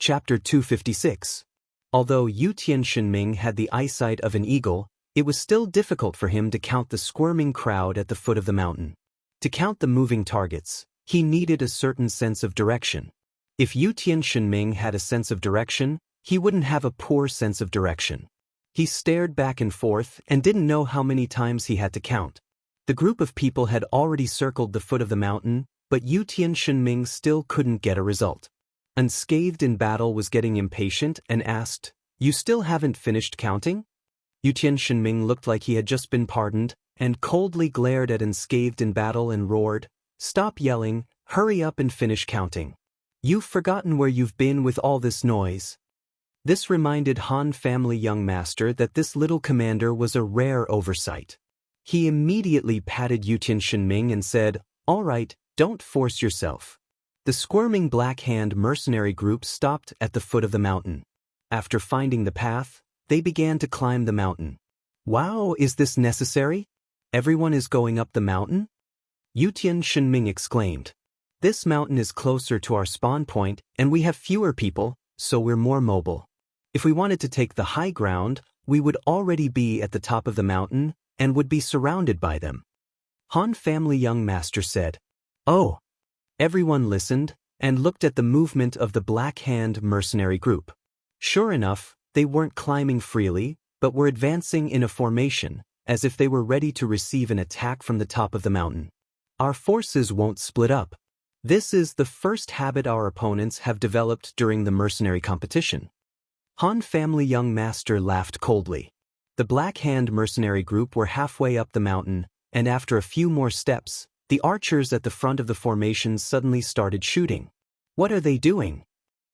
Chapter 256. Although Yu Tianxinming had the eyesight of an eagle, it was still difficult for him to count the squirming crowd at the foot of the mountain. To count the moving targets, he needed a certain sense of direction. If Yu Tianxinming had a sense of direction, he wouldn't have a poor sense of direction. He stared back and forth and didn't know how many times he had to count. The group of people had already circled the foot of the mountain, but Yu Tianxinming still couldn't get a result. Unscathed in battle was getting impatient and asked, "You still haven't finished counting?" Yu Tianxinming looked like he had just been pardoned, and coldly glared at Unscathed in battle and roared, "Stop yelling, hurry up and finish counting. You've forgotten where you've been with all this noise." This reminded Han family young master that this little commander was a rare oversight. He immediately patted Yu Tianxinming and said, "All right, don't force yourself." The squirming Black Hand mercenary group stopped at the foot of the mountain. After finding the path, they began to climb the mountain. "Wow, is this necessary? Everyone is going up the mountain?" Yu Tianxinming exclaimed. "This mountain is closer to our spawn point, and we have fewer people, so we're more mobile. If we wanted to take the high ground, we would already be at the top of the mountain and would be surrounded by them." Han family young master said, "Oh." Everyone listened and looked at the movement of the Black Hand mercenary group. Sure enough, they weren't climbing freely, but were advancing in a formation, as if they were ready to receive an attack from the top of the mountain. "Our forces won't split up. This is the first habit our opponents have developed during the mercenary competition." Han family young master laughed coldly. The Black Hand mercenary group were halfway up the mountain, and after a few more steps, the archers at the front of the formation suddenly started shooting. "What are they doing?"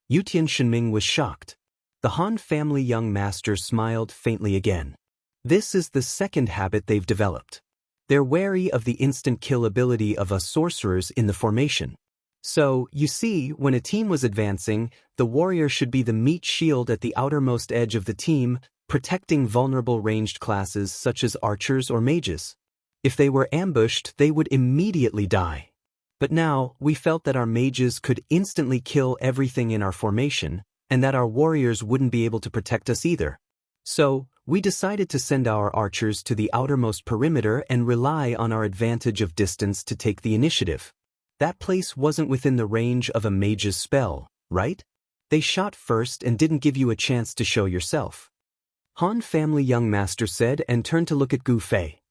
Yu Tianxinming was shocked. The Han family young master smiled faintly again. "This is the second habit they've developed. They're wary of the instant kill ability of us sorcerers in the formation. So, you see, when a team was advancing, the warrior should be the meat shield at the outermost edge of the team, protecting vulnerable ranged classes such as archers or mages. If they were ambushed, they would immediately die. But now, we felt that our mages could instantly kill everything in our formation, and that our warriors wouldn't be able to protect us either. So, we decided to send our archers to the outermost perimeter and rely on our advantage of distance to take the initiative. That place wasn't within the range of a mage's spell, right? They shot first and didn't give you a chance to show yourself." Han family young master said and turned to look at Gu Fei.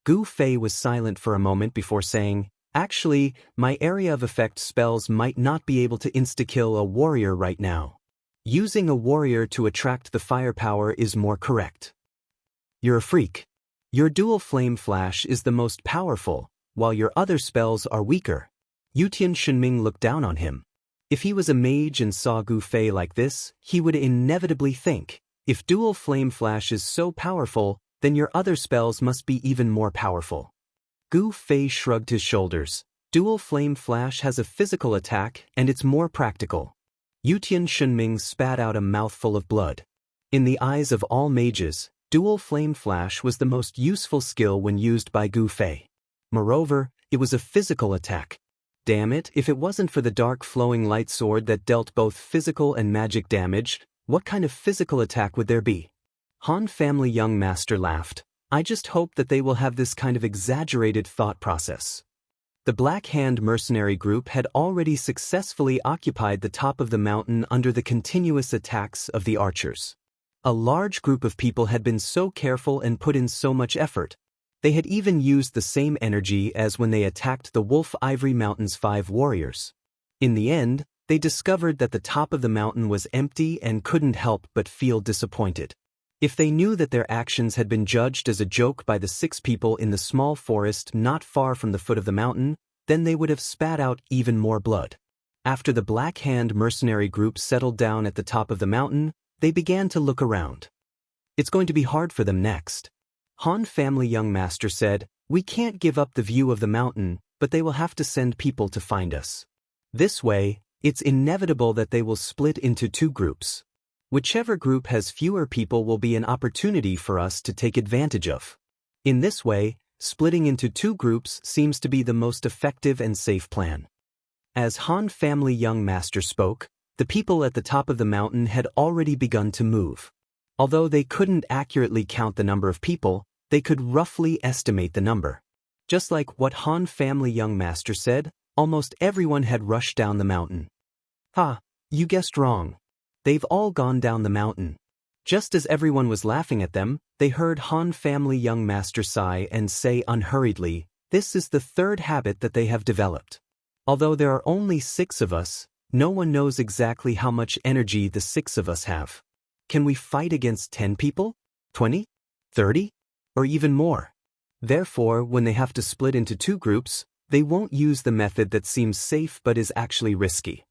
Gu Fei was silent for a moment before saying, "Actually, my area of effect spells might not be able to insta-kill a warrior right now. Using a warrior to attract the firepower is more correct." "You're a freak. Your dual flame flash is the most powerful, while your other spells are weaker." Yu Tianxinming looked down on him. If he was a mage and saw Gu Fei like this, he would inevitably think, if dual flame flash is so powerful, then your other spells must be even more powerful. Gu Fei shrugged his shoulders. "Dual flame flash has a physical attack and it's more practical." Yu Tianxinming spat out a mouthful of blood. In the eyes of all mages, dual flame flash was the most useful skill when used by Gu Fei. Moreover, it was a physical attack. Damn it, if it wasn't for the dark flowing light sword that dealt both physical and magic damage, what kind of physical attack would there be? Han family young master laughed. "I just hope that they will have this kind of exaggerated thought process." The Black Hand mercenary group had already successfully occupied the top of the mountain under the continuous attacks of the archers. A large group of people had been so careful and put in so much effort. They had even used the same energy as when they attacked the Wolf Ivory Mountain's 5 warriors. In the end, they discovered that the top of the mountain was empty and couldn't help but feel disappointed. If they knew that their actions had been judged as a joke by the 6 people in the small forest not far from the foot of the mountain, then they would have spat out even more blood. After the Black Hand mercenary group settled down at the top of the mountain, they began to look around. "It's going to be hard for them next." Han family young master said, "We can't give up the view of the mountain, but they will have to send people to find us. This way, it's inevitable that they will split into 2 groups. Whichever group has fewer people will be an opportunity for us to take advantage of. In this way, splitting into 2 groups seems to be the most effective and safe plan." As Han family young master spoke, the people at the top of the mountain had already begun to move. Although they couldn't accurately count the number of people, they could roughly estimate the number. Just like what Han family young master said, almost everyone had rushed down the mountain. Ha, you guessed wrong. They've all gone down the mountain. Just as everyone was laughing at them, they heard Han family young master sigh and say unhurriedly, "This is the third habit that they have developed. Although there are only 6 of us, no one knows exactly how much energy the 6 of us have. Can we fight against 10 people? 20? 30? Or even more? Therefore, when they have to split into 2 groups, they won't use the method that seems safe but is actually risky.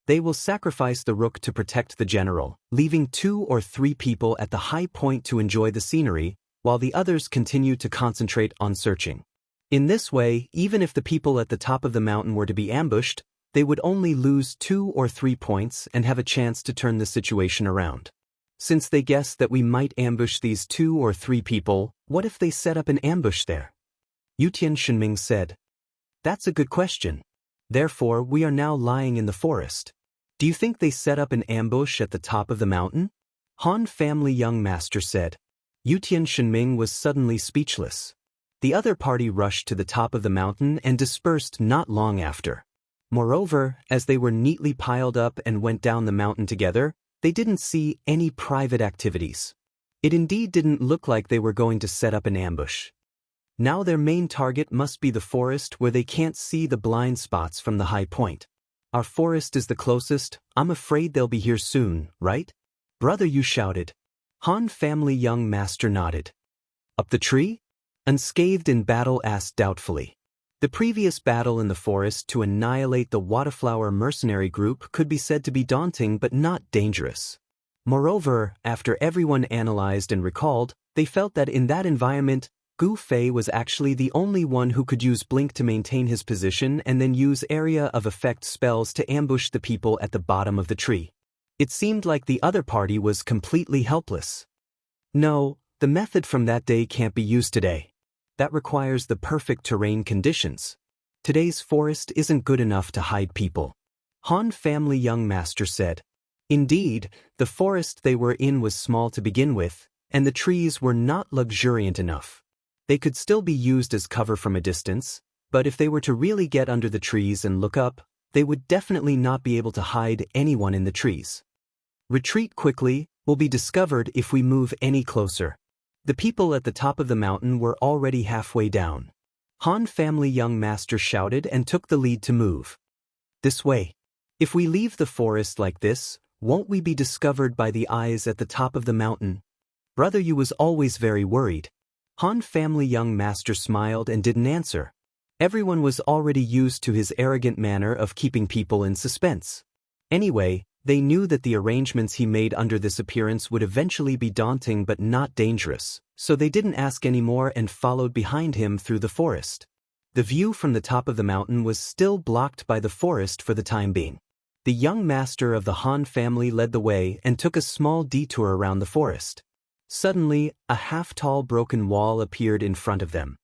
They will sacrifice the rook to protect the general, leaving 2 or 3 people at the high point to enjoy the scenery, while the others continue to concentrate on searching. In this way, even if the people at the top of the mountain were to be ambushed, they would only lose 2 or 3 points and have a chance to turn the situation around. Since they guessed that we might ambush these 2 or 3 people, what if they set up an ambush there? Yutian Shenming said. That's a good question. Therefore, we are now lying in the forest. Do you think they set up an ambush at the top of the mountain? Han family young master said. Yutian Shenming was suddenly speechless. The other party rushed to the top of the mountain and dispersed not long after. Moreover, as they were neatly piled up and went down the mountain together, they didn't see any private activities. It indeed didn't look like they were going to set up an ambush. Now their main target must be the forest where they can't see the blind spots from the high point. Our forest is the closest. I'm afraid they'll be here soon, right? Brother, you shouted. Han family young master nodded. Up the tree? Unscathed in battle asked doubtfully. The previous battle in the forest to annihilate the Wildflower mercenary group could be said to be daunting but not dangerous. Moreover, after everyone analyzed and recalled, they felt that in that environment, Gu Fei was actually the only one who could use blink to maintain his position and then use area of effect spells to ambush the people at the bottom of the tree. It seemed like the other party was completely helpless. No, the method from that day can't be used today. That requires the perfect terrain conditions. Today's forest isn't good enough to hide people. Han family young master said. Indeed, the forest they were in was small to begin with, and the trees were not luxuriant enough. They could still be used as cover from a distance, but if they were to really get under the trees and look up, they would definitely not be able to hide anyone in the trees. Retreat quickly, will be discovered if we move any closer. The people at the top of the mountain were already halfway down. Han family young master shouted and took the lead to move. This way. If we leave the forest like this, won't we be discovered by the eyes at the top of the mountain? Brother Yu was always very worried. Han family young master smiled and didn't answer. Everyone was already used to his arrogant manner of keeping people in suspense. Anyway, they knew that the arrangements he made under this appearance would eventually be daunting but not dangerous, so they didn't ask any more and followed behind him through the forest. The view from the top of the mountain was still blocked by the forest for the time being. The young master of the Han family led the way and took a small detour around the forest. Suddenly, a half-tall broken wall appeared in front of them.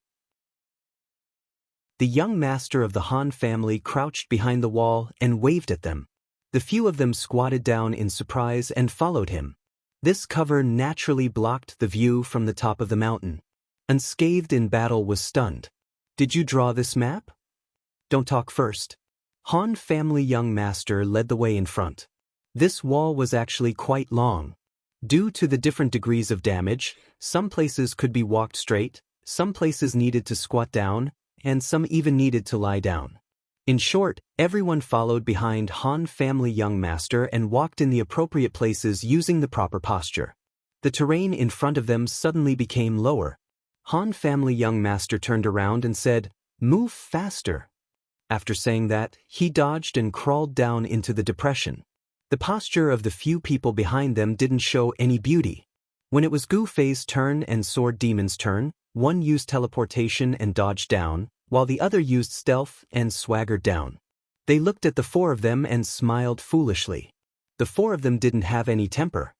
The young master of the Han family crouched behind the wall and waved at them. The few of them squatted down in surprise and followed him. This cover naturally blocked the view from the top of the mountain. Unscathed in battle was stunned. Did you draw this map? Don't talk first. Han family young master led the way in front. This wall was actually quite long. Due to the different degrees of damage, some places could be walked straight, some places needed to squat down, and some even needed to lie down. In short, everyone followed behind Han family young master and walked in the appropriate places using the proper posture. The terrain in front of them suddenly became lower. Han family young master turned around and said, "Move faster." After saying that, he dodged and crawled down into the depression. The posture of the few people behind them didn't show any beauty. When it was Gu Fei's turn and Sword Demon's turn, one used teleportation and dodged down, while the other used stealth and swaggered down. They looked at the 4 of them and smiled foolishly. The 4 of them didn't have any temper.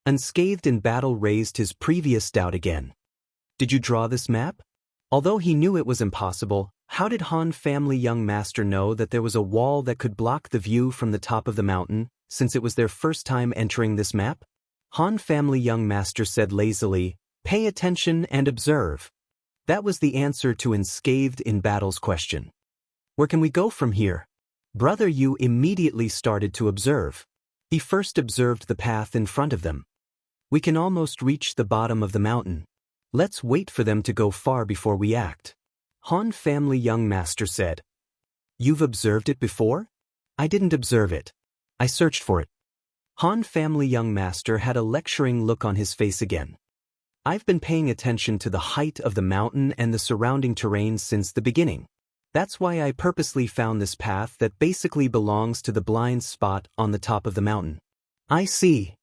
Unscathed in battle raised his previous doubt again. Did you draw this map? Although he knew it was impossible, How did Han family young master know that there was a wall that could block the view from the top of the mountain, since it was their first time entering this map? Han family young master said lazily, "Pay attention and observe." That was the answer to Unscathed in Battle's question. Where can we go from here? Brother Yu immediately started to observe. He first observed the path in front of them. We can almost reach the bottom of the mountain. Let's wait for them to go far before we act. Han family young master said. You've observed it before? I didn't observe it. I searched for it. Han family young master had a lecturing look on his face again. I've been paying attention to the height of the mountain and the surrounding terrain since the beginning. That's why I purposely found this path that basically belongs to the blind spot on the top of the mountain. I see.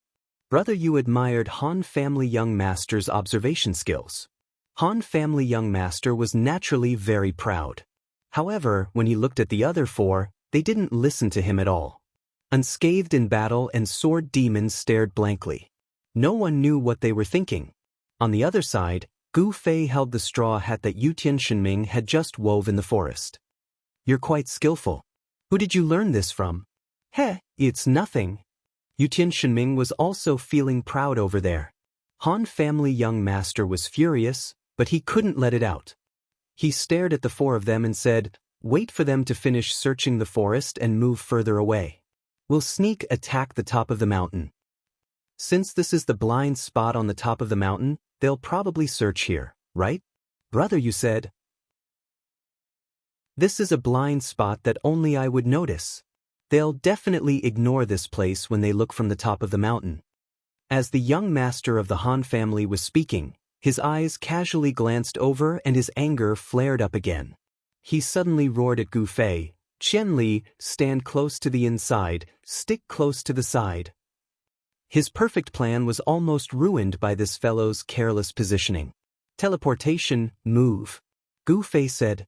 Brother Yu admired Han family young master's observation skills. Han family young master was naturally very proud. However, when he looked at the other four, they didn't listen to him at all. Unscathed in Battle and Sword Demon stared blankly. No one knew what they were thinking. On the other side, Gu Fei held the straw hat that Yutian Shenming had just wove in the forest. You're quite skillful. Who did you learn this from? Heh, it's nothing. Yutian Shenming was also feeling proud over there. Han family young master was furious, but he couldn't let it out. He stared at the four of them and said, wait for them to finish searching the forest and move further away. We'll sneak attack the top of the mountain. Since this is the blind spot on the top of the mountain, they'll probably search here, right? Brother, you said. This is a blind spot that only I would notice. They'll definitely ignore this place when they look from the top of the mountain. As the young master of the Han family was speaking, his eyes casually glanced over and his anger flared up again. He suddenly roared at Gu Fei, Qian Li, stand close to the inside, stick close to the side. His perfect plan was almost ruined by this fellow's careless positioning. Teleportation, move. Gu Fei said.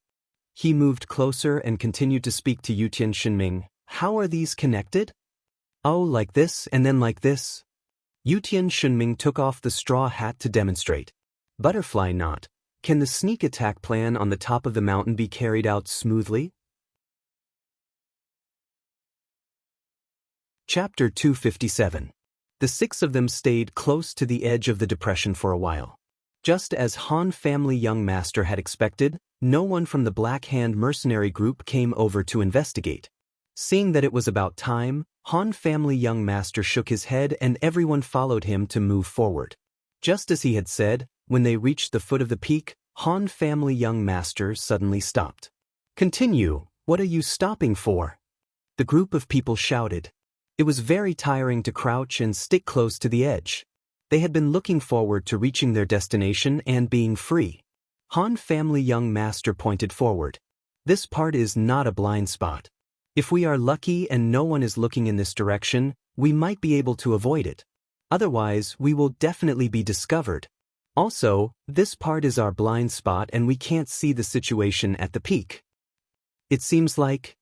He moved closer and continued to speak to Yutian Shenming. How are these connected? Oh, like this and then like this. Yutian Shenming took off the straw hat to demonstrate. Butterfly knot. Can the sneak attack plan on the top of the mountain be carried out smoothly? Chapter 257. The six of them stayed close to the edge of the depression for a while. Just as Han family young master had expected, no one from the Black Hand mercenary group came over to investigate. Seeing that it was about time, Han family young master shook his head and everyone followed him to move forward. Just as he had said, when they reached the foot of the peak, Han family young master suddenly stopped. Continue, what are you stopping for? The group of people shouted. It was very tiring to crouch and stick close to the edge. They had been looking forward to reaching their destination and being free. Han family young master pointed forward. This part is not a blind spot. If we are lucky and no one is looking in this direction, we might be able to avoid it. Otherwise, we will definitely be discovered. Also, this part is our blind spot and we can't see the situation at the peak. It seems like...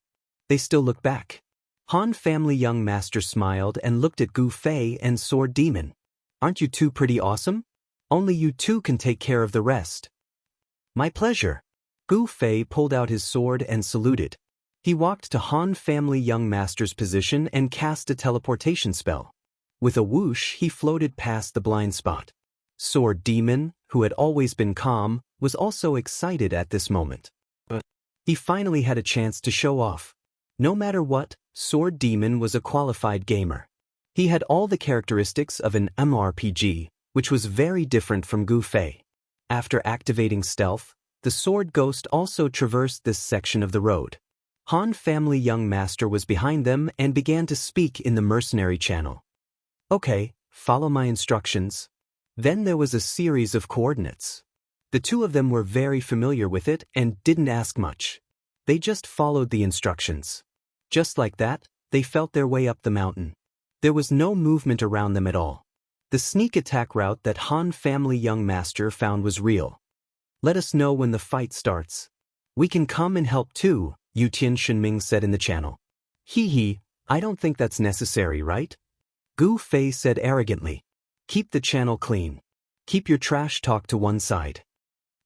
They still look back. Han family young master smiled and looked at Gu Fei and Sword Demon. Aren't you two pretty awesome? Only you two can take care of the rest. My pleasure. Gu Fei pulled out his sword and saluted. He walked to Han family young master's position and cast a teleportation spell. With a whoosh, he floated past the blind spot. Sword Demon, who had always been calm, was also excited at this moment. But he finally had a chance to show off. No matter what, Sword Demon was a qualified gamer. He had all the characteristics of an MRPG, which was very different from Gu Fei. After activating stealth, the Sword Ghost also traversed this section of the road. Han family young master was behind them and began to speak in the mercenary channel. Okay, follow my instructions. Then there was a series of coordinates. The two of them were very familiar with it and didn't ask much. They just followed the instructions. Just like that, they felt their way up the mountain. There was no movement around them at all. The sneak attack route that Han family young master found was real. Let us know when the fight starts. We can come and help too, Yutian Shenming said in the channel. Hee, I don't think that's necessary, right? Gu Fei said arrogantly. Keep the channel clean. Keep your trash talk to one side.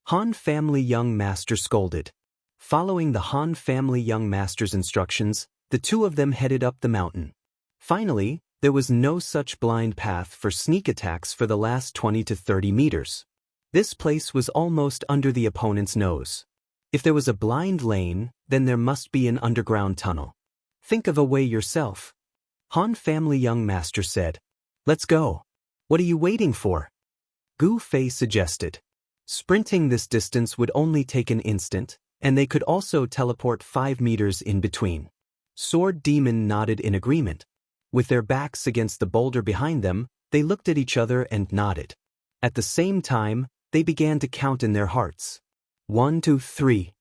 Han family young master scolded. Following the Han family young master's instructions, the two of them headed up the mountain. Finally, there was no such blind path for sneak attacks for the last 20 to 30 meters. This place was almost under the opponent's nose. If there was a blind lane, then there must be an underground tunnel. Think of a way yourself. Han family young master said. Let's go. What are you waiting for? Gu Fei suggested. Sprinting this distance would only take an instant, and they could also teleport 5 meters in between. Sword Demon nodded in agreement. With their backs against the boulder behind them, they looked at each other and nodded. At the same time, they began to count in their hearts. 1, 2, 3.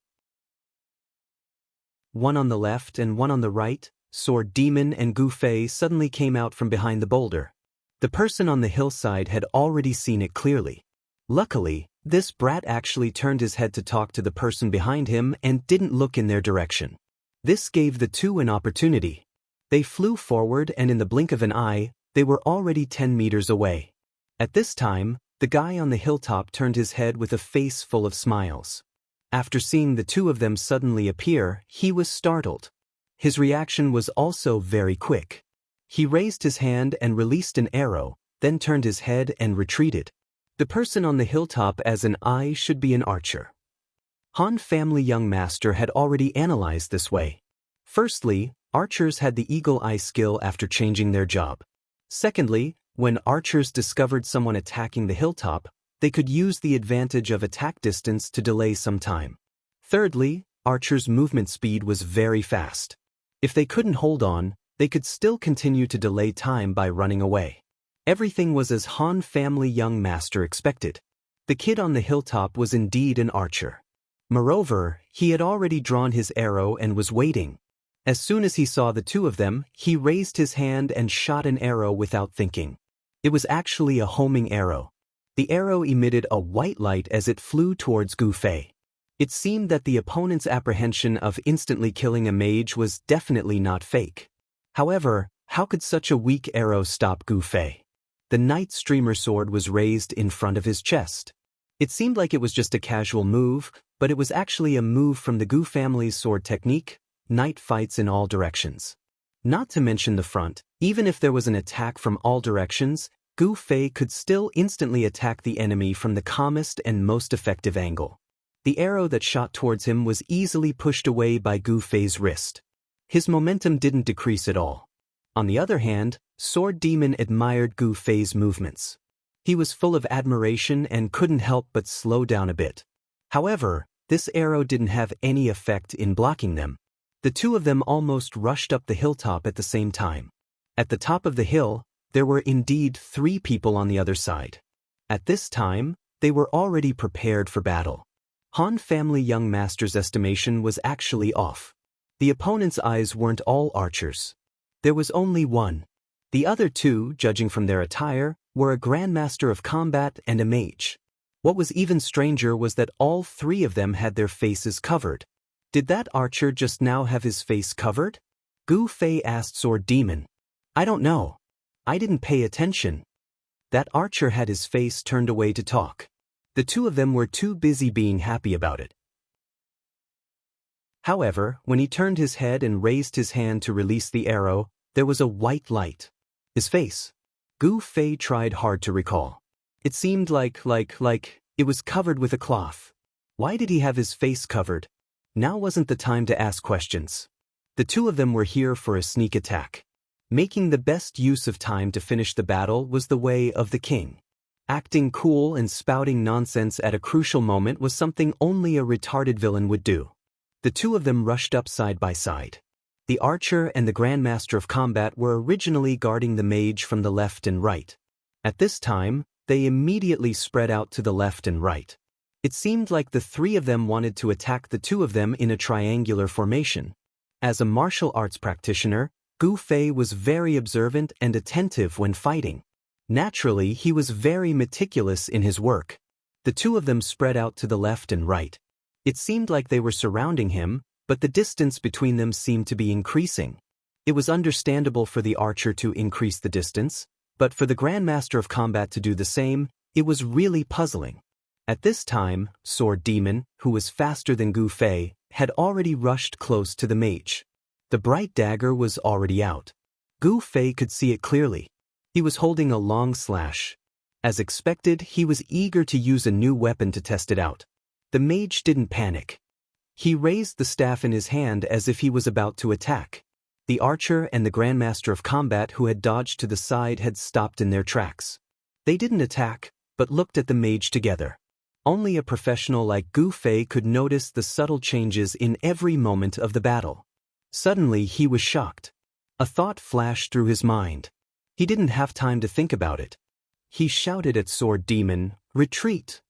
One on the left and one on the right, Sword Demon and Gu Fei suddenly came out from behind the boulder. The person on the hillside had already seen it clearly. Luckily, this brat actually turned his head to talk to the person behind him and didn't look in their direction. This gave the two an opportunity. They flew forward and in the blink of an eye, they were already 10 meters away. At this time, the guy on the hilltop turned his head with a face full of smiles. After seeing the two of them suddenly appear, he was startled. His reaction was also very quick. He raised his hand and released an arrow, then turned his head and retreated. The person on the hilltop as an eye should be an archer. Han family young master had already analyzed this way. Firstly, archers had the eagle eye skill after changing their job. Secondly, when archers discovered someone attacking the hilltop, they could use the advantage of attack distance to delay some time. Thirdly, archers' movement speed was very fast. If they couldn't hold on, they could still continue to delay time by running away. Everything was as Han family young master expected. The kid on the hilltop was indeed an archer. Moreover, he had already drawn his arrow and was waiting. As soon as he saw the two of them, he raised his hand and shot an arrow without thinking. It was actually a homing arrow. The arrow emitted a white light as it flew towards Gu Fei. It seemed that the opponent's apprehension of instantly killing a mage was definitely not fake. However, how could such a weak arrow stop Gu Fei? The Night Streamer sword was raised in front of his chest. It seemed like it was just a casual move, but it was actually a move from the Gu family's sword technique, night fights in all directions. Not to mention the front, even if there was an attack from all directions, Gu Fei could still instantly attack the enemy from the calmest and most effective angle. The arrow that shot towards him was easily pushed away by Gu Fei's wrist. His momentum didn't decrease at all. On the other hand, Sword Demon admired Gu Fei's movements. He was full of admiration and couldn't help but slow down a bit. However, this arrow didn't have any effect in blocking them. The two of them almost rushed up the hilltop at the same time. At the top of the hill, there were indeed 3 people on the other side. At this time, they were already prepared for battle. Han family young master's estimation was actually off. The opponent's eyes weren't all archers. There was only one. The other two, judging from their attire, were a grandmaster of combat and a mage. What was even stranger was that all 3 of them had their faces covered. Did that archer just now have his face covered? Gu Fei asked Sword Demon. I don't know. I didn't pay attention. That archer had his face turned away to talk. The two of them were too busy being happy about it. However, when he turned his head and raised his hand to release the arrow, there was a white light. His face. Gu Fei tried hard to recall. It seemed like it was covered with a cloth. Why did he have his face covered? Now wasn't the time to ask questions. The two of them were here for a sneak attack. Making the best use of time to finish the battle was the way of the king. Acting cool and spouting nonsense at a crucial moment was something only a retarded villain would do. The two of them rushed up side by side. The archer and the grandmaster of combat were originally guarding the mage from the left and right. At this time, they immediately spread out to the left and right. It seemed like the 3 of them wanted to attack the 2 of them in a triangular formation. As a martial arts practitioner, Gu Fei was very observant and attentive when fighting. Naturally, he was very meticulous in his work. The 2 of them spread out to the left and right. It seemed like they were surrounding him, but the distance between them seemed to be increasing. It was understandable for the archer to increase the distance, but for the grandmaster of combat to do the same, it was really puzzling. At this time, Sword Demon, who was faster than Gu Fei, had already rushed close to the mage. The bright dagger was already out. Gu Fei could see it clearly. He was holding a long slash. As expected, he was eager to use a new weapon to test it out. The mage didn't panic. He raised the staff in his hand as if he was about to attack. The archer and the Grandmaster of Combat who had dodged to the side had stopped in their tracks. They didn't attack, but looked at the mage together. Only a professional like Gu Fei could notice the subtle changes in every moment of the battle. Suddenly he was shocked. A thought flashed through his mind. He didn't have time to think about it. He shouted at Sword Demon, "Retreat!"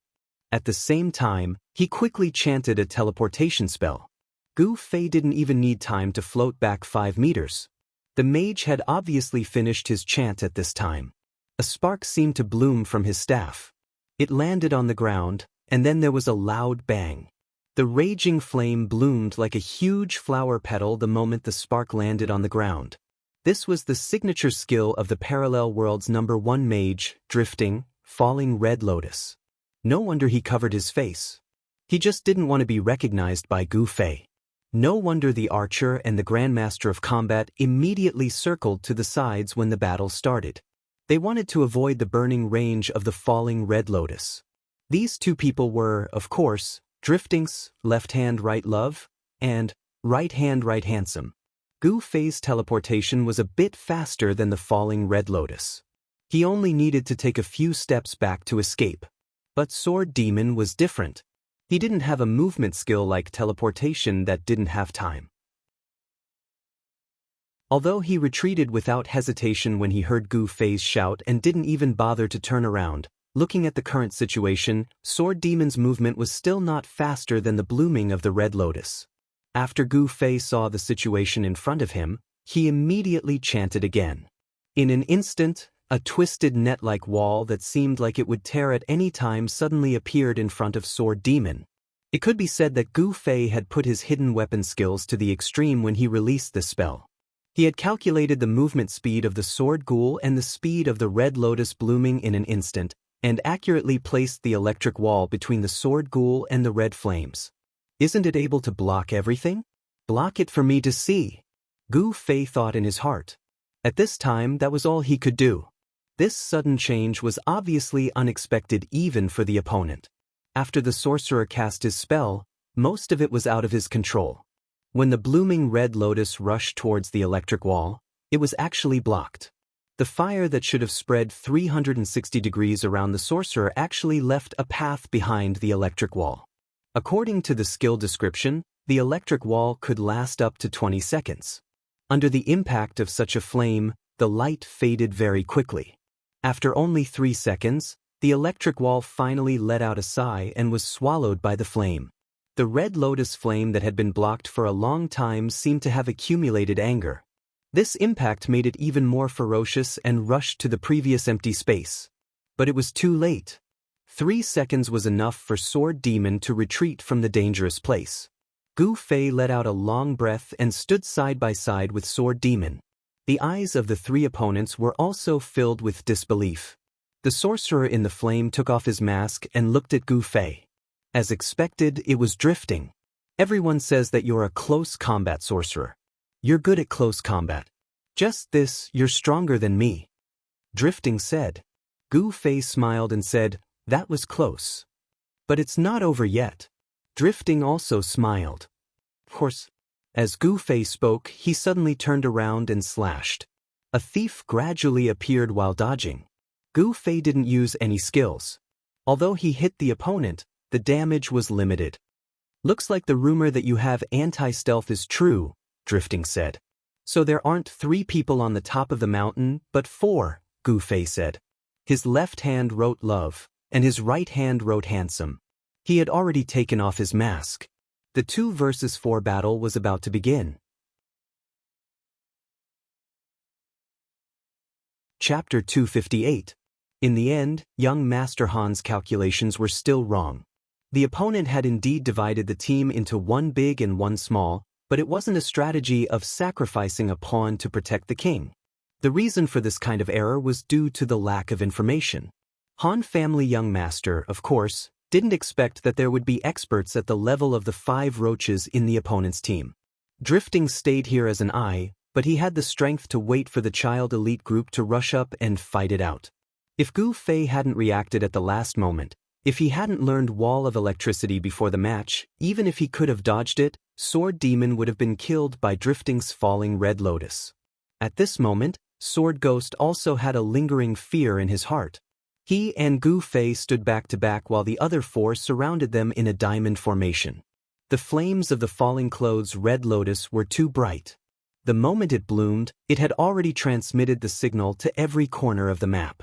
At the same time, he quickly chanted a teleportation spell. Gu Fei didn't even need time to float back 5 meters. The mage had obviously finished his chant at this time. A spark seemed to bloom from his staff. It landed on the ground, and then there was a loud bang. The raging flame bloomed like a huge flower petal the moment the spark landed on the ground. This was the signature skill of the Parallel World's #1 mage, drifting, falling red lotus. No wonder he covered his face. He just didn't want to be recognized by Gu Fei. No wonder the archer and the Grandmaster of Combat immediately circled to the sides when the battle started. They wanted to avoid the burning range of the falling red lotus. These two people were, of course, Drifting's left hand right love, and right hand right handsome. Gu Fei's teleportation was a bit faster than the falling red lotus. He only needed to take a few steps back to escape. But Sword Demon was different. He didn't have a movement skill like teleportation that didn't have time. Although he retreated without hesitation when he heard Gu Fei's shout and didn't even bother to turn around, looking at the current situation, Sword Demon's movement was still not faster than the blooming of the red lotus. After Gu Fei saw the situation in front of him, he immediately chanted again. In an instant, a twisted net-like wall that seemed like it would tear at any time suddenly appeared in front of Sword Demon. It could be said that Gu Fei had put his hidden weapon skills to the extreme when he released this spell. He had calculated the movement speed of the sword ghoul and the speed of the red lotus blooming in an instant, and accurately placed the electric wall between the sword ghoul and the red flames. Isn't it able to block everything? Block it for me to see. Gu Fei thought in his heart. At this time, that was all he could do. This sudden change was obviously unexpected even for the opponent. After the sorcerer cast his spell, most of it was out of his control. When the blooming red lotus rushed towards the electric wall, it was actually blocked. The fire that should have spread 360 degrees around the sorcerer actually left a path behind the electric wall. According to the skill description, the electric wall could last up to 20 seconds. Under the impact of such a flame, the light faded very quickly. After only 3 seconds, the electric wall finally let out a sigh and was swallowed by the flame. The red lotus flame that had been blocked for a long time seemed to have accumulated anger. This impact made it even more ferocious and rushed to the previous empty space. But it was too late. 3 seconds was enough for Sword Demon to retreat from the dangerous place. Gu Fei let out a long breath and stood side by side with Sword Demon. The eyes of the 3 opponents were also filled with disbelief. The sorcerer in the flame took off his mask and looked at Gu Fei. As expected, it was Drifting. Everyone says that you're a close combat sorcerer. You're good at close combat. Just this, you're stronger than me. Drifting said. Gu Fei smiled and said, "That was close. But it's not over yet." Drifting also smiled. Of course, as Gu Fei spoke, he suddenly turned around and slashed. A thief gradually appeared while dodging. Gu Fei didn't use any skills. Although he hit the opponent, the damage was limited. "Looks like the rumor that you have anti-stealth is true," Drifting said. "So there aren't 3 people on the top of the mountain, but 4, Gu Fei said. His left hand wrote love, and his right hand wrote handsome. He had already taken off his mask. The 2 versus 4 battle was about to begin. Chapter 258. In the end, young Master Han's calculations were still wrong. The opponent had indeed divided the team into 1 big and 1 small, but it wasn't a strategy of sacrificing a pawn to protect the king. The reason for this kind of error was due to the lack of information. Han family young master, of course, didn't expect that there would be experts at the level of the 5 roaches in the opponent's team. Drifting stayed here as an eye, but he had the strength to wait for the child elite group to rush up and fight it out. If Gu Fei hadn't reacted at the last moment, if he hadn't learned Wall of Electricity before the match, even if he could have dodged it, Sword Demon would have been killed by Drifting's falling Red Lotus. At this moment, Sword Ghost also had a lingering fear in his heart. He and Gu Fei stood back to back while the other 4 surrounded them in a diamond formation. The flames of the falling clothes Red Lotus were too bright. The moment it bloomed, it had already transmitted the signal to every corner of the map.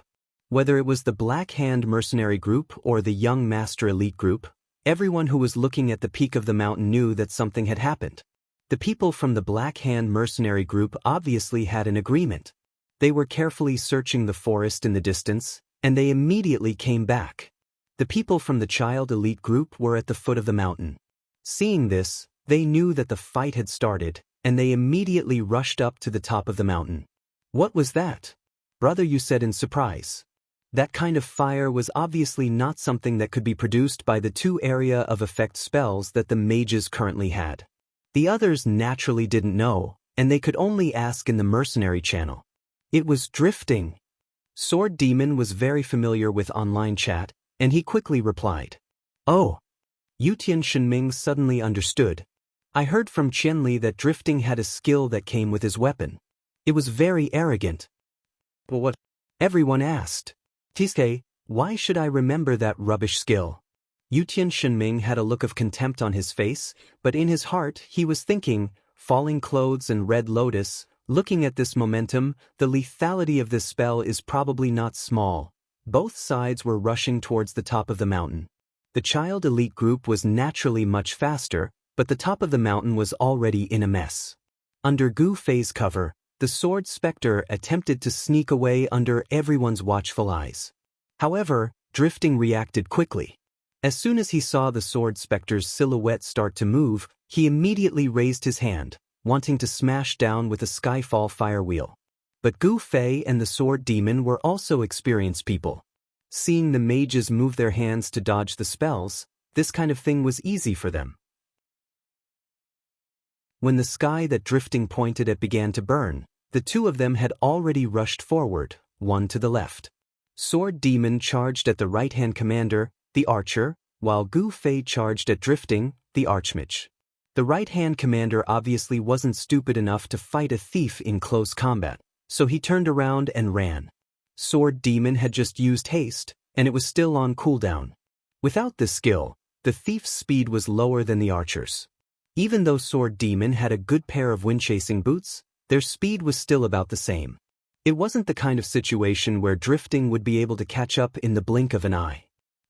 Whether it was the Black Hand Mercenary Group or the Young Master Elite Group, everyone who was looking at the peak of the mountain knew that something had happened. The people from the Black Hand Mercenary Group obviously had an agreement. They were carefully searching the forest in the distance, and they immediately came back. The people from the Child Elite Group were at the foot of the mountain. Seeing this, they knew that the fight had started, and they immediately rushed up to the top of the mountain. "What was that, brother?" you said in surprise. That kind of fire was obviously not something that could be produced by the 2 area of effect spells that the mages currently had. The others naturally didn't know, and they could only ask in the mercenary channel. It was drifting. Sword Demon was very familiar with online chat, and he quickly replied. "Oh." Yutian Shenming suddenly understood. "I heard from Qianli that drifting had a skill that came with his weapon. It was very arrogant." "Well, what?" everyone asked. "Tiske, why should I remember that rubbish skill?" Yutian Shenming had a look of contempt on his face, but in his heart he was thinking, falling clothes and Red Lotus, looking at this momentum, the lethality of this spell is probably not small. Both sides were rushing towards the top of the mountain. The Child Elite Group was naturally much faster, but the top of the mountain was already in a mess. Under Gu Fei's cover, the Sword Spectre attempted to sneak away under everyone's watchful eyes. However, Drifting reacted quickly. As soon as he saw the Sword Spectre's silhouette start to move, he immediately raised his hand, wanting to smash down with a Skyfall fire wheel. But Gu Fei and the Sword Demon were also experienced people. Seeing the mages move their hands to dodge the spells, this kind of thing was easy for them. When the sky that Drifting pointed at began to burn, the 2 of them had already rushed forward, one to the left. Sword Demon charged at the right-hand commander, the archer, while Gu Fei charged at Drifting, the archmage. The right-hand commander obviously wasn't stupid enough to fight a thief in close combat, so he turned around and ran. Sword Demon had just used haste, and it was still on cooldown. Without this skill, the thief's speed was lower than the archer's. Even though Sword Demon had a good pair of wind-chasing boots, their speed was still about the same. It wasn't the kind of situation where Drifting would be able to catch up in the blink of an eye.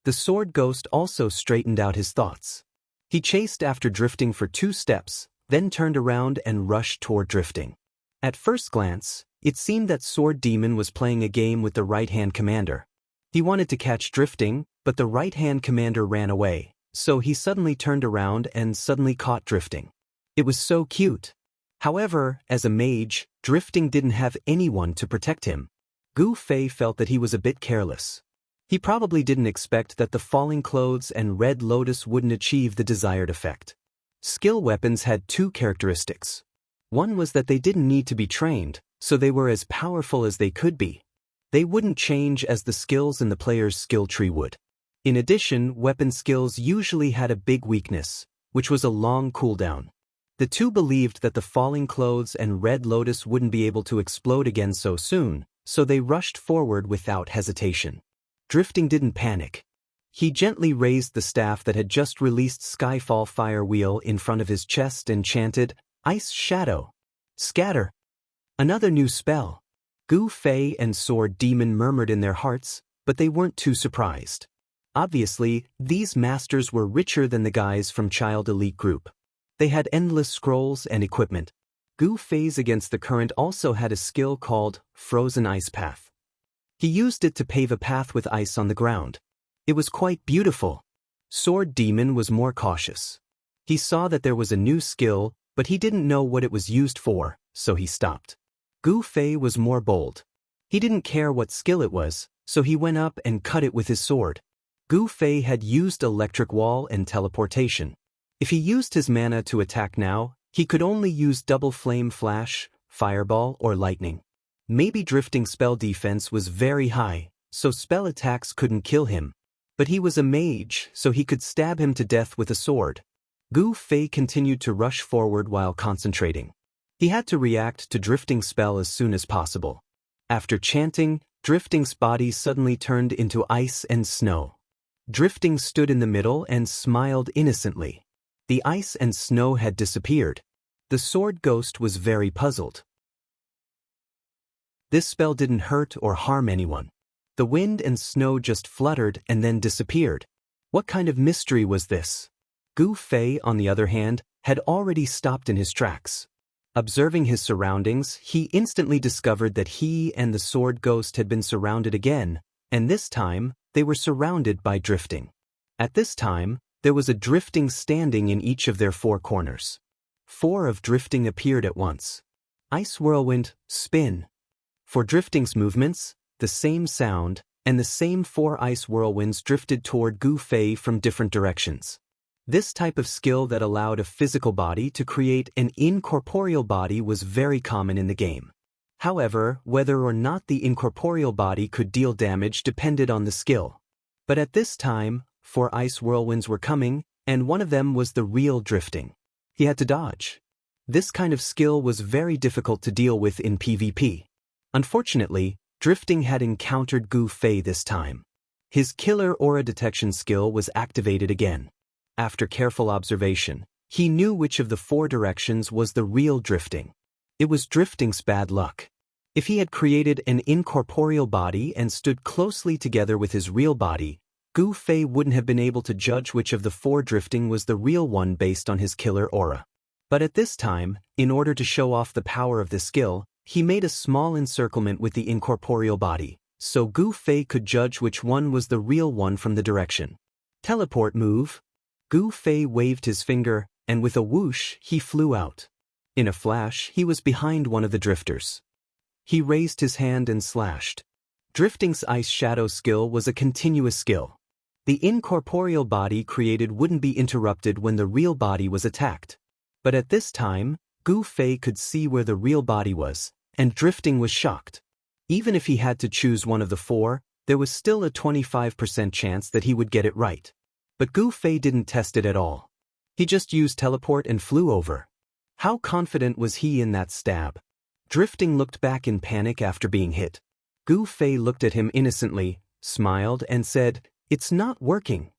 The Sword Ghost also straightened out his thoughts. He chased after Drifting for 2 steps, then turned around and rushed toward Drifting. At first glance, it seemed that Sword Demon was playing a game with the right-hand commander. He wanted to catch Drifting, but the right-hand commander ran away, so he suddenly turned around and suddenly caught Drifting. It was so cute. However, as a mage, Drifting didn't have anyone to protect him. Gu Fei felt that he was a bit careless. He probably didn't expect that the falling clothes and Red Lotus wouldn't achieve the desired effect. Skill weapons had 2 characteristics. One was that they didn't need to be trained, so they were as powerful as they could be. They wouldn't change as the skills in the player's skill tree would. In addition, weapon skills usually had a big weakness, which was a long cooldown. The 2 believed that the falling clothes and Red Lotus wouldn't be able to explode again so soon, so they rushed forward without hesitation. Drifting didn't panic. He gently raised the staff that had just released Skyfall Fire Wheel in front of his chest and chanted, "Ice Shadow. Scatter." Another new spell. Gu Fei and Sword Demon murmured in their hearts, but they weren't too surprised. Obviously, these masters were richer than the guys from Child Elite Group. They had endless scrolls and equipment. Gu Fei's Against the Current also had a skill called Frozen Ice Path. He used it to pave a path with ice on the ground. It was quite beautiful. Sword Demon was more cautious. He saw that there was a new skill, but he didn't know what it was used for, so he stopped. Gu Fei was more bold. He didn't care what skill it was, so he went up and cut it with his sword. Gu Fei had used electric wall and teleportation. If he used his mana to attack now, he could only use double flame flash, fireball, or lightning. Maybe drifting spell defense was very high, so spell attacks couldn't kill him. But he was a mage, so he could stab him to death with a sword. Gu Fei continued to rush forward while concentrating. He had to react to drifting spell as soon as possible. After chanting, Drifting's body suddenly turned into ice and snow. Drifting stood in the middle and smiled innocently. The ice and snow had disappeared. The sword ghost was very puzzled. This spell didn't hurt or harm anyone. The wind and snow just fluttered and then disappeared. What kind of mystery was this? Gu Fei, on the other hand, had already stopped in his tracks. Observing his surroundings, he instantly discovered that he and the sword ghost had been surrounded again, and this time, they were surrounded by drifting. At this time, there was a drifting standing in each of their 4 corners. 4 of drifting appeared at once. Ice whirlwind, spin. For drifting's movements, the same sound, and the same 4 ice whirlwinds drifted toward Gu Fei from different directions. This type of skill that allowed a physical body to create an incorporeal body was very common in the game. However, whether or not the incorporeal body could deal damage depended on the skill. But at this time, 4 ice whirlwinds were coming, and one of them was the real drifting. He had to dodge. This kind of skill was very difficult to deal with in PvP. Unfortunately, drifting had encountered Gu Fei this time. His killer aura detection skill was activated again. After careful observation, he knew which of the 4 directions was the real drifting. It was drifting's bad luck. If he had created an incorporeal body and stood closely together with his real body, Gu Fei wouldn't have been able to judge which of the 4 drifting was the real one based on his killer aura. But at this time, in order to show off the power of the skill, he made a small encirclement with the incorporeal body, so Gu Fei could judge which one was the real one from the direction. Teleport move. Gu Fei waved his finger, and with a whoosh, he flew out. In a flash, he was behind one of the drifters. He raised his hand and slashed. Drifting's ice shadow skill was a continuous skill. The incorporeal body created wouldn't be interrupted when the real body was attacked. But at this time, Gu Fei could see where the real body was, and drifting was shocked. Even if he had to choose one of the 4, there was still a 25% chance that he would get it right. But Gu Fei didn't test it at all. He just used teleport and flew over. How confident was he in that stab? Drifting looked back in panic after being hit. Gu Fei looked at him innocently, smiled, and said, "It's not working."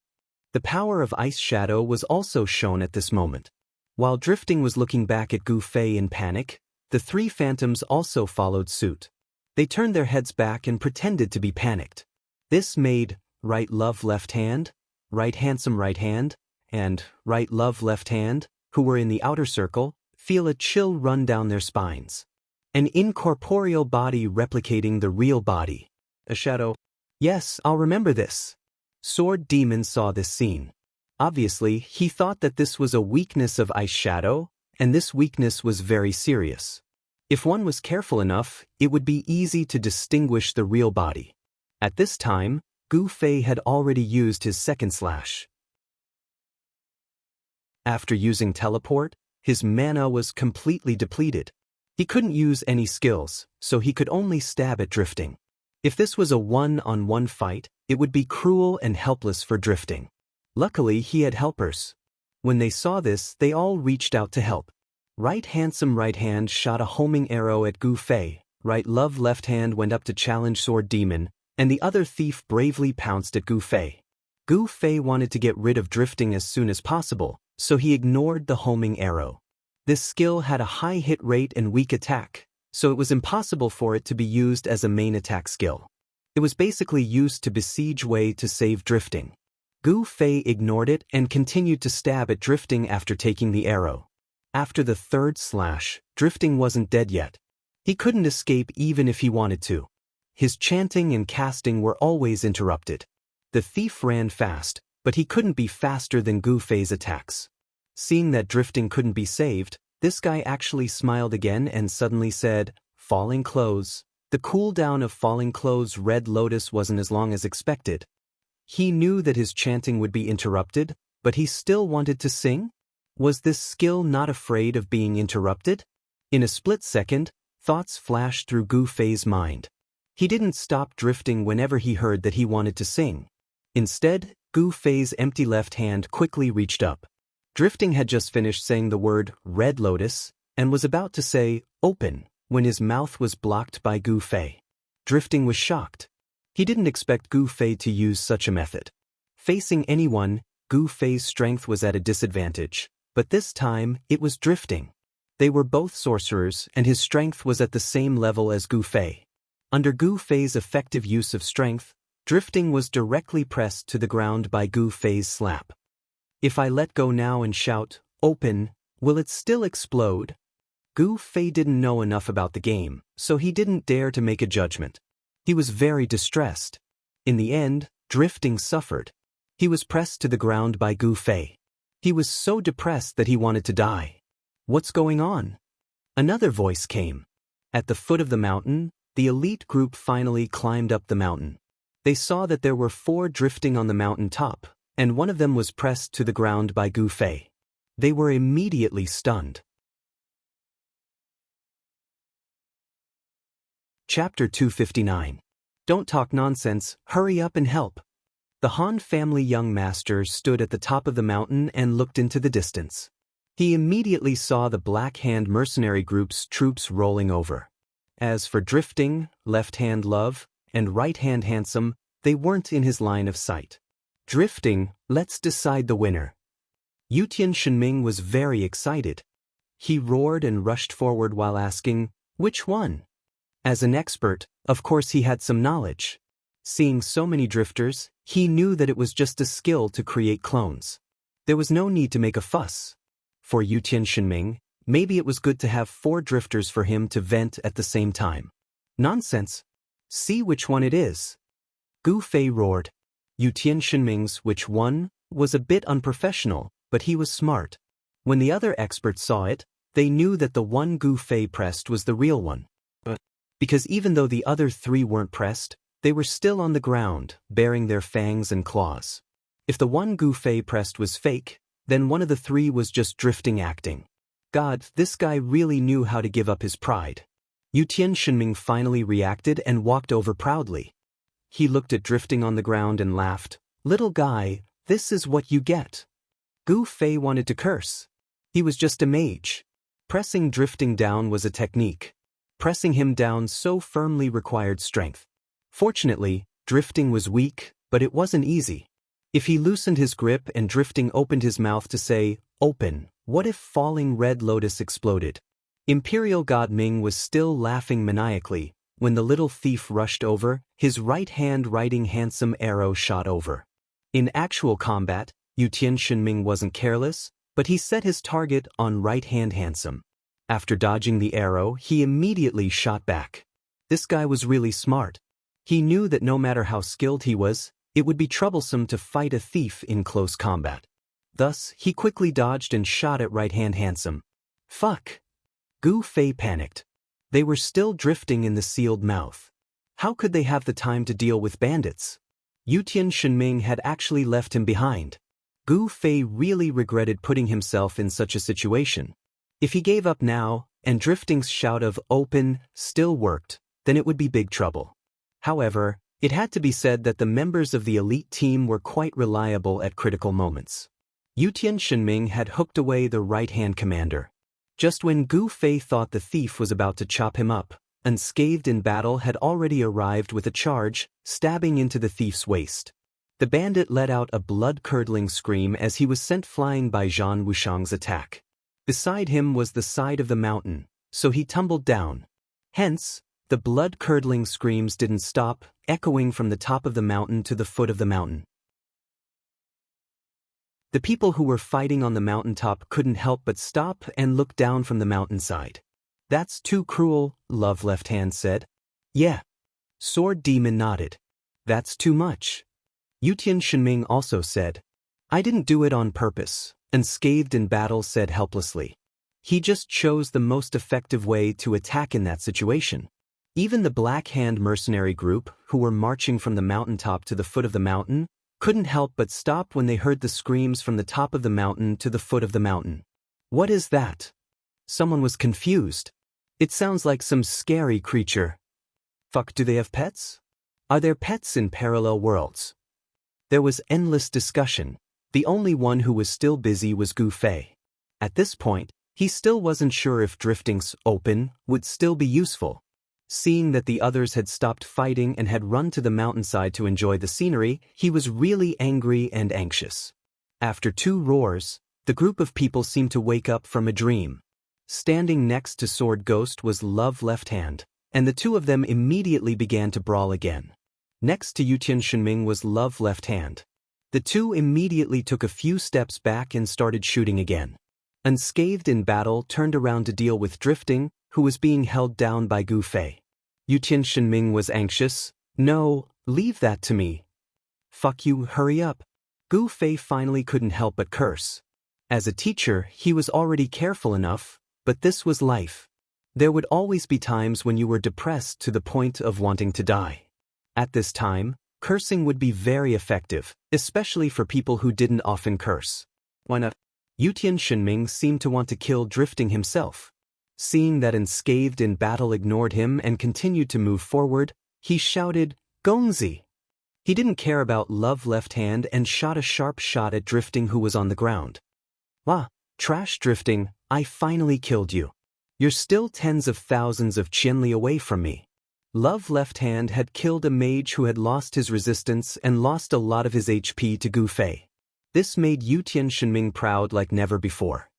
The power of Ice Shadow was also shown at this moment. While Drifting was looking back at Gu Fei in panic, the 3 phantoms also followed suit. They turned their heads back and pretended to be panicked. This made right love left hand, right handsome right hand, and right love left hand, who were in the outer circle, feel a chill run down their spines. An incorporeal body replicating the real body. A shadow. Yes, I'll remember this. Sword Demon saw this scene. Obviously, he thought that this was a weakness of Ice Shadow, and this weakness was very serious. If one was careful enough, it would be easy to distinguish the real body. At this time, Gu Fei had already used his second slash. After using teleport, his mana was completely depleted. He couldn't use any skills, so he could only stab at Drifting. If this was a one-on-one fight, it would be cruel and helpless for Drifting. Luckily, he had helpers. When they saw this, they all reached out to help. Right handsome right hand shot a homing arrow at Gu Fei. Right love left hand went up to challenge Sword Demon, and the other thief bravely pounced at Gu Fei. Gu Fei wanted to get rid of Drifting as soon as possible, so he ignored the homing arrow. This skill had a high hit rate and weak attack, so it was impossible for it to be used as a main attack skill. It was basically used to besiege Wei to save Drifting. Gu Fei ignored it and continued to stab at Drifting after taking the arrow. After the 3rd slash, Drifting wasn't dead yet. He couldn't escape even if he wanted to. His chanting and casting were always interrupted. The thief ran fast, but he couldn't be faster than Gu Fei's attacks. Seeing that Drifting couldn't be saved, this guy actually smiled again and suddenly said, "Falling clothes." The cooldown of Falling Clothes' Red Lotus wasn't as long as expected. He knew that his chanting would be interrupted, but he still wanted to sing? Was this skill not afraid of being interrupted? In a split second, thoughts flashed through Gu Fei's mind. He didn't stop drifting whenever he heard that he wanted to sing. Instead, Gu Fei's empty left hand quickly reached up. Drifting had just finished saying the word Red Lotus and was about to say open when his mouth was blocked by Gu Fei. Drifting was shocked. He didn't expect Gu Fei to use such a method. Facing anyone, Gu Fei's strength was at a disadvantage, but this time it was Drifting. They were both sorcerers and his strength was at the same level as Gu Fei. Under Gu Fei's effective use of strength, Drifting was directly pressed to the ground by Gu Fei's slap. If I let go now and shout, open, will it still explode? Gu Fei didn't know enough about the game, so he didn't dare to make a judgment. He was very distressed. In the end, Drifting suffered. He was pressed to the ground by Gu Fei. He was so depressed that he wanted to die. What's going on? Another voice came. At the foot of the mountain, the elite group finally climbed up the mountain. They saw that there were 4 drifting on the mountain top, and one of them was pressed to the ground by Gu Fei. They were immediately stunned. Chapter 259. Don't talk nonsense, hurry up and help. The Han family young master stood at the top of the mountain and looked into the distance. He immediately saw the Black Hand mercenary group's troops rolling over. As for Drifting, Left Hand Love, and Right Hand Handsome, they weren't in his line of sight. Drifting, let's decide the winner. Yutian Shenming was very excited. He roared and rushed forward while asking, which one? As an expert, of course he had some knowledge. Seeing so many drifters, he knew that it was just a skill to create clones. There was no need to make a fuss. For Yutian Shenming, maybe it was good to have 4 drifters for him to vent at the same time. Nonsense. See which one it is. Gu Fei roared. Yutian Shenming's which one was a bit unprofessional, but he was smart. When the other experts saw it, they knew that the one Gu Fei pressed was the real one. Because even though the other 3 weren't pressed, they were still on the ground, baring their fangs and claws. If the one Gu Fei pressed was fake, then one of the 3 was just Drifting acting. God, this guy really knew how to give up his pride. Yutian Shenming finally reacted and walked over proudly. He looked at Drifting on the ground and laughed. Little guy, this is what you get. Gu Fei wanted to curse. He was just a mage. Pressing Drifting down was a technique. Pressing him down so firmly required strength. Fortunately, Drifting was weak, but it wasn't easy. If he loosened his grip and Drifting opened his mouth to say, open, what if falling Red Lotus exploded? Imperial God Ming was still laughing maniacally when the little thief rushed over, his right hand riding Handsome arrow shot over. In actual combat, Yutian Shenming wasn't careless, but he set his target on Right Hand Handsome. After dodging the arrow, he immediately shot back. This guy was really smart. He knew that no matter how skilled he was, it would be troublesome to fight a thief in close combat. Thus, he quickly dodged and shot at Right Hand Handsome. Fuck! Gu Fei panicked. They were still drifting in the sealed mouth. How could they have the time to deal with bandits? Yutian Shenming had actually left him behind. Gu Fei really regretted putting himself in such a situation. If he gave up now, and Drifting's shout of open still worked, then it would be big trouble. However, it had to be said that the members of the elite team were quite reliable at critical moments. Yutian Shenming had hooked away the right-hand commander. Just when Gu Fei thought the thief was about to chop him up, Unscathed in Battle had already arrived with a charge, stabbing into the thief's waist. The bandit let out a blood-curdling scream as he was sent flying by Zhan Wushang's attack. Beside him was the side of the mountain, so he tumbled down. Hence, the blood-curdling screams didn't stop, echoing from the top of the mountain to the foot of the mountain. The people who were fighting on the mountaintop couldn't help but stop and look down from the mountainside. That's too cruel, Love Left Hand said. Yeah. Sword Demon nodded. That's too much. Yutian Shenming also said. I didn't do it on purpose, Unscathed in Battle said helplessly. He just chose the most effective way to attack in that situation. Even the Black Hand mercenary group, who were marching from the mountaintop to the foot of the mountain, couldn't help but stop when they heard the screams from the top of the mountain to the foot of the mountain. What is that? Someone was confused. It sounds like some scary creature. Fuck, do they have pets? Are there pets in parallel worlds? There was endless discussion. The only one who was still busy was Gu Fei. At this point, he still wasn't sure if drifting's open would still be useful. Seeing that the others had stopped fighting and had run to the mountainside to enjoy the scenery, he was really angry and anxious. After 2 roars, the group of people seemed to wake up from a dream. Standing next to Sword Ghost was Love Left Hand, and the 2 of them immediately began to brawl again. Next to Yutian Shenming was Love Left Hand. The 2 immediately took a few steps back and started shooting again. Unscathed in battle turned around to deal with Drifting, who was being held down by Gu Fei. Yutian Shenming was anxious. No, leave that to me. Fuck you, hurry up. Gu Fei finally couldn't help but curse. As a teacher, he was already careful enough, but this was life. There would always be times when you were depressed to the point of wanting to die. At this time, cursing would be very effective, especially for people who didn't often curse. Why not? Yutian Shenming seemed to want to kill Drifting himself. Seeing that Unscathed in battle ignored him and continued to move forward, he shouted, Gongzi! He didn't care about Love Left Hand and shot a sharp shot at Drifting, who was on the ground. Ah, trash Drifting, I finally killed you. You're still tens of thousands of Qianli away from me. Love Left Hand had killed a mage who had lost his resistance and lost a lot of his HP to Gu Fei. This made Yutian Shenming proud like never before.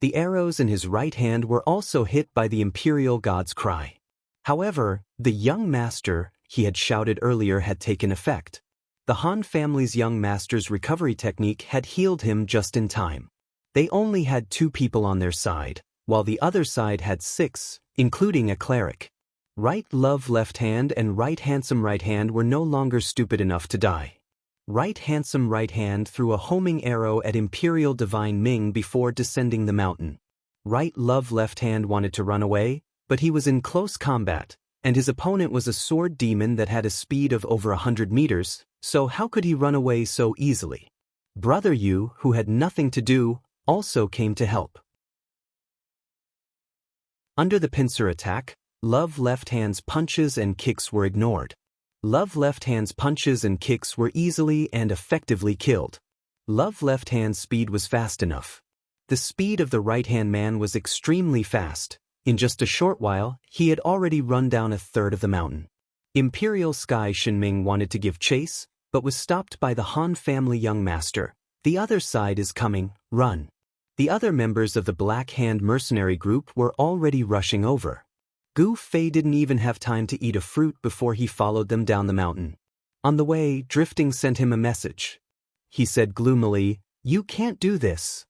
The arrows in his right hand were also hit by the Imperial God's Cry. However, the young master he had shouted earlier had taken effect. The Han family's young master's recovery technique had healed him just in time. They only had 2 people on their side, while the other side had 6, including a cleric. Right Love Left Hand and Right Handsome Right Hand were no longer stupid enough to die. Right Handsome Right Hand threw a homing arrow at Imperial Divine Ming before descending the mountain. Right Love Left Hand wanted to run away, but he was in close combat, and his opponent was a sword demon that had a speed of over 100 meters, so how could he run away so easily? Brother Yu, who had nothing to do, also came to help. Under the pincer attack, Love Left Hand's punches and kicks were ignored. Love Left Hand's punches and kicks were easily and effectively killed. Love Left Hand's speed was fast enough. The speed of the right-hand man was extremely fast. In just a short while, he had already run down a third of the mountain. Imperial Sky Shenming wanted to give chase, but was stopped by the Han family young master. The other side is coming, run. The other members of the Black Hand mercenary group were already rushing over. Gu Fei didn't even have time to eat a fruit before he followed them down the mountain. On the way, Drifting sent him a message. He said gloomily, "You can't do this.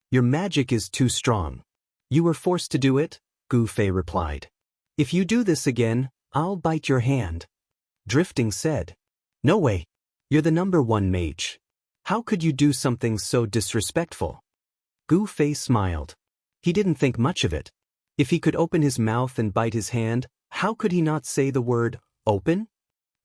Your magic is too strong." "You were forced to do it," Gu Fei replied. "If you do this again, I'll bite your hand." Drifting said, "No way. You're the #1 mage. How could you do something so disrespectful?" Gu Fei smiled. He didn't think much of it. If he could open his mouth and bite his hand, how could he not say the word, open?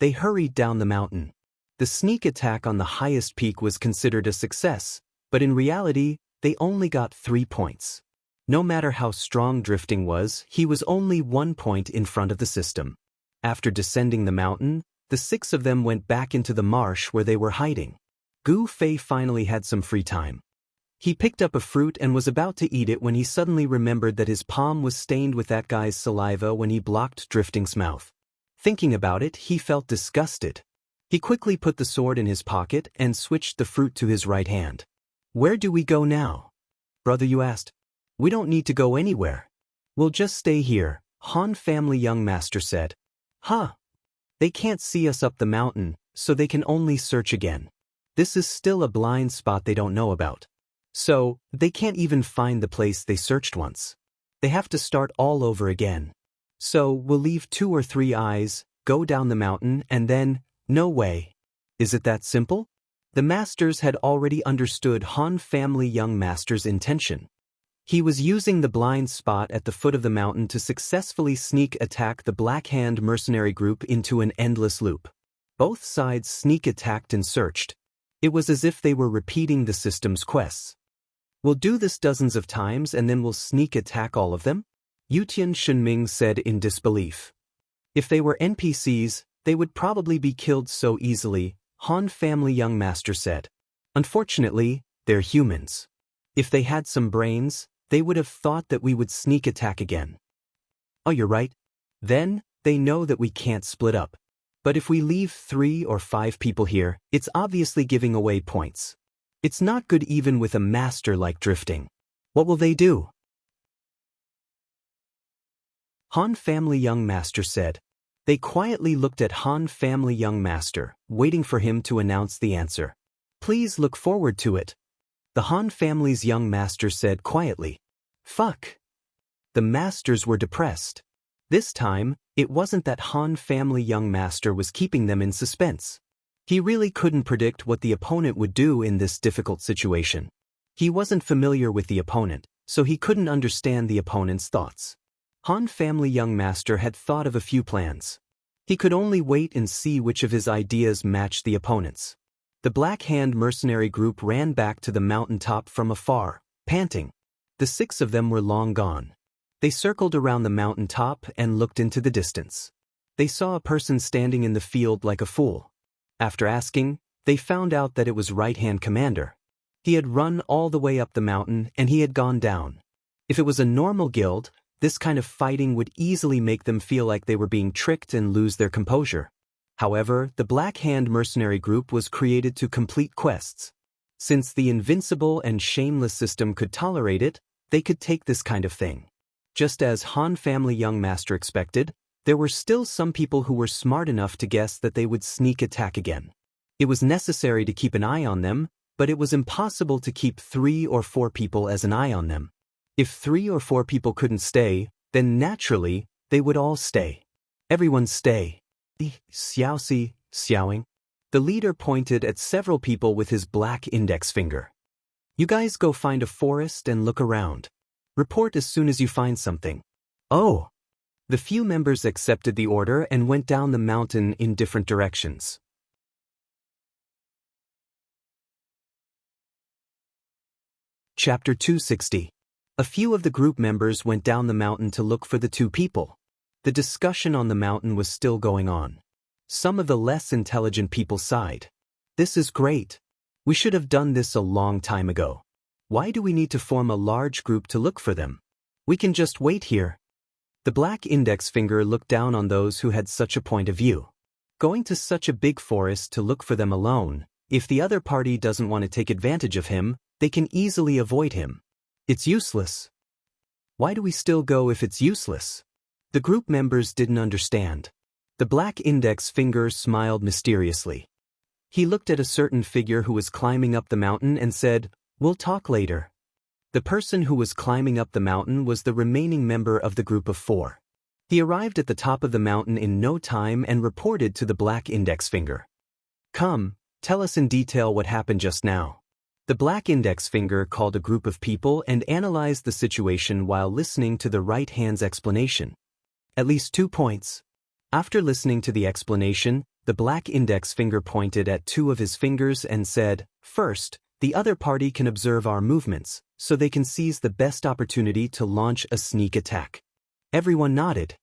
They hurried down the mountain. The sneak attack on the highest peak was considered a success, but in reality, they only got 3 points. No matter how strong Drifting was, he was only 1 point in front of the system. After descending the mountain, the 6 of them went back into the marsh where they were hiding. Gu Fei finally had some free time. He picked up a fruit and was about to eat it when he suddenly remembered that his palm was stained with that guy's saliva when he blocked Drifting's mouth. Thinking about it, he felt disgusted. He quickly put the sword in his pocket and switched the fruit to his right hand. "Where do we go now?" Brother Yu asked. "We don't need to go anywhere. We'll just stay here," Han family young master said. "Huh. They can't see us up the mountain, so they can only search again. This is still a blind spot they don't know about. So, they can't even find the place they searched once. They have to start all over again. So, we'll leave 2 or 3 eyes, go down the mountain, and then, no way. Is it that simple?" The masters had already understood Han family young master's intention. He was using the blind spot at the foot of the mountain to successfully sneak attack the Black Hand mercenary group into an endless loop. Both sides sneak attacked and searched. It was as if they were repeating the system's quests. We'll do this dozens of times and then we'll sneak attack all of them? Yutian Shunming said in disbelief. If they were NPCs, they would probably be killed so easily, Han family young master said. Unfortunately, they're humans. If they had some brains, they would have thought that we would sneak attack again. Oh, you're right. Then, they know that we can't split up. But if we leave 3 or 5 people here, it's obviously giving away points. It's not good even with a master like drifting. What will they do? Han family young master said. They quietly looked at Han family young master, waiting for him to announce the answer. Please look forward to it. The Han family's young master said quietly. Fuck. The masters were depressed. This time, it wasn't that Han family young master was keeping them in suspense. He really couldn't predict what the opponent would do in this difficult situation. He wasn't familiar with the opponent, so he couldn't understand the opponent's thoughts. Han family young master had thought of a few plans. He could only wait and see which of his ideas matched the opponent's. The Black Hand mercenary group ran back to the mountaintop from afar, panting. The 6 of them were long gone. They circled around the mountaintop and looked into the distance. They saw a person standing in the field like a fool. After asking, they found out that it was Right-Hand Commander. He had run all the way up the mountain and he had gone down. If it was a normal guild, this kind of fighting would easily make them feel like they were being tricked and lose their composure. However, the Black Hand mercenary group was created to complete quests. Since the invincible and shameless system could tolerate it, they could take this kind of thing. Just as Han family young master expected, there were still some people who were smart enough to guess that they would sneak attack again. It was necessary to keep an eye on them, but it was impossible to keep 3 or 4 people as an eye on them. If 3 or 4 people couldn't stay, then naturally, they would all stay. Everyone stay. Xiaoxi, xiaoing. The leader pointed at several people with his black index finger. You guys go find a forest and look around. Report as soon as you find something. Oh! The few members accepted the order and went down the mountain in different directions. Chapter 260. A few of the group members went down the mountain to look for the 2 people. The discussion on the mountain was still going on. Some of the less intelligent people sighed. This is great. We should have done this a long time ago. Why do we need to form a large group to look for them? We can just wait here. The black index finger looked down on those who had such a point of view. Going to such a big forest to look for them alone, if the other party doesn't want to take advantage of him, they can easily avoid him. It's useless. Why do we still go if it's useless? The group members didn't understand. The black index finger smiled mysteriously. He looked at a certain figure who was climbing up the mountain and said, "We'll talk later." The person who was climbing up the mountain was the remaining member of the group of 4. He arrived at the top of the mountain in no time and reported to the black index finger. Come, tell us in detail what happened just now. The black index finger called a group of people and analyzed the situation while listening to the right hand's explanation. At least 2 points. After listening to the explanation, the black index finger pointed at 2 of his fingers and said, "First, the other party can observe our movements, so they can seize the best opportunity to launch a sneak attack." Everyone nodded.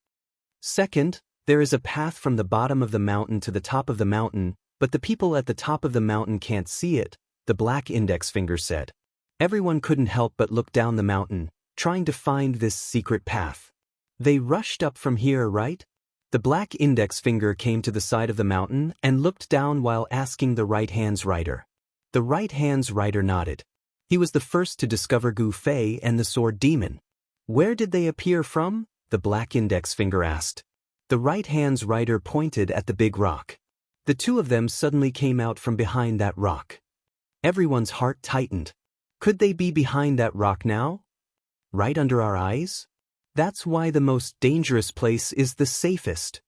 Second, there is a path from the bottom of the mountain to the top of the mountain, but the people at the top of the mountain can't see it, the black index finger said. Everyone couldn't help but look down the mountain, trying to find this secret path. They rushed up from here, right? The black index finger came to the side of the mountain and looked down while asking the right hand's rider. The right hand's rider nodded. He was the first to discover Gu Fei and the sword demon. Where did they appear from? The black index finger asked. The right hand's rider pointed at the big rock. The 2 of them suddenly came out from behind that rock. Everyone's heart tightened. Could they be behind that rock now? Right under our eyes? That's why the most dangerous place is the safest.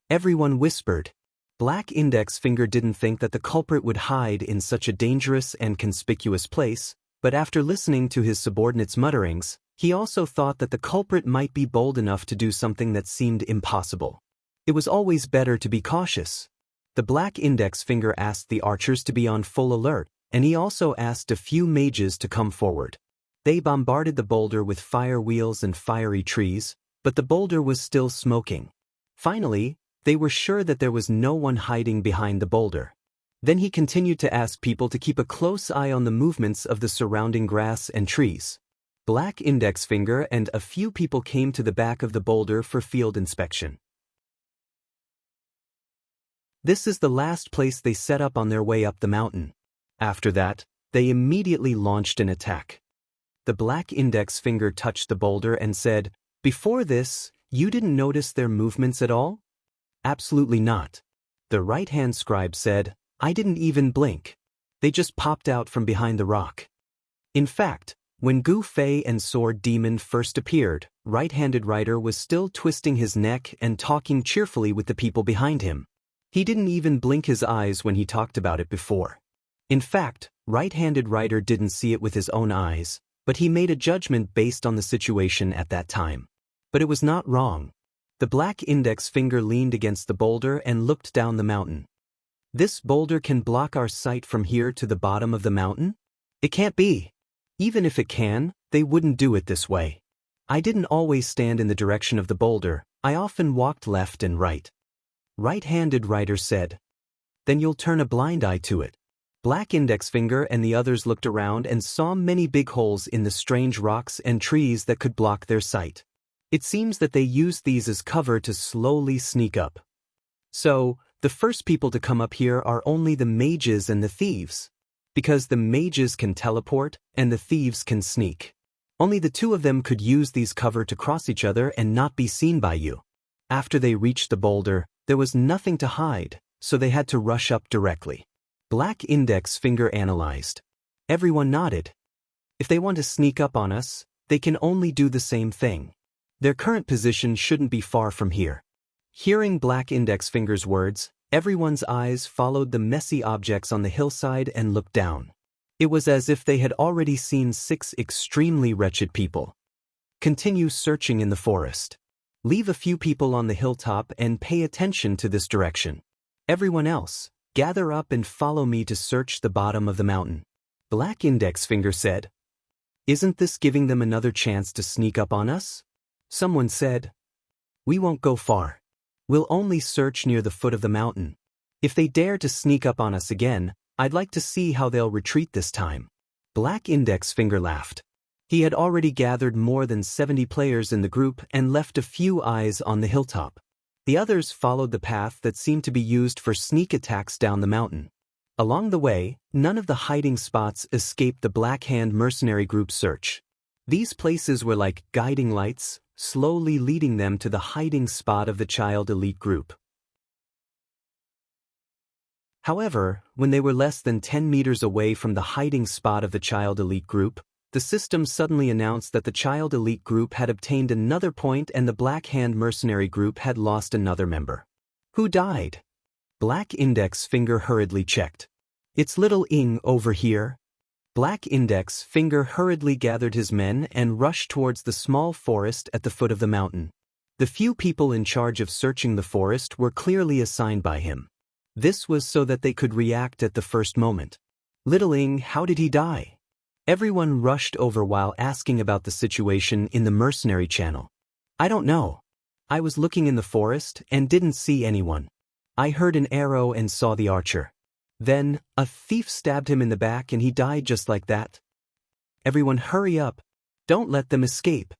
Everyone whispered. Black index finger didn't think that the culprit would hide in such a dangerous and conspicuous place, but after listening to his subordinates' mutterings, he also thought that the culprit might be bold enough to do something that seemed impossible. It was always better to be cautious. The black index finger asked the archers to be on full alert, and he also asked a few mages to come forward. They bombarded the boulder with fire wheels and fiery trees, but the boulder was still smoking. Finally, they were sure that there was no one hiding behind the boulder. Then he continued to ask people to keep a close eye on the movements of the surrounding grass and trees. Black index finger and a few people came to the back of the boulder for field inspection. This is the last place they set up on their way up the mountain. After that, they immediately launched an attack. The black index finger touched the boulder and said, "Before this, you didn't notice their movements at all?" "Absolutely not." The right-hand scribe said, "I didn't even blink. They just popped out from behind the rock." In fact, when Gu Fei and Sword Demon first appeared, right-handed Rider was still twisting his neck and talking cheerfully with the people behind him. He didn't even blink his eyes when he talked about it before. In fact, right-handed Rider didn't see it with his own eyes, but he made a judgment based on the situation at that time. But it was not wrong. The black index finger leaned against the boulder and looked down the mountain. "This boulder can block our sight from here to the bottom of the mountain? It can't be. Even if it can, they wouldn't do it this way. I didn't always stand in the direction of the boulder, I often walked left and right." Right-handed Rider said, "Then you'll turn a blind eye to it." Black index finger and the others looked around and saw many big holes in the strange rocks and trees that could block their sight. It seems that they used these as cover to slowly sneak up. So, the first people to come up here are only the mages and the thieves. Because the mages can teleport and the thieves can sneak. Only the two of them could use these cover to cross each other and not be seen by you. After they reached the boulder, there was nothing to hide, so they had to rush up directly. Black index finger analyzed. Everyone nodded. If they want to sneak up on us, they can only do the same thing. Their current position shouldn't be far from here. Hearing black index finger's words, everyone's eyes followed the messy objects on the hillside and looked down. It was as if they had already seen 6 extremely wretched people. Continue searching in the forest. Leave a few people on the hilltop and pay attention to this direction. Everyone else, gather up and follow me to search the bottom of the mountain. Black index finger said, "Isn't this giving them another chance to sneak up on us?" Someone said, "We won't go far. We'll only search near the foot of the mountain. If they dare to sneak up on us again, I'd like to see how they'll retreat this time." Black index finger laughed. He had already gathered more than 70 players in the group and left a few eyes on the hilltop. The others followed the path that seemed to be used for sneak attacks down the mountain. Along the way, none of the hiding spots escaped the Black Hand mercenary group's search. These places were like guiding lights, slowly leading them to the hiding spot of the child elite group. However, when they were less than 10 meters away from the hiding spot of the child elite group, the system suddenly announced that the child elite group had obtained another point and the Black Hand mercenary group had lost another member. Who died? Black index finger hurriedly checked. "It's little Ing over here." Black index finger hurriedly gathered his men and rushed towards the small forest at the foot of the mountain. The few people in charge of searching the forest were clearly assigned by him. This was so that they could react at the first moment. "Little Ing, how did he die?" Everyone rushed over while asking about the situation in the mercenary channel. "I don't know. I was looking in the forest and didn't see anyone. I heard an arrow and saw the archer. Then, a thief stabbed him in the back and he died just like that." "Everyone hurry up. Don't let them escape."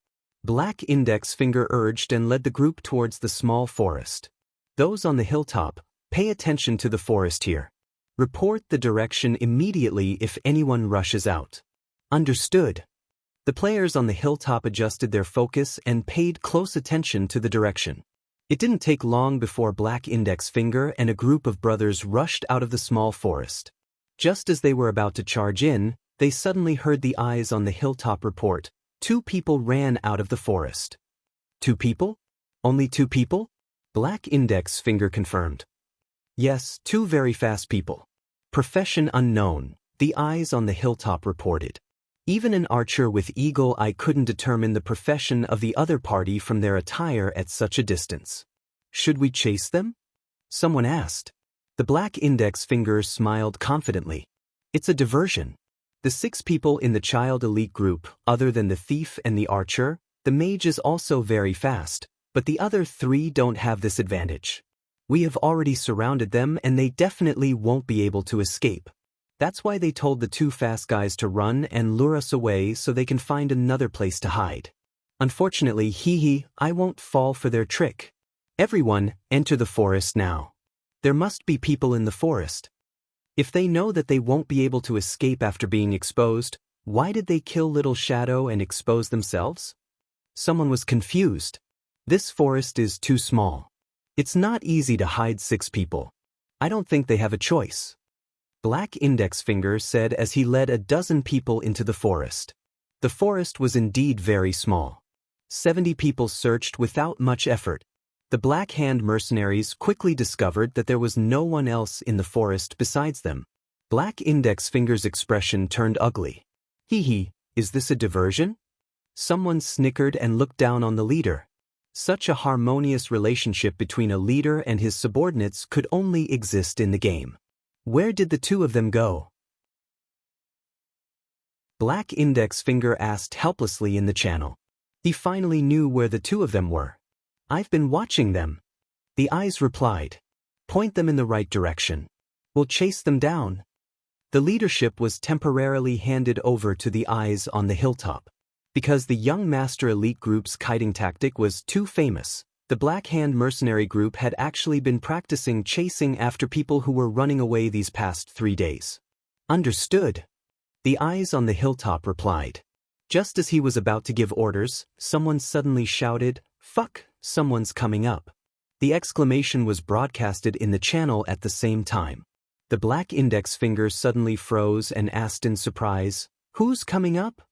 Black index finger urged and led the group towards the small forest. "Those on the hilltop, pay attention to the forest here. Report the direction immediately if anyone rushes out." Understood. The players on the hilltop adjusted their focus and paid close attention to the direction. It didn't take long before Black index finger and a group of brothers rushed out of the small forest. Just as they were about to charge in, they suddenly heard the eyes on the hilltop report. 2 people ran out of the forest. 2 people? Only 2 people? Black index finger confirmed. Yes, 2 very fast people. Profession unknown, the eyes on the hilltop reported. Even an archer with eagle eye couldn't determine the profession of the other party from their attire at such a distance. "Should we chase them?" someone asked. The black index finger smiled confidently. It's a diversion. The 6 people in the child elite group, other than the thief and the archer, the mage is also very fast, but the other 3 don't have this advantage. We have already surrounded them and they definitely won't be able to escape. That's why they told the 2 fast guys to run and lure us away so they can find another place to hide. Unfortunately, I won't fall for their trick. Everyone, enter the forest now. There must be people in the forest. If they know that they won't be able to escape after being exposed, why did they kill Little Shadow and expose themselves? Someone was confused. This forest is too small. It's not easy to hide 6 people. I don't think they have a choice. Black Index Finger said as he led a dozen people into the forest. The forest was indeed very small. 70 people searched without much effort. The Black Hand mercenaries quickly discovered that there was no one else in the forest besides them. Black Index Finger's expression turned ugly. Is this a diversion? Someone snickered and looked down on the leader. Such a harmonious relationship between a leader and his subordinates could only exist in the game. Where did the 2 of them go? Black Index Finger asked helplessly in the channel. He finally knew where the 2 of them were. I've been watching them. The eyes replied. Point them in the right direction. We'll chase them down. The leadership was temporarily handed over to the eyes on the hilltop. Because the young master elite group's kiting tactic was too famous, the Black Hand mercenary group had actually been practicing chasing after people who were running away these past 3 days. Understood. The eyes on the hilltop replied. Just as he was about to give orders, someone suddenly shouted, "Fuck, someone's coming up." The exclamation was broadcasted in the channel at the same time. The Black Index Finger suddenly froze and asked in surprise, "Who's coming up?"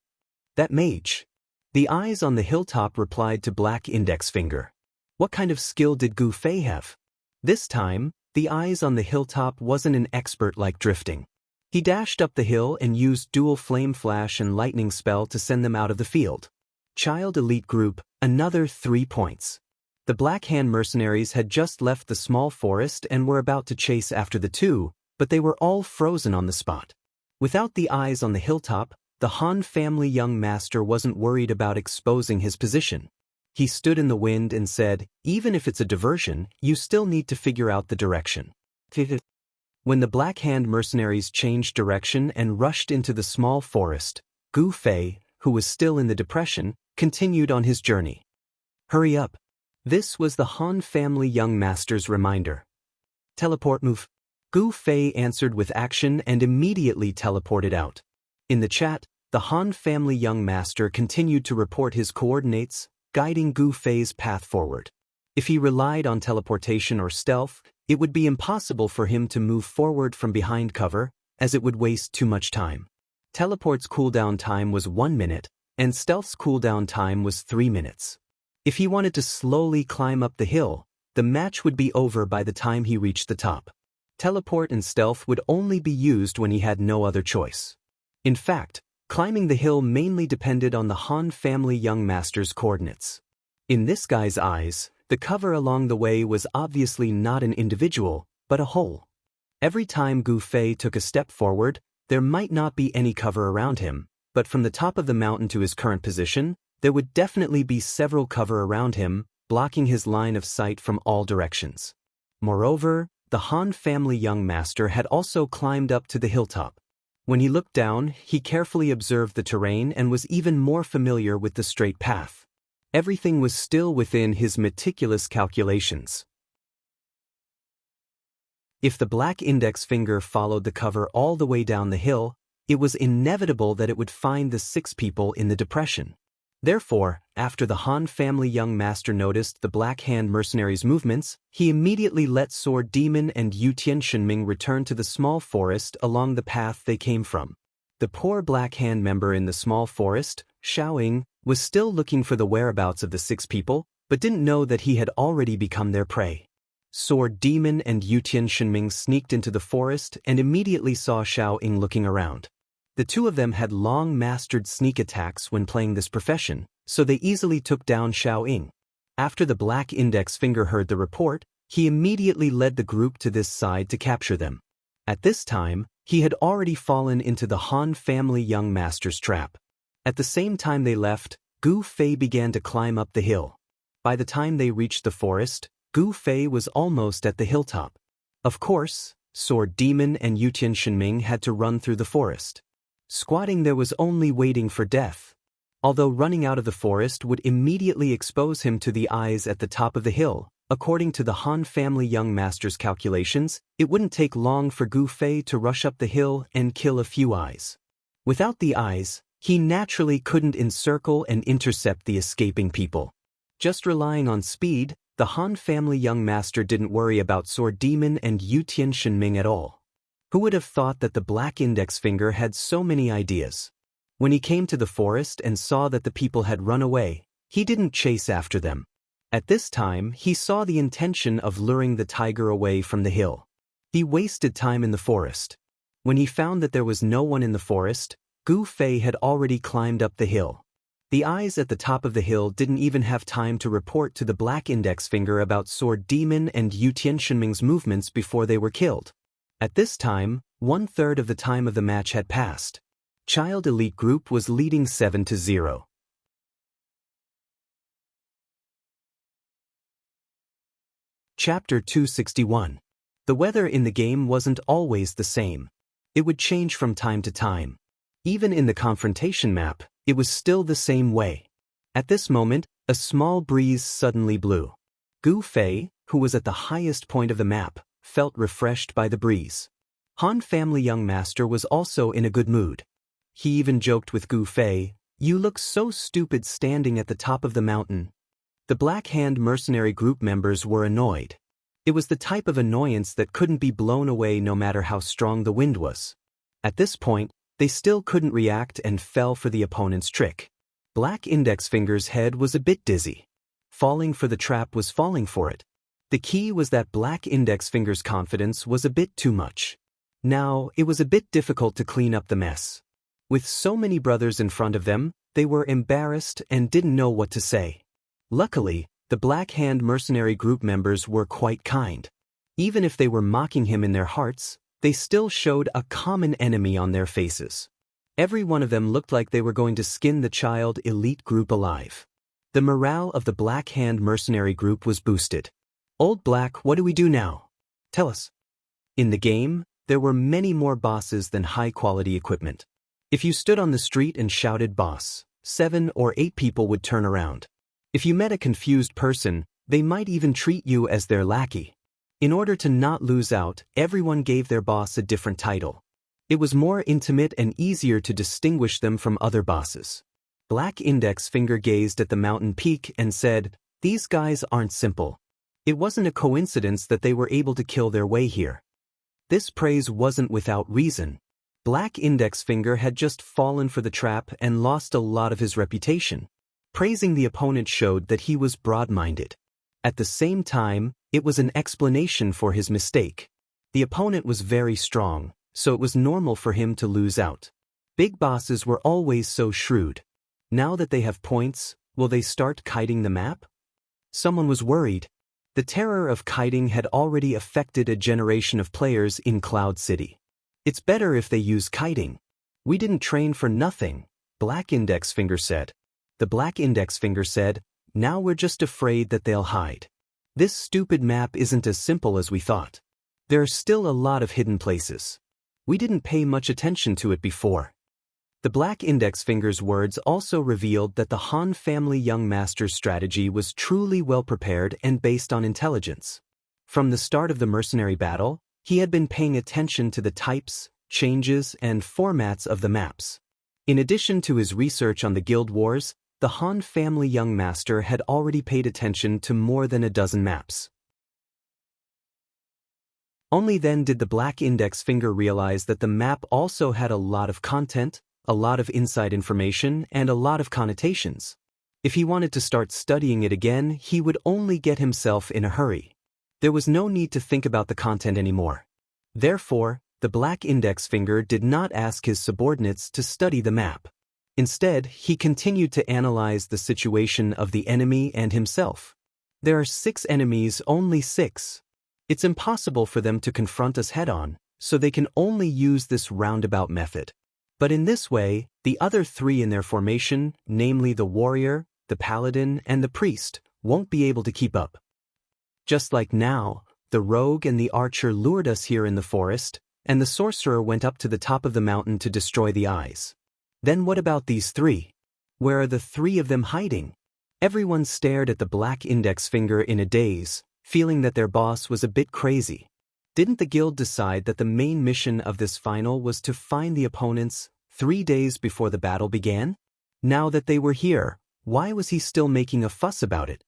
"That mage." The eyes on the hilltop replied to Black Index Finger. What kind of skill did Gu Fei have? This time, the eyes on the hilltop wasn't an expert like drifting. He dashed up the hill and used dual flame flash and lightning spell to send them out of the field. Child elite group, another 3 points. The Black Hand mercenaries had just left the small forest and were about to chase after the 2, but they were all frozen on the spot. Without the eyes on the hilltop, the Han family young master wasn't worried about exposing his position. He stood in the wind and said, even if it's a diversion, you still need to figure out the direction. When the Black Hand mercenaries changed direction and rushed into the small forest, Gu Fei, who was still in the depression, continued on his journey. Hurry up. This was the Han family young master's reminder. Teleport move. Gu Fei answered with action and immediately teleported out. In the chat, the Han family young master continued to report his coordinates, guiding Gu Fei's path forward. If he relied on teleportation or stealth, it would be impossible for him to move forward from behind cover, as it would waste too much time. Teleport's cooldown time was 1 minute, and stealth's cooldown time was 3 minutes. If he wanted to slowly climb up the hill, the match would be over by the time he reached the top. Teleport and stealth would only be used when he had no other choice. In fact, climbing the hill mainly depended on the Han family young master's coordinates. In this guy's eyes, the cover along the way was obviously not an individual, but a whole. Every time Gu Fei took a step forward, there might not be any cover around him, but from the top of the mountain to his current position, there would definitely be several cover around him, blocking his line of sight from all directions. Moreover, the Han family young master had also climbed up to the hilltop. When he looked down, he carefully observed the terrain and was even more familiar with the straight path. Everything was still within his meticulous calculations. If the Black Index Finger followed the cover all the way down the hill, it was inevitable that it would find the 6 people in the depression. Therefore, after the Han family young master noticed the Black Hand mercenaries' movements, he immediately let Sword Demon and Yutian Shenming return to the small forest along the path they came from. The poor Black Hand member in the small forest, Xiaoying, was still looking for the whereabouts of the 6 people, but didn't know that he had already become their prey. Sword Demon and Yutian Shenming sneaked into the forest and immediately saw Xiaoying looking around. The 2 of them had long mastered sneak attacks when playing this profession, so they easily took down Xiaoying. After the Black Index Finger heard the report, He immediately led the group to this side to capture them. At this time, he had already fallen into the Han family young master's trap. At the same time they left, Gu Fei began to climb up the hill. By the time they reached the forest, Gu Fei was almost at the hilltop. Of course, Sword Demon and Yutian Shenming had to run through the forest. Squatting there was only waiting for death. Although running out of the forest would immediately expose him to the eyes at the top of the hill, according to the Han family young master's calculations, it wouldn't take long for Gu Fei to rush up the hill and kill a few eyes. Without the eyes, he naturally couldn't encircle and intercept the escaping people. Just relying on speed, the Han family young master didn't worry about Sword Demon and Yutian Shenming at all. Who would have thought that the Black Index Finger had so many ideas? When he came to the forest and saw that the people had run away, he didn't chase after them. At this time, he saw the intention of luring the tiger away from the hill. He wasted time in the forest. When he found that there was no one in the forest, Gu Fei had already climbed up the hill. The eyes at the top of the hill didn't even have time to report to the Black Index Finger about Sword Demon and Yutian Shenming's movements before they were killed. At this time, 1/3 of the time of the match had passed. Child Elite Group was leading 7-0. Chapter 261. The weather in the game wasn't always the same. It would change from time to time. Even in the confrontation map, it was still the same way. At this moment, a small breeze suddenly blew. Gu Fei, who was at the highest point of the map, felt refreshed by the breeze. Han family young master was also in a good mood. He even joked with Gu Fei, "You look so stupid standing at the top of the mountain." The Black Hand mercenary group members were annoyed. It was the type of annoyance that couldn't be blown away no matter how strong the wind was. At this point, they still couldn't react and fell for the opponent's trick. Black Index Finger's head was a bit dizzy. Falling for the trap was falling for it. The key was that Black Index Finger's confidence was a bit too much. Now, it was a bit difficult to clean up the mess. With so many brothers in front of them, they were embarrassed and didn't know what to say. Luckily, the Black Hand mercenary group members were quite kind. Even if they were mocking him in their hearts, they still showed a common enemy on their faces. Every one of them looked like they were going to skin the Child Elite Group alive. The morale of the Black Hand mercenary group was boosted. "Old Black, what do we do now? Tell us." In the game, there were many more bosses than high-quality equipment. If you stood on the street and shouted "boss," 7 or 8 people would turn around. If you met a confused person, they might even treat you as their lackey. In order to not lose out, everyone gave their boss a different title. It was more intimate and easier to distinguish them from other bosses. Black Index Finger gazed at the mountain peak and said, "These guys aren't simple." It wasn't a coincidence that they were able to kill their way here. This praise wasn't without reason. Black Index Finger had just fallen for the trap and lost a lot of his reputation. Praising the opponent showed that he was broad-minded. At the same time, it was an explanation for his mistake. The opponent was very strong, so it was normal for him to lose out. Big bosses were always so shrewd. Now that they have points, will they start kiting the map? Someone was worried. The terror of kiting had already affected a generation of players in Cloud City. "It's better if they use kiting. We didn't train for nothing," Black Index Finger said. The Black Index Finger said, "Now we're just afraid that they'll hide. This stupid map isn't as simple as we thought. There are still a lot of hidden places. We didn't pay much attention to it before." The Black Index Finger's words also revealed that the Han family young master's strategy was truly well prepared and based on intelligence. From the start of the mercenary battle, he had been paying attention to the types, changes, and formats of the maps. In addition to his research on the Guild Wars, the Han family young master had already paid attention to more than a dozen maps. Only then did the Black Index Finger realize that the map also had a lot of content, a lot of inside information, and a lot of connotations. If he wanted to start studying it again, he would only get himself in a hurry. There was no need to think about the content anymore. Therefore, the Black Index Finger did not ask his subordinates to study the map. Instead, he continued to analyze the situation of the enemy and himself. There are 6 enemies, only 6. It's impossible for them to confront us head-on, so they can only use this roundabout method. But in this way, the other 3 in their formation, namely the warrior, the paladin, and the priest, won't be able to keep up. Just like now, the rogue and the archer lured us here in the forest, and the sorcerer went up to the top of the mountain to destroy the eyes. Then what about these 3? Where are the 3 of them hiding? Everyone stared at the black index finger in a daze, feeling that their boss was a bit crazy. Didn't the guild decide that the main mission of this final was to find the opponents 3 days before the battle began? Now that they were here, why was he still making a fuss about it?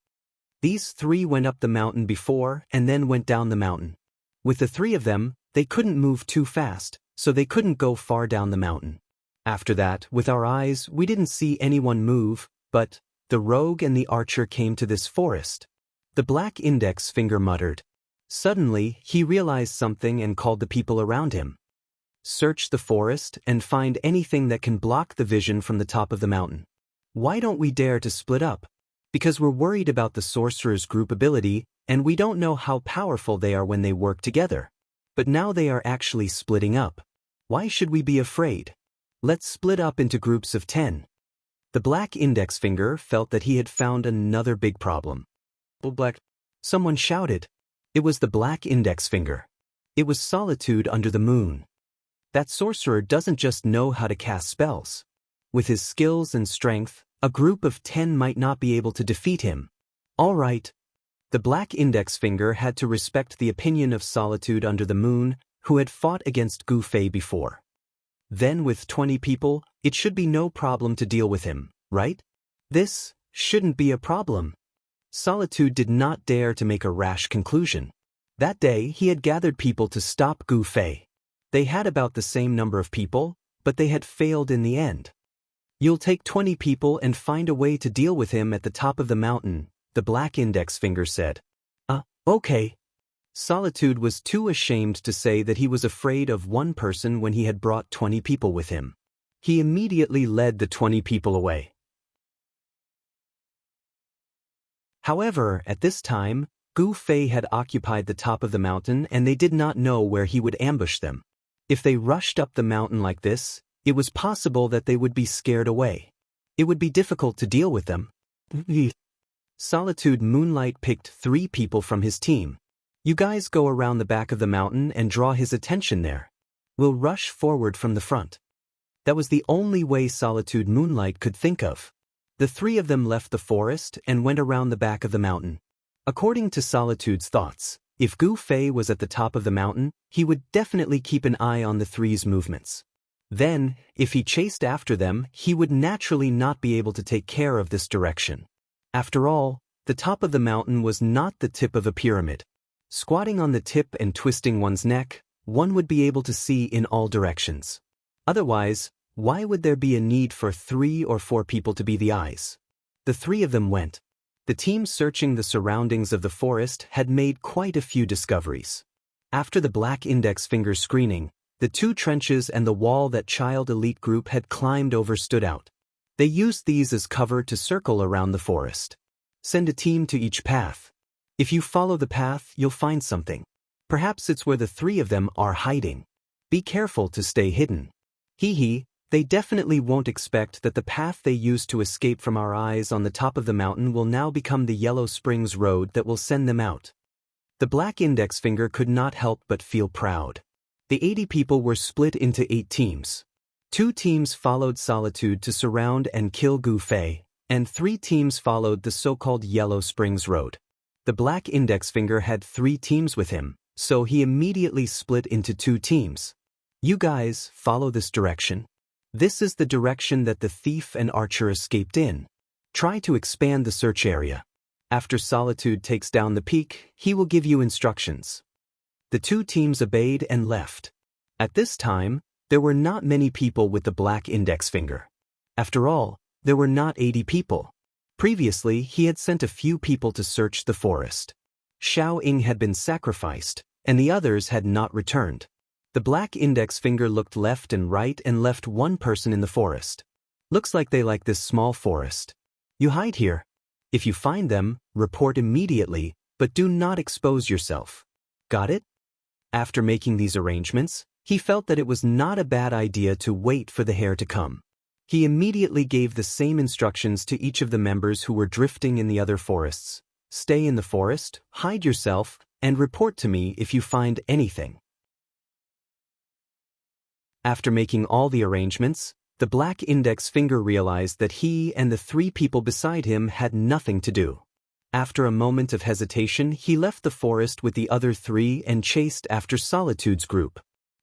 These 3 went up the mountain before and then went down the mountain. With the 3 of them, they couldn't move too fast, so they couldn't go far down the mountain. After that, with our eyes, we didn't see anyone move, but the rogue and the archer came to this forest. The black index finger muttered. Suddenly, he realized something and called the people around him. Search the forest and find anything that can block the vision from the top of the mountain. Why don't we dare to split up? Because we're worried about the sorcerer's group ability, and we don't know how powerful they are when they work together. But now they are actually splitting up. Why should we be afraid? Let's split up into groups of 10. The black index finger felt that he had found another big problem. Black. Someone shouted. It was the black index finger. It was Solitude under the moon. That sorcerer doesn't just know how to cast spells. With his skills and strength, a group of 10 might not be able to defeat him. All right. The black index finger had to respect the opinion of Solitude under the moon, who had fought against Gu Fei before. Then with 20 people, it should be no problem to deal with him, right? This shouldn't be a problem. Solitude did not dare to make a rash conclusion. That day, he had gathered people to stop Gu Fei. They had about the same number of people, but they had failed in the end. You'll take 20 people and find a way to deal with him at the top of the mountain, the black index finger said. Okay. Solitude was too ashamed to say that he was afraid of one person when he had brought 20 people with him. He immediately led the 20 people away. However, at this time, Gu Fei had occupied the top of the mountain and they did not know where he would ambush them. If they rushed up the mountain like this, it was possible that they would be scared away. It would be difficult to deal with them. Solitude Moonlight picked 3 people from his team. You guys go around the back of the mountain and draw his attention there. We'll rush forward from the front. That was the only way Solitude Moonlight could think of. The 3 of them left the forest and went around the back of the mountain. According to Solitude's thoughts, if Gu Fei was at the top of the mountain, he would definitely keep an eye on the 3's movements. Then, if he chased after them, he would naturally not be able to take care of this direction. After all, the top of the mountain was not the tip of a pyramid. Squatting on the tip and twisting one's neck, one would be able to see in all directions. Otherwise, why would there be a need for 3 or 4 people to be the eyes? The 3 of them went. The team searching the surroundings of the forest had made quite a few discoveries. After the black index finger screening, the 2 trenches and the wall that Child Elite Group had climbed over stood out. They used these as cover to circle around the forest. Send a team to each path. If you follow the path, you'll find something. Perhaps it's where the 3 of them are hiding. Be careful to stay hidden. They definitely won't expect that the path they used to escape from our eyes on the top of the mountain will now become the Yellow Springs Road that will send them out. The black index finger could not help but feel proud. The 80 people were split into 8 teams. 2 teams followed Solitude to surround and kill Gu Fei, and 3 teams followed the so-called Yellow Springs Road. The black index finger had 3 teams with him, so he immediately split into 2 teams. You guys follow this direction. This is the direction that the thief and archer escaped in. Try to expand the search area. After Solitude takes down the peak, he will give you instructions. The 2 teams obeyed and left. At this time, there were not many people with the black index finger. After all, there were not 80 people. Previously, he had sent a few people to search the forest. Xiao Ying had been sacrificed, and the others had not returned. The black index finger looked left and right and left 1 person in the forest. Looks like they like this small forest. You hide here. If you find them, report immediately, but do not expose yourself. Got it? After making these arrangements, he felt that it was not a bad idea to wait for the hare to come. He immediately gave the same instructions to each of the members who were drifting in the other forests. Stay in the forest, hide yourself, and report to me if you find anything. After making all the arrangements, the black index finger realized that he and the 3 people beside him had nothing to do. After a moment of hesitation, he left the forest with the other 3 and chased after Solitude's group.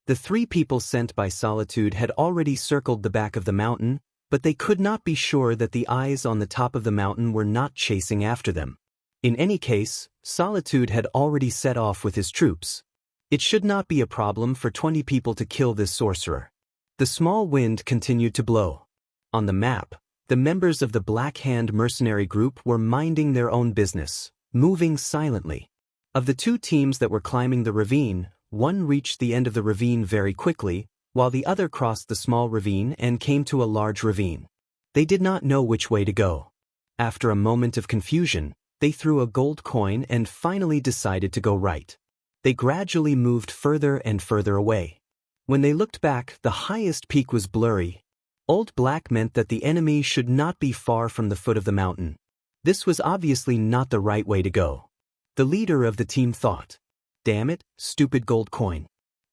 The 3 people sent by Solitude had already circled the back of the mountain, but they could not be sure that the eyes on the top of the mountain were not chasing after them. In any case, Solitude had already set off with his troops. It should not be a problem for 20 people to kill this sorcerer. The small wind continued to blow. On the map, the members of the Black Hand mercenary group were minding their own business, moving silently. Of the 2 teams that were climbing the ravine, one reached the end of the ravine very quickly, while the other crossed the small ravine and came to a large ravine. They did not know which way to go. After a moment of confusion, they threw a gold coin and finally decided to go right. They gradually moved further and further away. When they looked back, the highest peak was blurry. Old Black meant that the enemy should not be far from the foot of the mountain. This was obviously not the right way to go. The leader of the team thought, "Damn it, stupid gold coin.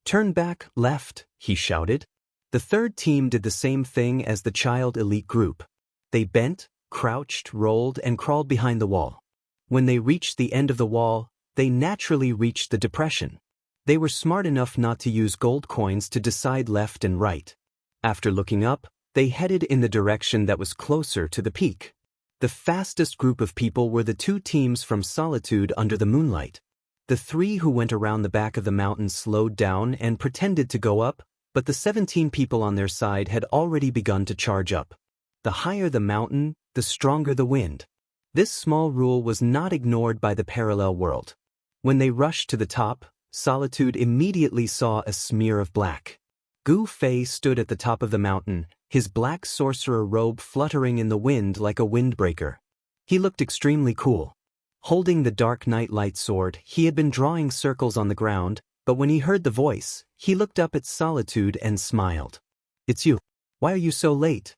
Turn back, left," he shouted. The 3rd team did the same thing as the child elite group. They bent, crouched, rolled, and crawled behind the wall. When they reached the end of the wall, they naturally reached the depression. They were smart enough not to use gold coins to decide left and right. After looking up, they headed in the direction that was closer to the peak. The fastest group of people were the 2 teams from Solitude under the moonlight. The 3 who went around the back of the mountain slowed down and pretended to go up, but the 17 people on their side had already begun to charge up. The higher the mountain, the stronger the wind. This small rule was not ignored by the parallel world. When they rushed to the top, Solitude immediately saw a smear of black. Gu Fei stood at the top of the mountain, his black sorcerer robe fluttering in the wind like a windbreaker. He looked extremely cool. Holding the dark night light sword, he had been drawing circles on the ground, but when he heard the voice, he looked up at Solitude and smiled. "It's you. Why are you so late?"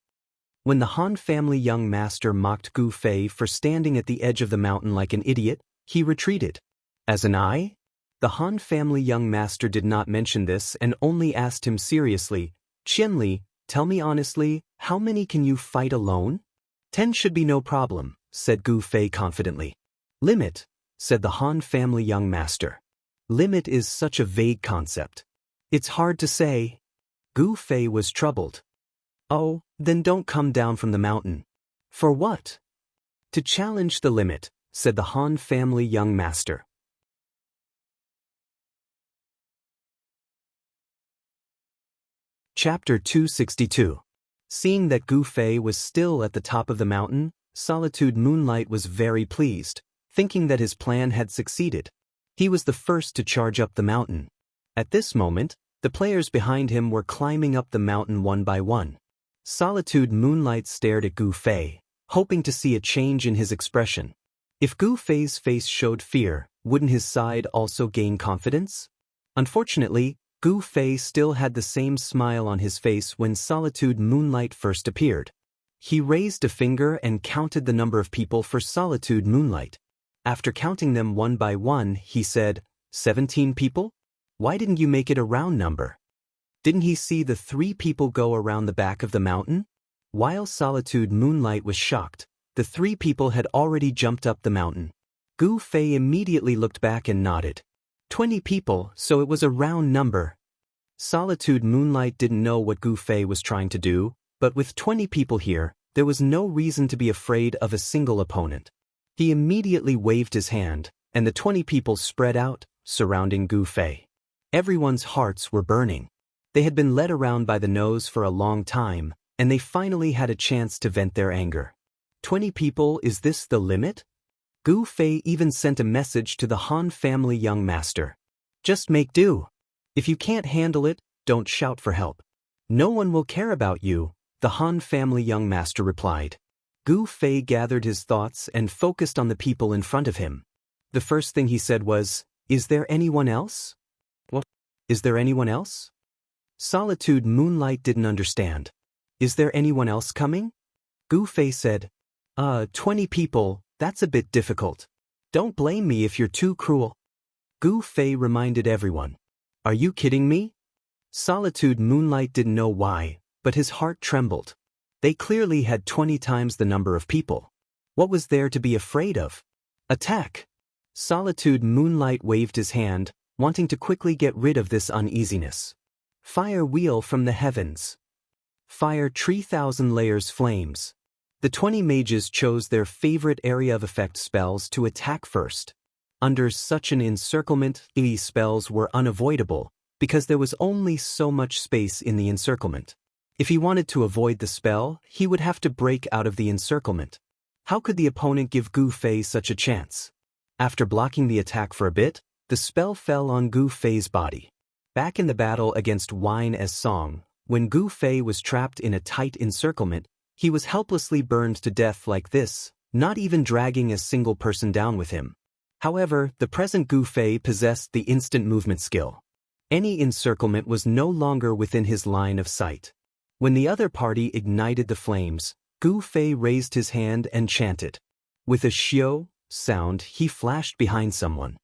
When the Han family young master mocked Gu Fei for standing at the edge of the mountain like an idiot, he retreated. "As an eye?" The Han family young master did not mention this and only asked him seriously, "Qianli, tell me honestly, how many can you fight alone?" 10 should be no problem," said Gu Fei confidently. "Limit," said the Han family young master. Limit is such a vague concept. It's hard to say. Gu Fei was troubled. "Oh, then don't come down from the mountain." "For what?" "To challenge the limit," said the Han family young master. Chapter 262. Seeing that Gu Fei was still at the top of the mountain, Solitude Moonlight was very pleased, thinking that his plan had succeeded. He was the first to charge up the mountain. At this moment, the players behind him were climbing up the mountain one by one. Solitude Moonlight stared at Gu Fei, hoping to see a change in his expression. If Gu Fei's face showed fear, wouldn't his side also gain confidence? Unfortunately, Gu Fei still had the same smile on his face when Solitude Moonlight first appeared. He raised a finger and counted the number of people for Solitude Moonlight. After counting them one by one, he said, 17 people? Why didn't you make it a round number? Didn't he see the 3 people go around the back of the mountain? While Solitude Moonlight was shocked, the 3 people had already jumped up the mountain. Gu Fei immediately looked back and nodded. 20 people, so it was a round number. Solitude Moonlight didn't know what Gu Fei was trying to do, but with 20 people here, there was no reason to be afraid of a single opponent. He immediately waved his hand, and the 20 people spread out, surrounding Gu Fei. Everyone's hearts were burning. They had been led around by the nose for a long time, and they finally had a chance to vent their anger. 20 people, is this the limit? Gu Fei even sent a message to the Han family young master. Just make do. If you can't handle it, don't shout for help. No one will care about you, the Han family young master replied. Gu Fei gathered his thoughts and focused on the people in front of him. The first thing he said was, "Is there anyone else?" "What? Is there anyone else?" Solitude Moonlight didn't understand. "Is there anyone else coming?" Gu Fei said, 20 people, that's a bit difficult. Don't blame me if you're too cruel." Gu Fei reminded everyone. "Are you kidding me?" Solitude Moonlight didn't know why, but his heart trembled. They clearly had 20 times the number of people. What was there to be afraid of? "Attack!" Solitude Moonlight waved his hand, wanting to quickly get rid of this uneasiness. "Fire wheel from the heavens. Fire 3,000 layers flames." The 20 mages chose their favorite area of effect spells to attack first. Under such an encirclement, these spells were unavoidable, because there was only so much space in the encirclement. If he wanted to avoid the spell, he would have to break out of the encirclement. How could the opponent give Gu Fei such a chance? After blocking the attack for a bit, the spell fell on Gu Fei's body. Back in the battle against Wine as Song, when Gu Fei was trapped in a tight encirclement, he was helplessly burned to death like this, not even dragging a single person down with him. However, the present Gu Fei possessed the instant movement skill. Any encirclement was no longer within his line of sight. When the other party ignited the flames, Gu Fei raised his hand and chanted. With a xiao sound, he flashed behind someone.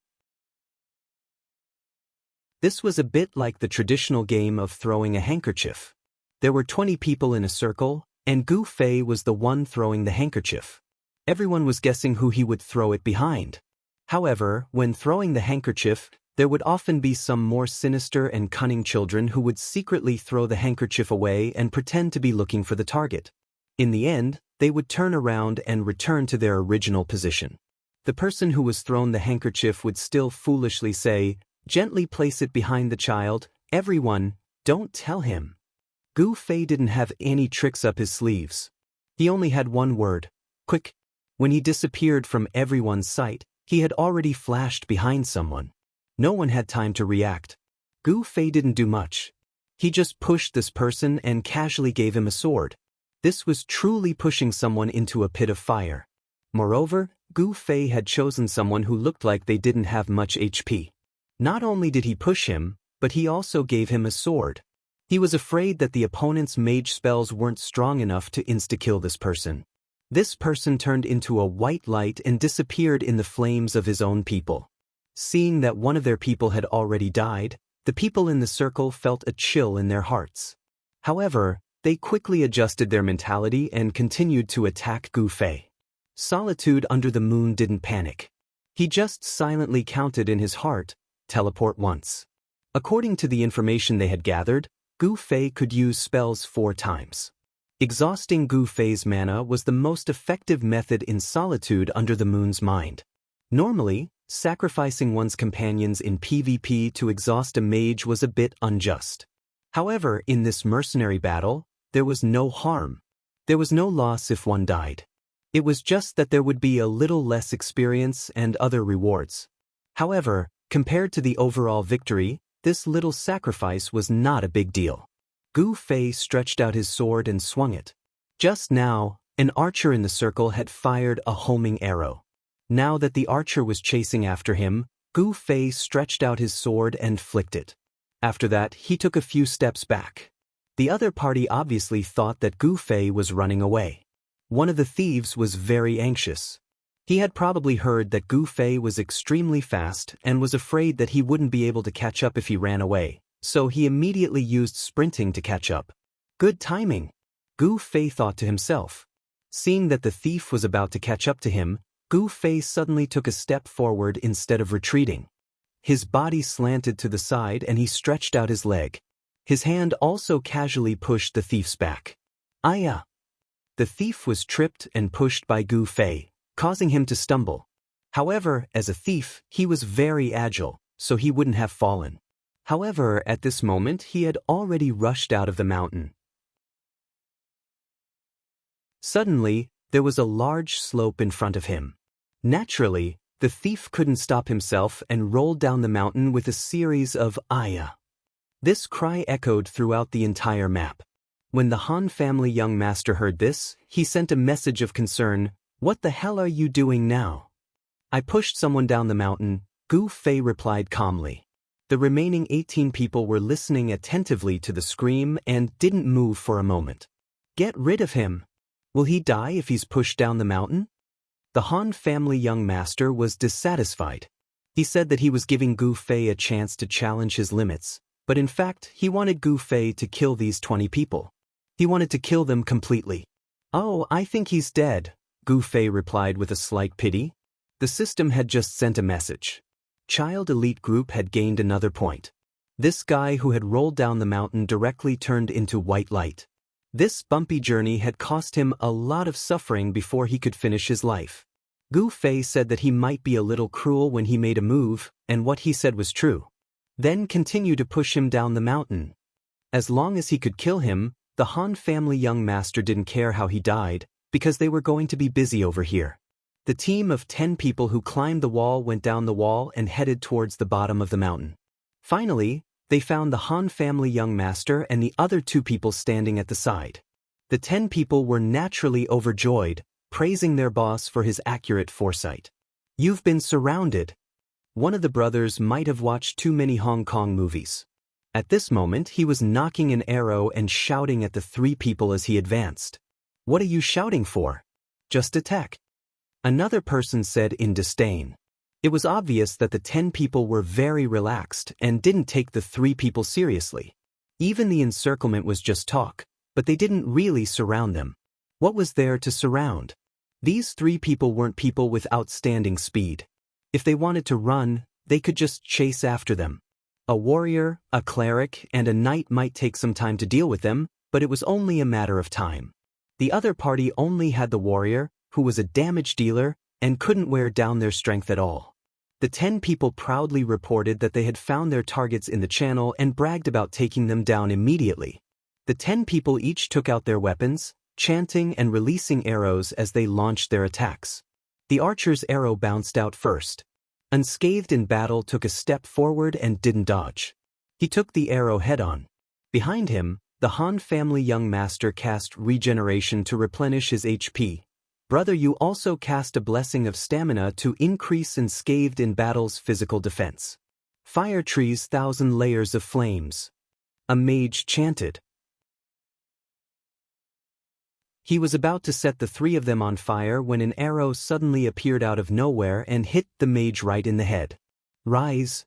This was a bit like the traditional game of throwing a handkerchief. There were 20 people in a circle, and Gu Fei was the one throwing the handkerchief. Everyone was guessing who he would throw it behind. However, when throwing the handkerchief, there would often be some more sinister and cunning children who would secretly throw the handkerchief away and pretend to be looking for the target. In the end, they would turn around and return to their original position. The person who was thrown the handkerchief would still foolishly say, "Gently place it behind the child, everyone, don't tell him." Gu Fei didn't have any tricks up his sleeves. He only had one word, quick. When he disappeared from everyone's sight, he had already flashed behind someone. No one had time to react. Gu Fei didn't do much. He just pushed this person and casually gave him a sword. This was truly pushing someone into a pit of fire. Moreover, Gu Fei had chosen someone who looked like they didn't have much HP. Not only did he push him, but he also gave him a sword. He was afraid that the opponent's mage spells weren't strong enough to insta-kill this person. This person turned into a white light and disappeared in the flames of his own people. Seeing that one of their people had already died, the people in the circle felt a chill in their hearts. However, they quickly adjusted their mentality and continued to attack Gu Fei. Solitude Under the Moon didn't panic. He just silently counted in his heart, teleport once. According to the information they had gathered, Gu Fei could use spells 4 times. Exhausting Gu Fei's mana was the most effective method in Solitude Under the Moon's mind. Normally, sacrificing one's companions in PvP to exhaust a mage was a bit unjust. However, in this mercenary battle, there was no harm. There was no loss if one died. It was just that there would be a little less experience and other rewards. However, compared to the overall victory, this little sacrifice was not a big deal. Gu Fei stretched out his sword and swung it. Just now, an archer in the circle had fired a homing arrow. Now that the archer was chasing after him, Gu Fei stretched out his sword and flicked it. After that, he took a few steps back. The other party obviously thought that Gu Fei was running away. One of the thieves was very anxious. He had probably heard that Gu Fei was extremely fast and was afraid that he wouldn't be able to catch up if he ran away, so he immediately used sprinting to catch up. Good timing, Gu Fei thought to himself. Seeing that the thief was about to catch up to him, Gu Fei suddenly took a step forward instead of retreating. His body slanted to the side and he stretched out his leg. His hand also casually pushed the thief's back. Aya! The thief was tripped and pushed by Gu Fei, causing him to stumble. However, as a thief, he was very agile, so he wouldn't have fallen. However, at this moment he had already rushed out of the mountain. Suddenly, there was a large slope in front of him. Naturally, the thief couldn't stop himself and rolled down the mountain with a series of Aya. This cry echoed throughout the entire map. When the Han family young master heard this, he sent a message of concern. "What the hell are you doing now?" "I pushed someone down the mountain," Gu Fei replied calmly. The remaining 18 people were listening attentively to the scream and didn't move for a moment. "Get rid of him. Will he die if he's pushed down the mountain?" The Han family young master was dissatisfied. He said that he was giving Gu Fei a chance to challenge his limits, but in fact he wanted Gu Fei to kill these 20 people. He wanted to kill them completely. "Oh, I think he's dead," Gu Fei replied with a slight pity. The system had just sent a message. Child Elite Group had gained another point. This guy who had rolled down the mountain directly turned into white light. This bumpy journey had cost him a lot of suffering before he could finish his life. Gu Fei said that he might be a little cruel when he made a move, and what he said was true. Then continue to push him down the mountain. As long as he could kill him, the Han family young master didn't care how he died, because they were going to be busy over here. The team of 10 people who climbed the wall went down the wall and headed towards the bottom of the mountain. Finally, they found the Han family young master and the other 2 people standing at the side. The 10 people were naturally overjoyed, praising their boss for his accurate foresight. "You've been surrounded." One of the brothers might have watched too many Hong Kong movies. At this moment he was knocking an arrow and shouting at the 3 people as he advanced. "What are you shouting for? Just attack." Another person said in disdain. It was obvious that the 10 people were very relaxed and didn't take the 3 people seriously. Even the encirclement was just talk, but they didn't really surround them. What was there to surround? These 3 people weren't people with outstanding speed. If they wanted to run, they could just chase after them. A warrior, a cleric, and a knight might take some time to deal with them, but it was only a matter of time. The other party only had the warrior, who was a damage dealer, and couldn't wear down their strength at all. The 10 people proudly reported that they had found their targets in the channel and bragged about taking them down immediately. The 10 people each took out their weapons, chanting and releasing arrows as they launched their attacks. The archer's arrow bounced out first. Unscathed in battle took a step forward and didn't dodge. He took the arrow head-on. Behind him, the Han family young master cast regeneration to replenish his HP. "Brother, you also cast a blessing of stamina to increase unscathed in battle's physical defense. Fire trees 1,000 layers of flames." A mage chanted. He was about to set the 3 of them on fire when an arrow suddenly appeared out of nowhere and hit the mage right in the head. "Rise."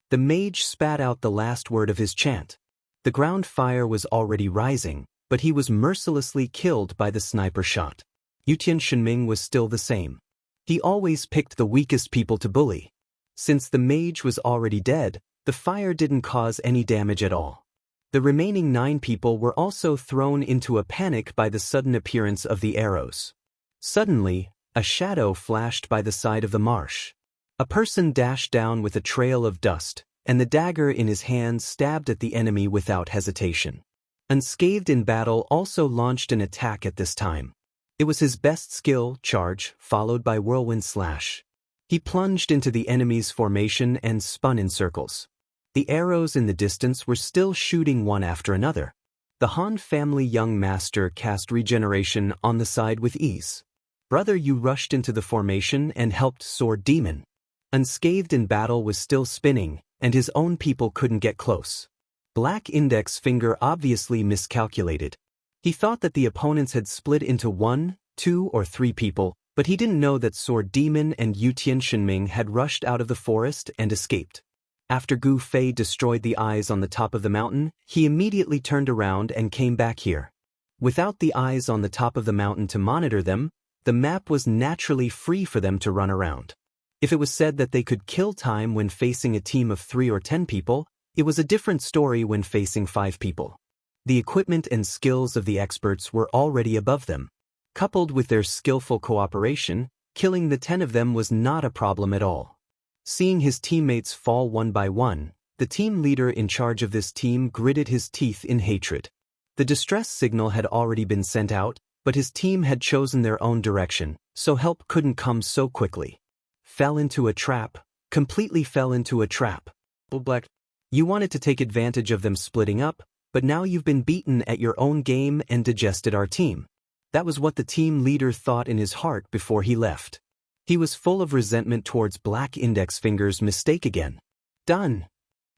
The mage spat out the last word of his chant. The ground fire was already rising, but he was mercilessly killed by the sniper shot. Yutian Shenming was still the same. He always picked the weakest people to bully. Since the mage was already dead, the fire didn't cause any damage at all. The remaining 9 people were also thrown into a panic by the sudden appearance of the arrows. Suddenly, a shadow flashed by the side of the marsh. A person dashed down with a trail of dust, and the dagger in his hand stabbed at the enemy without hesitation. Unscathed in battle also launched an attack at this time. It was his best skill, charge, followed by whirlwind slash. He plunged into the enemy's formation and spun in circles. The arrows in the distance were still shooting one after another. The Han family young master cast regeneration on the side with ease. "Brother, you rushed into the formation and helped Sword Demon." Unscathed in battle was still spinning, and his own people couldn't get close. Black Index Finger obviously miscalculated. He thought that the opponents had split into 1, 2, or 3 people, but he didn't know that Sword Demon and Yutian Shenming had rushed out of the forest and escaped. After Gu Fei destroyed the eyes on the top of the mountain, he immediately turned around and came back here. Without the eyes on the top of the mountain to monitor them, the map was naturally free for them to run around. If it was said that they could kill time when facing a team of 3 or 10 people, it was a different story when facing 5 people. The equipment and skills of the experts were already above them. Coupled with their skillful cooperation, killing the 10 of them was not a problem at all. Seeing his teammates fall one by one, the team leader in charge of this team gritted his teeth in hatred. The distress signal had already been sent out, but his team had chosen their own direction, so help couldn't come so quickly. Fell into a trap, completely fell into a trap. Black. You wanted to take advantage of them splitting up, but now you've been beaten at your own game and digested our team. That was what the team leader thought in his heart before he left. He was full of resentment towards Black Index Finger's mistake again. Done.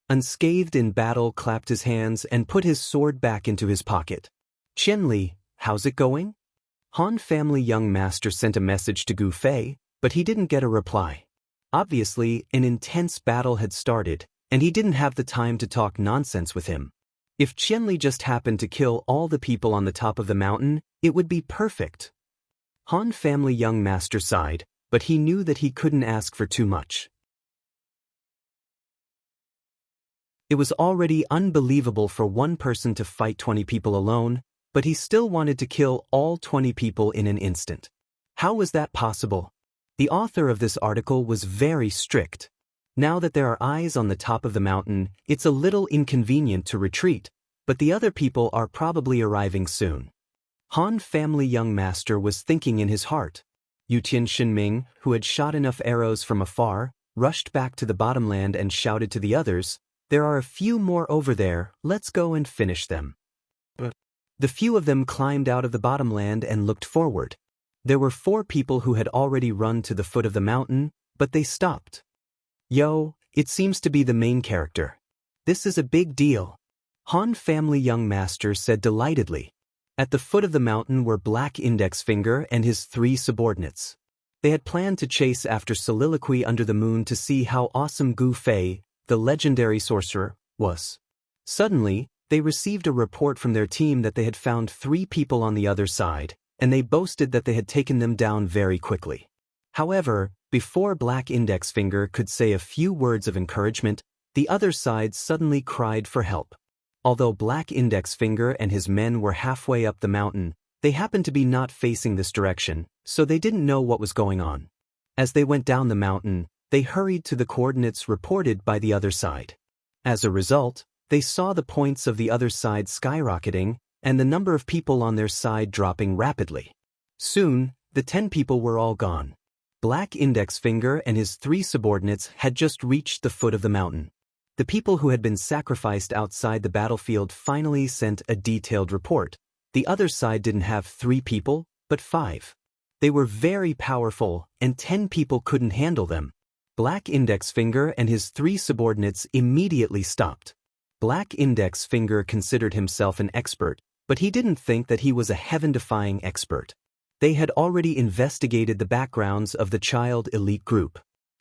Unscathed in battle, clapped his hands and put his sword back into his pocket. Qianli, how's it going? Han family young master sent a message to Gu Fei, but he didn't get a reply. Obviously, an intense battle had started, and he didn't have the time to talk nonsense with him. If Qianli just happened to kill all the people on the top of the mountain, it would be perfect. Han family young master sighed, but he knew that he couldn't ask for too much. It was already unbelievable for one person to fight 20 people alone, but he still wanted to kill all 20 people in an instant. How was that possible? The author of this article was very strict. Now that there are eyes on the top of the mountain, it's a little inconvenient to retreat, but the other people are probably arriving soon. Han family young master was thinking in his heart. Yutian Shinming, who had shot enough arrows from afar, rushed back to the bottomland and shouted to the others, "There are a few more over there, let's go and finish them." But the few of them climbed out of the bottomland and looked forward. There were 4 people who had already run to the foot of the mountain, but they stopped. Yo, it seems to be the main character. This is a big deal. Han family young master said delightedly. At the foot of the mountain were Black Index Finger and his 3 subordinates. They had planned to chase after Soliloquy under the moon to see how awesome Gu Fei, the legendary sorcerer, was. Suddenly, they received a report from their team that they had found 3 people on the other side, and they boasted that they had taken them down very quickly. However, before Black Index Finger could say a few words of encouragement, the other side suddenly cried for help. Although Black Index Finger and his men were halfway up the mountain, they happened to be not facing this direction, so they didn't know what was going on. As they went down the mountain, they hurried to the coordinates reported by the other side. As a result, they saw the points of the other side skyrocketing, and the number of people on their side dropping rapidly. Soon, the 10 people were all gone. Black Index Finger and his 3 subordinates had just reached the foot of the mountain. The people who had been sacrificed outside the battlefield finally sent a detailed report. The other side didn't have 3 people, but 5. They were very powerful, and 10 people couldn't handle them. Black Index Finger and his 3 subordinates immediately stopped. Black Index Finger considered himself an expert, but he didn't think that he was a heaven-defying expert. They had already investigated the backgrounds of the child elite group.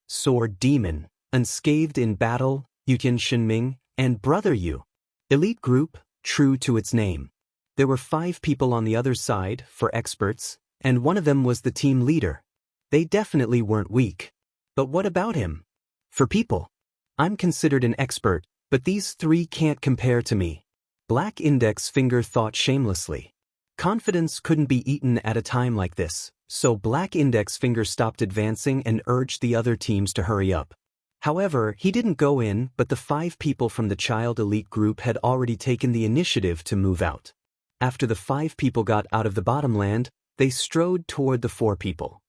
Sword Demon, Unscathed in Battle, Yutian Shinming, and Brother Yu. Elite group, true to its name. There were 5 people on the other side, for experts, and one of them was the team leader. They definitely weren't weak. But what about him? For people. I'm considered an expert, but these 3 can't compare to me. Black Index Finger thought shamelessly. Confidence couldn't be eaten at a time like this, so Black Index Finger stopped advancing and urged the other teams to hurry up. However, he didn't go in, but the 5 people from the child elite group had already taken the initiative to move out. After the 5 people got out of the bottomland, they strode toward the 4 people.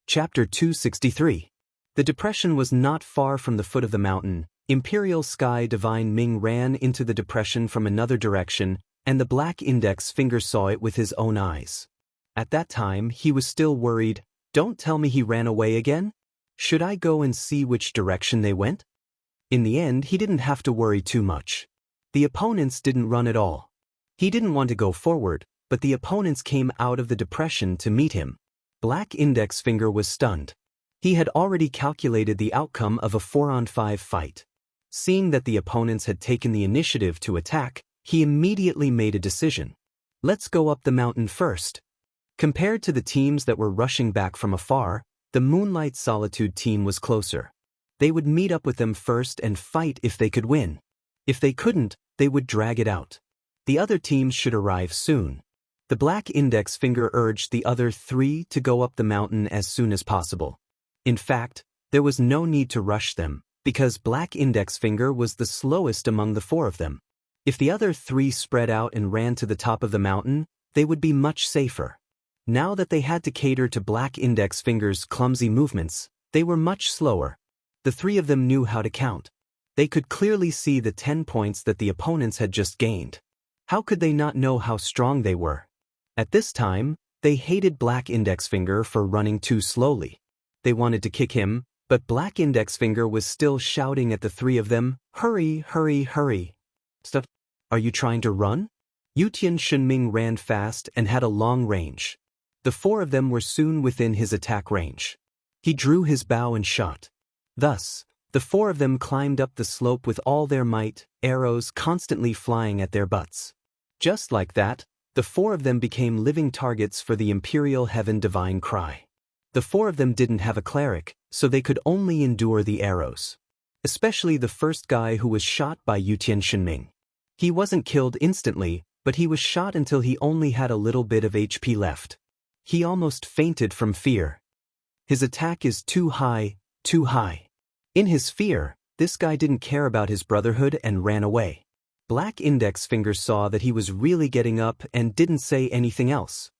Chapter 263. The depression was not far from the foot of the mountain. Imperial Sky Divine Ming ran into the depression from another direction, and the Black Index Finger saw it with his own eyes. At that time, he was still worried. Don't tell me he ran away again? Should I go and see which direction they went? In the end, he didn't have to worry too much. The opponents didn't run at all. He didn't want to go forward, but the opponents came out of the depression to meet him. Black Index Finger was stunned. He had already calculated the outcome of a 4-on-5 fight. Seeing that the opponents had taken the initiative to attack, he immediately made a decision. Let's go up the mountain first. Compared to the teams that were rushing back from afar, the Moonlight Solitude team was closer. They would meet up with them first and fight if they could win. If they couldn't, they would drag it out. The other teams should arrive soon. The Black Index Finger urged the other 3 to go up the mountain as soon as possible. In fact, there was no need to rush them, because Black Index Finger was the slowest among the 4 of them. If the other 3 spread out and ran to the top of the mountain, they would be much safer. Now that they had to cater to Black Index Finger's clumsy movements, they were much slower. The three of them knew how to count. They could clearly see the 10 points that the opponents had just gained. How could they not know how strong they were? At this time, they hated Black Index Finger for running too slowly. They wanted to kick him, but Black Index Finger was still shouting at the three of them, "Hurry, hurry, hurry. Stuff. Are you trying to run?" Yutian Shenming ran fast and had a long range. The four of them were soon within his attack range. He drew his bow and shot. Thus, the four of them climbed up the slope with all their might, arrows constantly flying at their butts. Just like that, the four of them became living targets for the Imperial Heaven Divine Cry. The four of them didn't have a cleric, so they could only endure the arrows. Especially the first guy who was shot by Yutian Shenming. He wasn't killed instantly, but he was shot until he only had a little bit of HP left. He almost fainted from fear. His attack is too high, too high. In his fear, this guy didn't care about his brotherhood and ran away. Black Index Finger saw that he was really getting up and didn't say anything else.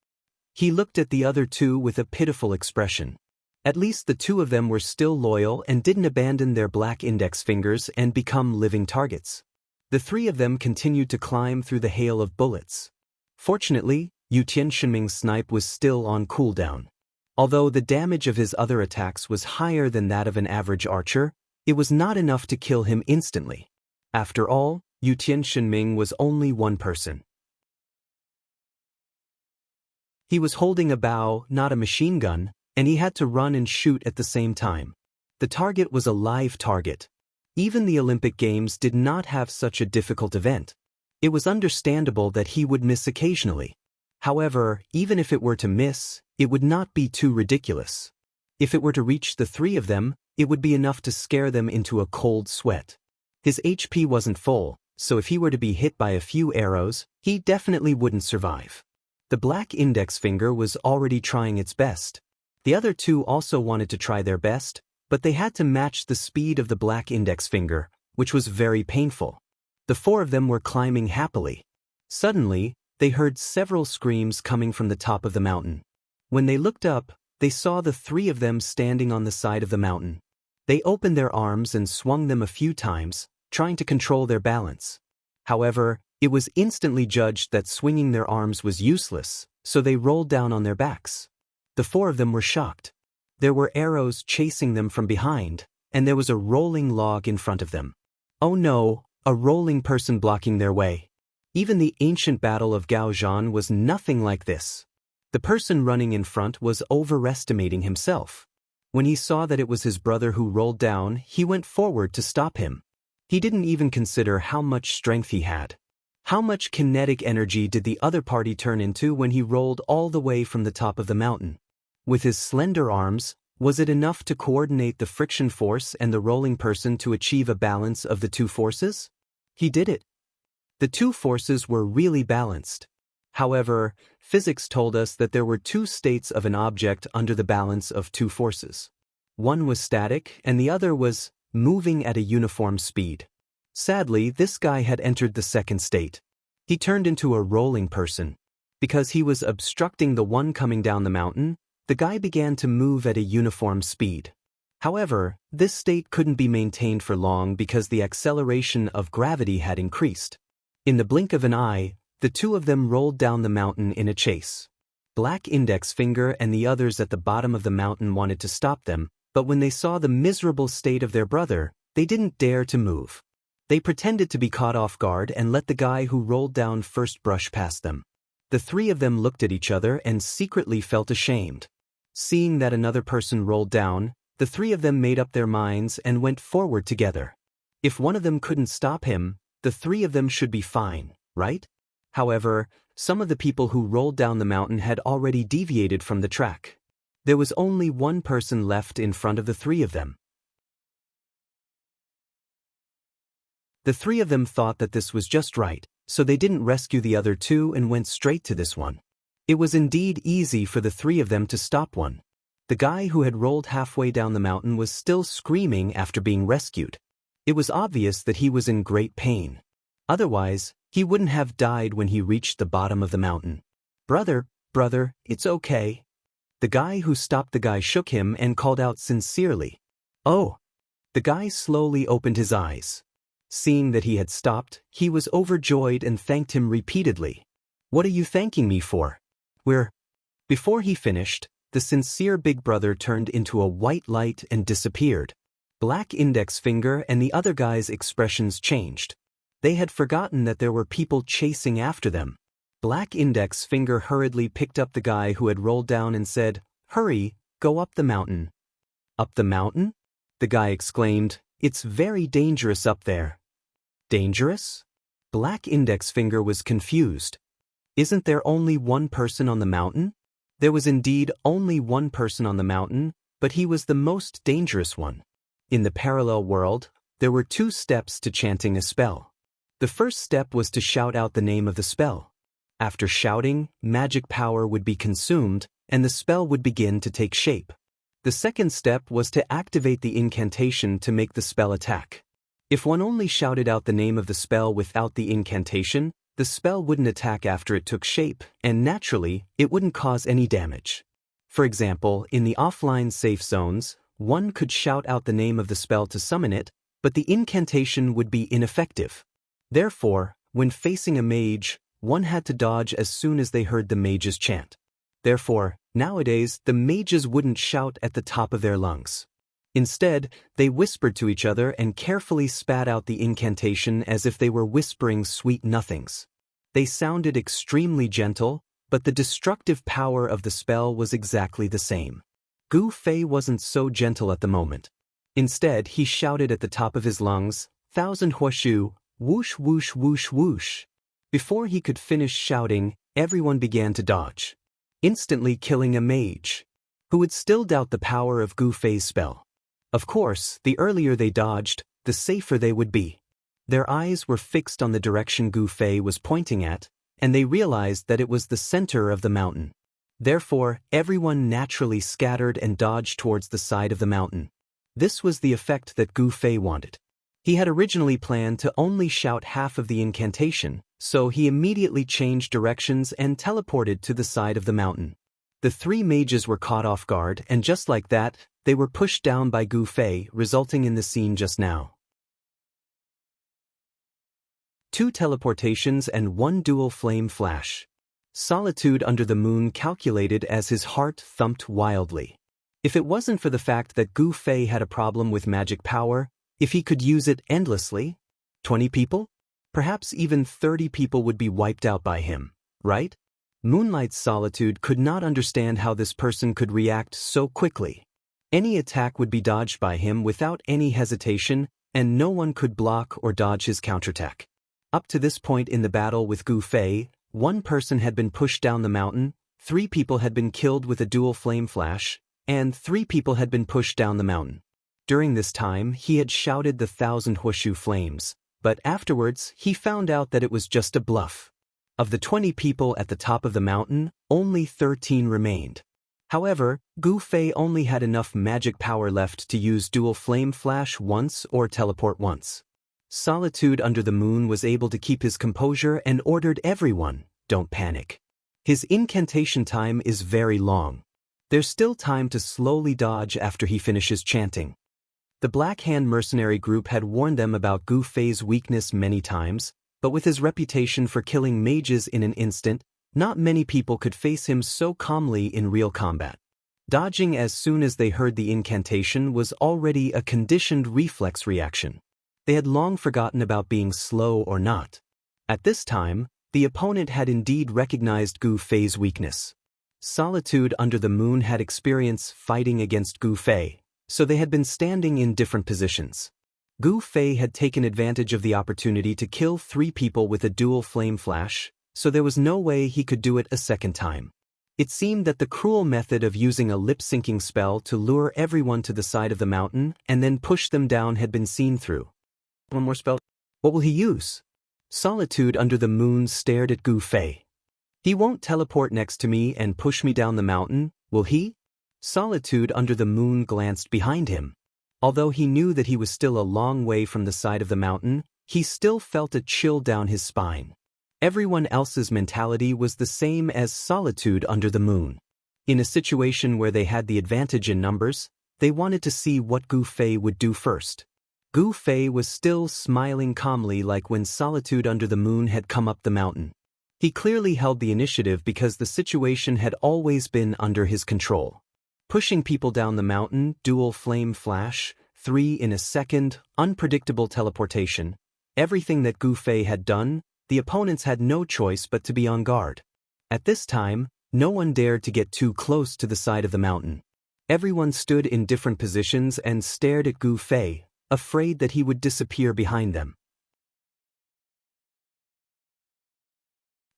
He looked at the other two with a pitiful expression. At least the two of them were still loyal and didn't abandon their Black Index Fingers and become living targets. The three of them continued to climb through the hail of bullets. Fortunately, Yutian Shenming's snipe was still on cooldown. Although the damage of his other attacks was higher than that of an average archer, it was not enough to kill him instantly. After all, Yutian Shenming was only one person. He was holding a bow, not a machine gun, and he had to run and shoot at the same time. The target was a live target. Even the Olympic Games did not have such a difficult event. It was understandable that he would miss occasionally. However, even if it were to miss, it would not be too ridiculous. If it were to reach the three of them, it would be enough to scare them into a cold sweat. His HP wasn't full, so if he were to be hit by a few arrows, he definitely wouldn't survive. The Black Index Finger was already trying its best. The other two also wanted to try their best, but they had to match the speed of the Black Index Finger, which was very painful. The four of them were climbing happily. Suddenly, they heard several screams coming from the top of the mountain. When they looked up, they saw the three of them standing on the side of the mountain. They opened their arms and swung them a few times, trying to control their balance. However, it was instantly judged that swinging their arms was useless, so they rolled down on their backs. The four of them were shocked. There were arrows chasing them from behind, and there was a rolling log in front of them. Oh no, a rolling person blocking their way. Even the ancient battle of Gaozhan was nothing like this. The person running in front was overestimating himself. When he saw that it was his brother who rolled down, he went forward to stop him. He didn't even consider how much strength he had. How much kinetic energy did the other party turn into when he rolled all the way from the top of the mountain? With his slender arms, was it enough to coordinate the friction force and the rolling person to achieve a balance of the two forces? He did it. The two forces were really balanced. However, physics told us that there were two states of an object under the balance of two forces. One was static and the other was moving at a uniform speed. Sadly, this guy had entered the second state. He turned into a rolling person. Because he was obstructing the one coming down the mountain, the guy began to move at a uniform speed. However, this state couldn't be maintained for long because the acceleration of gravity had increased. In the blink of an eye, the two of them rolled down the mountain in a chase. Black Index Finger and the others at the bottom of the mountain wanted to stop them, but when they saw the miserable state of their brother, they didn't dare to move. They pretended to be caught off guard and let the guy who rolled down first brush past them. The three of them looked at each other and secretly felt ashamed. Seeing that another person rolled down, the three of them made up their minds and went forward together. If one of them couldn't stop him, the three of them should be fine, right? However, some of the people who rolled down the mountain had already deviated from the track. There was only one person left in front of the three of them. The three of them thought that this was just right, so they didn't rescue the other two and went straight to this one. It was indeed easy for the three of them to stop one. The guy who had rolled halfway down the mountain was still screaming after being rescued. It was obvious that he was in great pain. Otherwise, he wouldn't have died when he reached the bottom of the mountain. Brother, it's okay. The guy who stopped the guy shook him and called out sincerely. Oh. The guy slowly opened his eyes. Seeing that he had stopped, he was overjoyed and thanked him repeatedly. "What are you thanking me for?" Before he finished, the sincere big brother turned into a white light and disappeared. Black index finger and the other guy's expressions changed. They had forgotten that there were people chasing after them. Black index finger hurriedly picked up the guy who had rolled down and said, "Hurry, go up the mountain." "Up the mountain?" the guy exclaimed. "It's very dangerous up there." "Dangerous?" Black index finger was confused. "Isn't there only one person on the mountain?" There was indeed only one person on the mountain, but he was the most dangerous one. In the parallel world, there were 2 steps to chanting a spell. The first step was to shout out the name of the spell. After shouting, magic power would be consumed, and the spell would begin to take shape. The second step was to activate the incantation to make the spell attack. If one only shouted out the name of the spell without the incantation, the spell wouldn't attack after it took shape, and naturally, it wouldn't cause any damage. For example, in the offline safe zones, one could shout out the name of the spell to summon it, but the incantation would be ineffective. Therefore, when facing a mage, one had to dodge as soon as they heard the mage's chant. Therefore, nowadays, the mages wouldn't shout at the top of their lungs. Instead, they whispered to each other and carefully spat out the incantation as if they were whispering sweet nothings. They sounded extremely gentle, but the destructive power of the spell was exactly the same. Gu Fei wasn't so gentle at the moment. Instead, he shouted at the top of his lungs, "1,000 huoshu, whoosh whoosh whoosh whoosh." Before he could finish shouting, everyone began to dodge, instantly killing a mage, who would still doubt the power of Gu Fei's spell. Of course, the earlier they dodged, the safer they would be. Their eyes were fixed on the direction Gu Fei was pointing at, and they realized that it was the center of the mountain. Therefore, everyone naturally scattered and dodged towards the side of the mountain. This was the effect that Gu Fei wanted. He had originally planned to only shout half of the incantation, so he immediately changed directions and teleported to the side of the mountain. The 3 mages were caught off guard, and just like that, they were pushed down by Gu Fei, resulting in the scene just now. 2 teleportations and 1 dual flame flash. Solitude under the moon calculated as his heart thumped wildly. If it wasn't for the fact that Gu Fei had a problem with magic power, if he could use it endlessly, 20 people? Perhaps even 30 people would be wiped out by him, right? Moonlight's Solitude could not understand how this person could react so quickly. Any attack would be dodged by him without any hesitation, and no one could block or dodge his counterattack. Up to this point in the battle with Gu Fei, 1 person had been pushed down the mountain, 3 people had been killed with a dual flame flash, and 3 people had been pushed down the mountain. During this time, he had shouted the 1,000 huoshu flames, but afterwards, he found out that it was just a bluff. Of the 20 people at the top of the mountain, only 13 remained. However, Gu Fei only had enough magic power left to use dual flame flash once or teleport once. Solitude under the moon was able to keep his composure and ordered everyone, "Don't panic. His incantation time is very long. There's still time to slowly dodge after he finishes chanting." The Black Hand mercenary group had warned them about Gu Fei's weakness many times, but with his reputation for killing mages in an instant, not many people could face him so calmly in real combat. Dodging as soon as they heard the incantation was already a conditioned reflex reaction. They had long forgotten about being slow or not. At this time, the opponent had indeed recognized Gu Fei's weakness. Solitude under the moon had experience fighting against Gu Fei, so they had been standing in different positions. Gu Fei had taken advantage of the opportunity to kill 3 people with a dual flame flash, so there was no way he could do it a second time. It seemed that the cruel method of using a lip-syncing spell to lure everyone to the side of the mountain and then push them down had been seen through. "One more spell. What will he use?" Solitude under the moon stared at Gu Fei. "He won't teleport next to me and push me down the mountain, will he?" Solitude under the moon glanced behind him. Although he knew that he was still a long way from the side of the mountain, he still felt a chill down his spine. Everyone else's mentality was the same as Solitude under the moon. In a situation where they had the advantage in numbers, They wanted to see what Gu Fei would do first. Gu Fei was still smiling calmly like when Solitude Under the Moon had come up the mountain. He clearly held the initiative because the situation had always been under his control. Pushing people down the mountain, dual flame flash, 3 in a second, unpredictable teleportation. Everything that Gu Fei had done, the opponents had no choice but to be on guard. At this time, no one dared to get too close to the side of the mountain. Everyone stood in different positions and stared at Gu Fei, afraid that he would disappear behind them.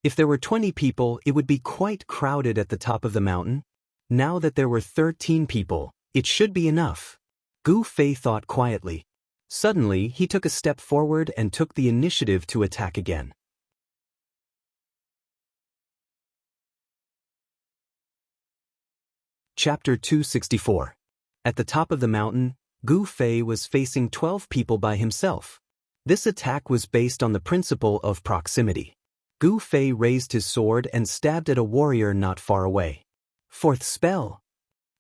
If there were 20 people, it would be quite crowded at the top of the mountain. Now that there were 13 people, it should be enough. Gu Fei thought quietly. Suddenly, he took a step forward and took the initiative to attack again. Chapter 264. At the top of the mountain, Gu Fei was facing 12 people by himself. This attack was based on the principle of proximity. Gu Fei raised his sword and stabbed at a warrior not far away. Fourth spell.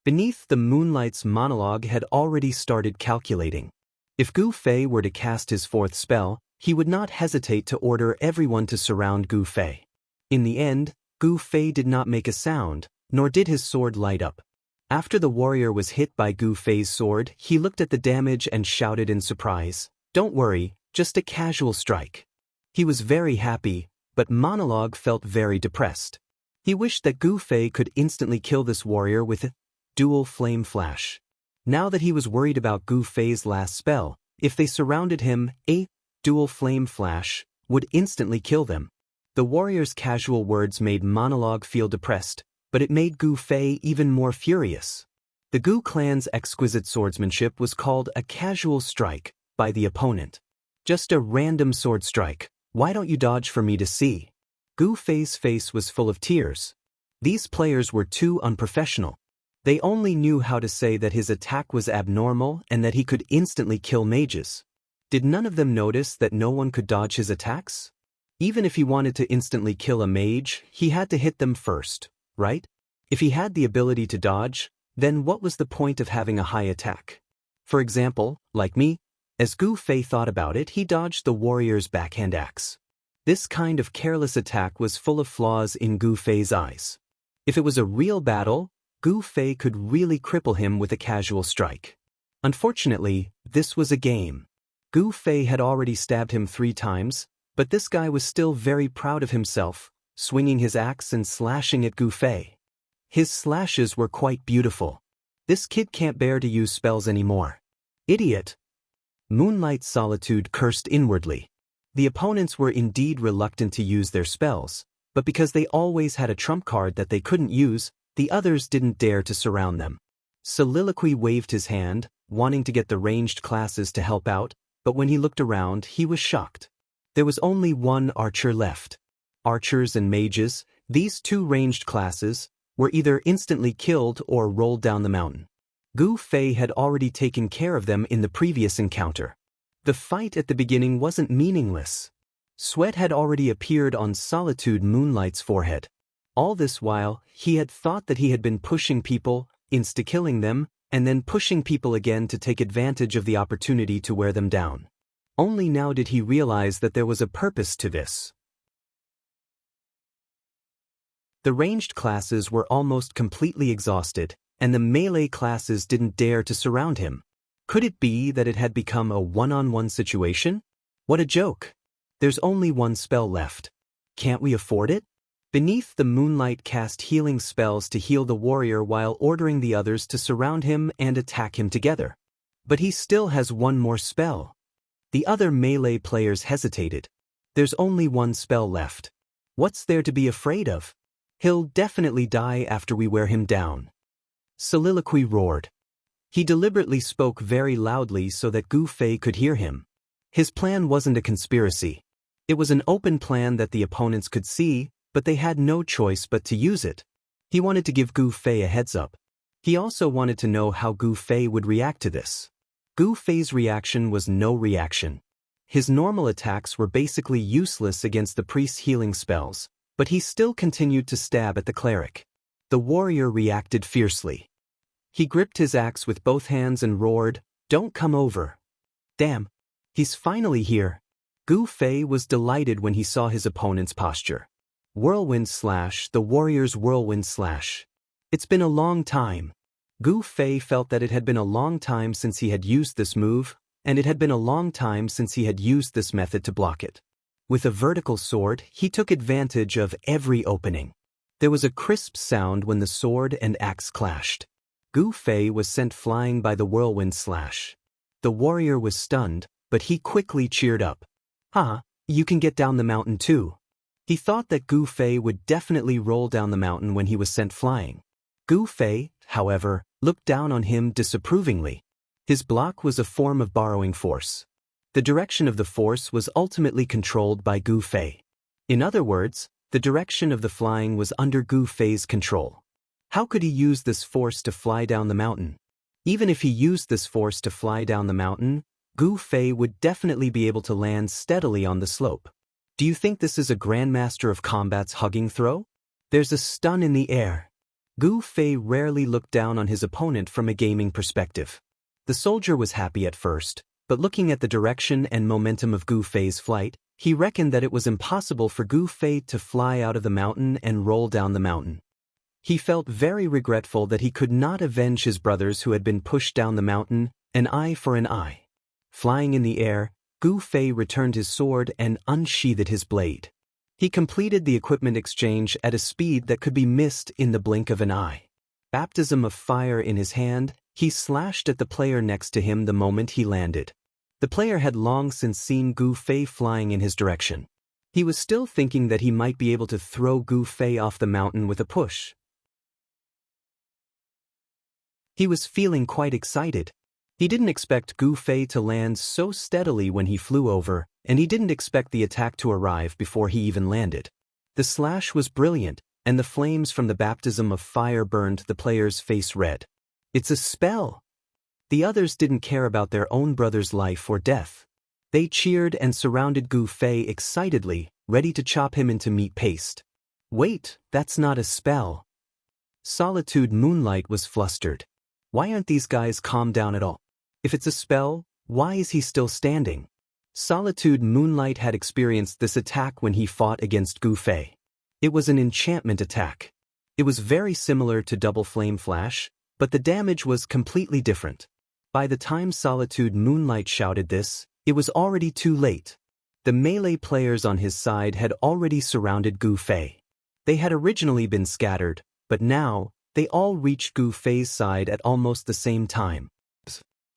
Beneath the moonlight's monologue had already started calculating. If Gu Fei were to cast his fourth spell, he would not hesitate to order everyone to surround Gu Fei. In the end, Gu Fei did not make a sound, nor did his sword light up. After the warrior was hit by Gu Fei's sword, he looked at the damage and shouted in surprise, "Don't worry, just a casual strike." He was very happy, but Monologue felt very depressed. He wished that Gu Fei could instantly kill this warrior with a dual flame flash. Now that he was worried about Gu Fei's last spell, if they surrounded him, a dual flame flash would instantly kill them. The warrior's casual words made Monologue feel depressed, but it made Gu Fei even more furious. The Gu clan's exquisite swordsmanship was called a casual strike by the opponent. Just a random sword strike. Why don't you dodge for me to see? Gu Fei's face was full of tears. These players were too unprofessional. They only knew how to say that his attack was abnormal and that he could instantly kill mages. Did none of them notice that no one could dodge his attacks? Even if he wanted to instantly kill a mage, he had to hit them first, right? If he had the ability to dodge, then what was the point of having a high attack? For example, like me, as Gu Fei thought about it, he dodged the warrior's backhand axe. This kind of careless attack was full of flaws in Gu Fei's eyes. If it was a real battle, Gu Fei could really cripple him with a casual strike. Unfortunately, this was a game. Gu Fei had already stabbed him 3 times, but this guy was still very proud of himself, swinging his axe and slashing at Gu Fei. His slashes were quite beautiful. This kid can't bear to use spells anymore. Idiot! Moonlight Solitude cursed inwardly. The opponents were indeed reluctant to use their spells, but because they always had a trump card that they couldn't use, the others didn't dare to surround them. Soliloquy waved his hand, wanting to get the ranged classes to help out, but when he looked around, he was shocked. There was only one archer left. Archers and mages, these 2 ranged classes, were either instantly killed or rolled down the mountain. Gu Fei had already taken care of them in the previous encounter. The fight at the beginning wasn't meaningless. Sweat had already appeared on Solitude Moonlight's forehead. All this while, he had thought that he had been pushing people, insta-killing them, and then pushing people again to take advantage of the opportunity to wear them down. Only now did he realize that there was a purpose to this. The ranged classes were almost completely exhausted, and the melee classes didn't dare to surround him. Could it be that it had become a one-on-one situation? What a joke! There's only 1 spell left. Can't we afford it? Beneath the moonlight cast healing spells to heal the warrior while ordering the others to surround him and attack him together. But he still has 1 more spell. The other melee players hesitated. There's only 1 spell left. What's there to be afraid of? He'll definitely die after we wear him down. Soliloquy roared. He deliberately spoke very loudly so that Gu Fei could hear him. His plan wasn't a conspiracy. It was an open plan that the opponents could see, but they had no choice but to use it. He wanted to give Gu Fei a heads up. He also wanted to know how Gu Fei would react to this. Gu Fei's reaction was no reaction. His normal attacks were basically useless against the priest's healing spells, but he still continued to stab at the cleric. The warrior reacted fiercely. He gripped his axe with both hands and roared, "Don't come over." Damn. He's finally here. Gu Fei was delighted when he saw his opponent's posture. Whirlwind Slash, the warrior's Whirlwind Slash. It's been a long time. Gu Fei felt that it had been a long time since he had used this move, and it had been a long time since he had used this method to block it. With a vertical sword, he took advantage of every opening. There was a crisp sound when the sword and axe clashed. Gu Fei was sent flying by the Whirlwind Slash. The warrior was stunned, but he quickly cheered up. "Ha, you can get down the mountain too." He thought that Gu Fei would definitely roll down the mountain when he was sent flying. Gu Fei, however, looked down on him disapprovingly. His block was a form of borrowing force. The direction of the force was ultimately controlled by Gu Fei. In other words, the direction of the flying was under Gu Fei's control. How could he use this force to fly down the mountain? Even if he used this force to fly down the mountain, Gu Fei would definitely be able to land steadily on the slope. Do you think this is a Grandmaster of Combat's hugging throw? There's a stun in the air. Gu Fei rarely looked down on his opponent from a gaming perspective. The soldier was happy at first, but looking at the direction and momentum of Gu Fei's flight, he reckoned that it was impossible for Gu Fei to fly out of the mountain and roll down the mountain. He felt very regretful that he could not avenge his brothers who had been pushed down the mountain, an eye for an eye. Flying in the air, Gu Fei returned his sword and unsheathed his blade. He completed the equipment exchange at a speed that could be missed in the blink of an eye. Baptism of fire in his hand, he slashed at the player next to him the moment he landed. The player had long since seen Gu Fei flying in his direction. He was still thinking that he might be able to throw Gu Fei off the mountain with a push. He was feeling quite excited. He didn't expect Gu Fei to land so steadily when he flew over, and he didn't expect the attack to arrive before he even landed. The slash was brilliant, and the flames from the baptism of fire burned the player's face red. It's a spell! The others didn't care about their own brother's life or death. They cheered and surrounded Gu Fei excitedly, ready to chop him into meat paste. Wait, that's not a spell. Solitude Moonlight was flustered. Why aren't these guys calmed down at all? If it's a spell, why is he still standing? Solitude Moonlight had experienced this attack when he fought against Gu Fei. It was an enchantment attack. It was very similar to Double Flame Flash, but the damage was completely different. By the time Solitude Moonlight shouted this, it was already too late. The melee players on his side had already surrounded Gu Fei. They had originally been scattered, but now, they all reached Gu Fei's side at almost the same time.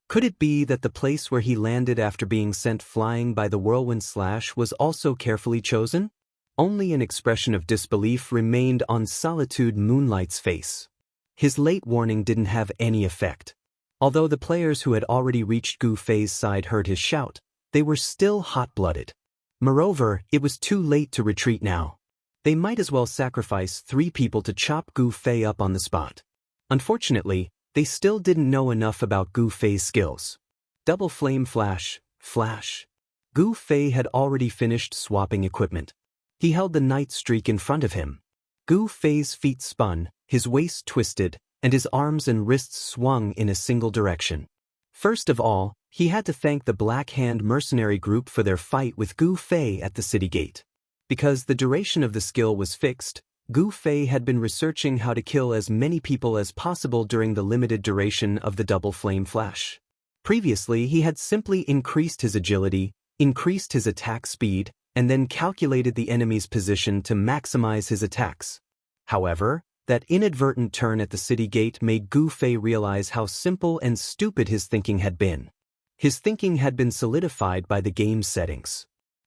Could it be that the place where he landed after being sent flying by the Whirlwind Slash was also carefully chosen? Only an expression of disbelief remained on Solitude Moonlight's face. His late warning didn't have any effect. Although the players who had already reached Gu Fei's side heard his shout, they were still hot-blooded. Moreover, it was too late to retreat now. They might as well sacrifice 3 people to chop Gu Fei up on the spot. Unfortunately, they still didn't know enough about Gu Fei's skills. Double Flame Flash, Flash. Gu Fei had already finished swapping equipment. He held the night streak in front of him. Gu Fei's feet spun, his waist twisted, and his arms and wrists swung in a single direction. First of all, he had to thank the Black Hand mercenary group for their fight with Gu Fei at the city gate. Because the duration of the skill was fixed, Gu Fei had been researching how to kill as many people as possible during the limited duration of the Double Flame Flash. Previously, he had simply increased his agility, increased his attack speed, and then calculated the enemy's position to maximize his attacks. However, that inadvertent turn at the city gate made Gu Fei realize how simple and stupid his thinking had been. His thinking had been solidified by the game's settings.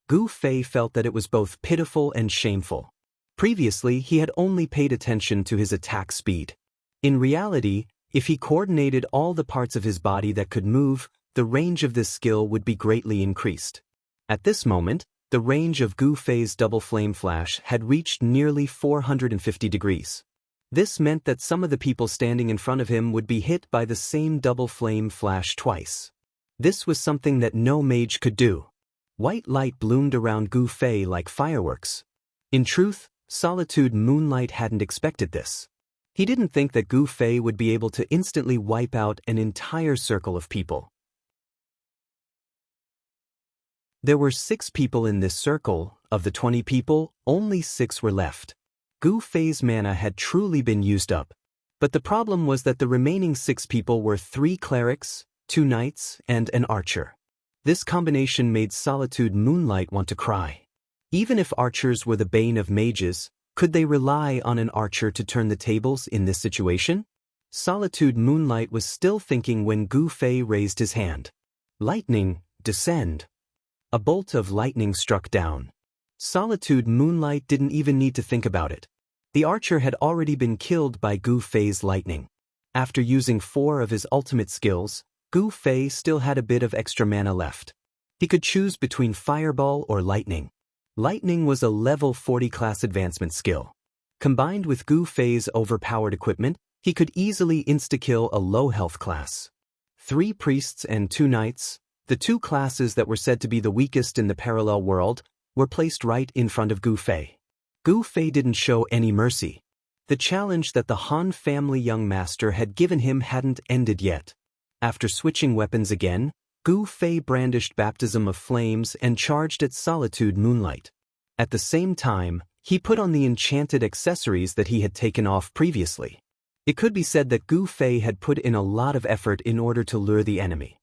Gu Fei felt that it was both pitiful and shameful. Previously, he had only paid attention to his attack speed. In reality, if he coordinated all the parts of his body that could move, the range of this skill would be greatly increased. At this moment, the range of Gu Fei's Double Flame Flash had reached nearly 450 degrees. This meant that some of the people standing in front of him would be hit by the same Double Flame Flash twice. This was something that no mage could do. White light bloomed around Gu Fei like fireworks. In truth, Solitude Moonlight hadn't expected this. He didn't think that Gu Fei would be able to instantly wipe out an entire circle of people. There were 6 people in this circle. Of the 20 people, only 6 were left. Gu Fei's mana had truly been used up. But the problem was that the remaining 6 people were 3 clerics, 2 knights, and an archer. This combination made Solitude Moonlight want to cry. Even if archers were the bane of mages, could they rely on an archer to turn the tables in this situation? Solitude Moonlight was still thinking when Gu Fei raised his hand. Lightning, descend. A bolt of lightning struck down. Solitude Moonlight didn't even need to think about it. The archer had already been killed by Gu Fei's lightning. After using 4 of his ultimate skills, Gu Fei still had a bit of extra mana left. He could choose between fireball or lightning. Lightning was a level 40 class advancement skill. Combined with Gu Fei's overpowered equipment, he could easily insta-kill a low health class. 3 priests and 2 knights, the 2 classes that were said to be the weakest in the parallel world, were placed right in front of Gu Fei. Gu Fei didn't show any mercy. The challenge that the Han family young master had given him hadn't ended yet. After switching weapons again, Gu Fei brandished Baptism of Flames and charged at Solitude Moonlight. At the same time, he put on the enchanted accessories that he had taken off previously. It could be said that Gu Fei had put in a lot of effort in order to lure the enemy.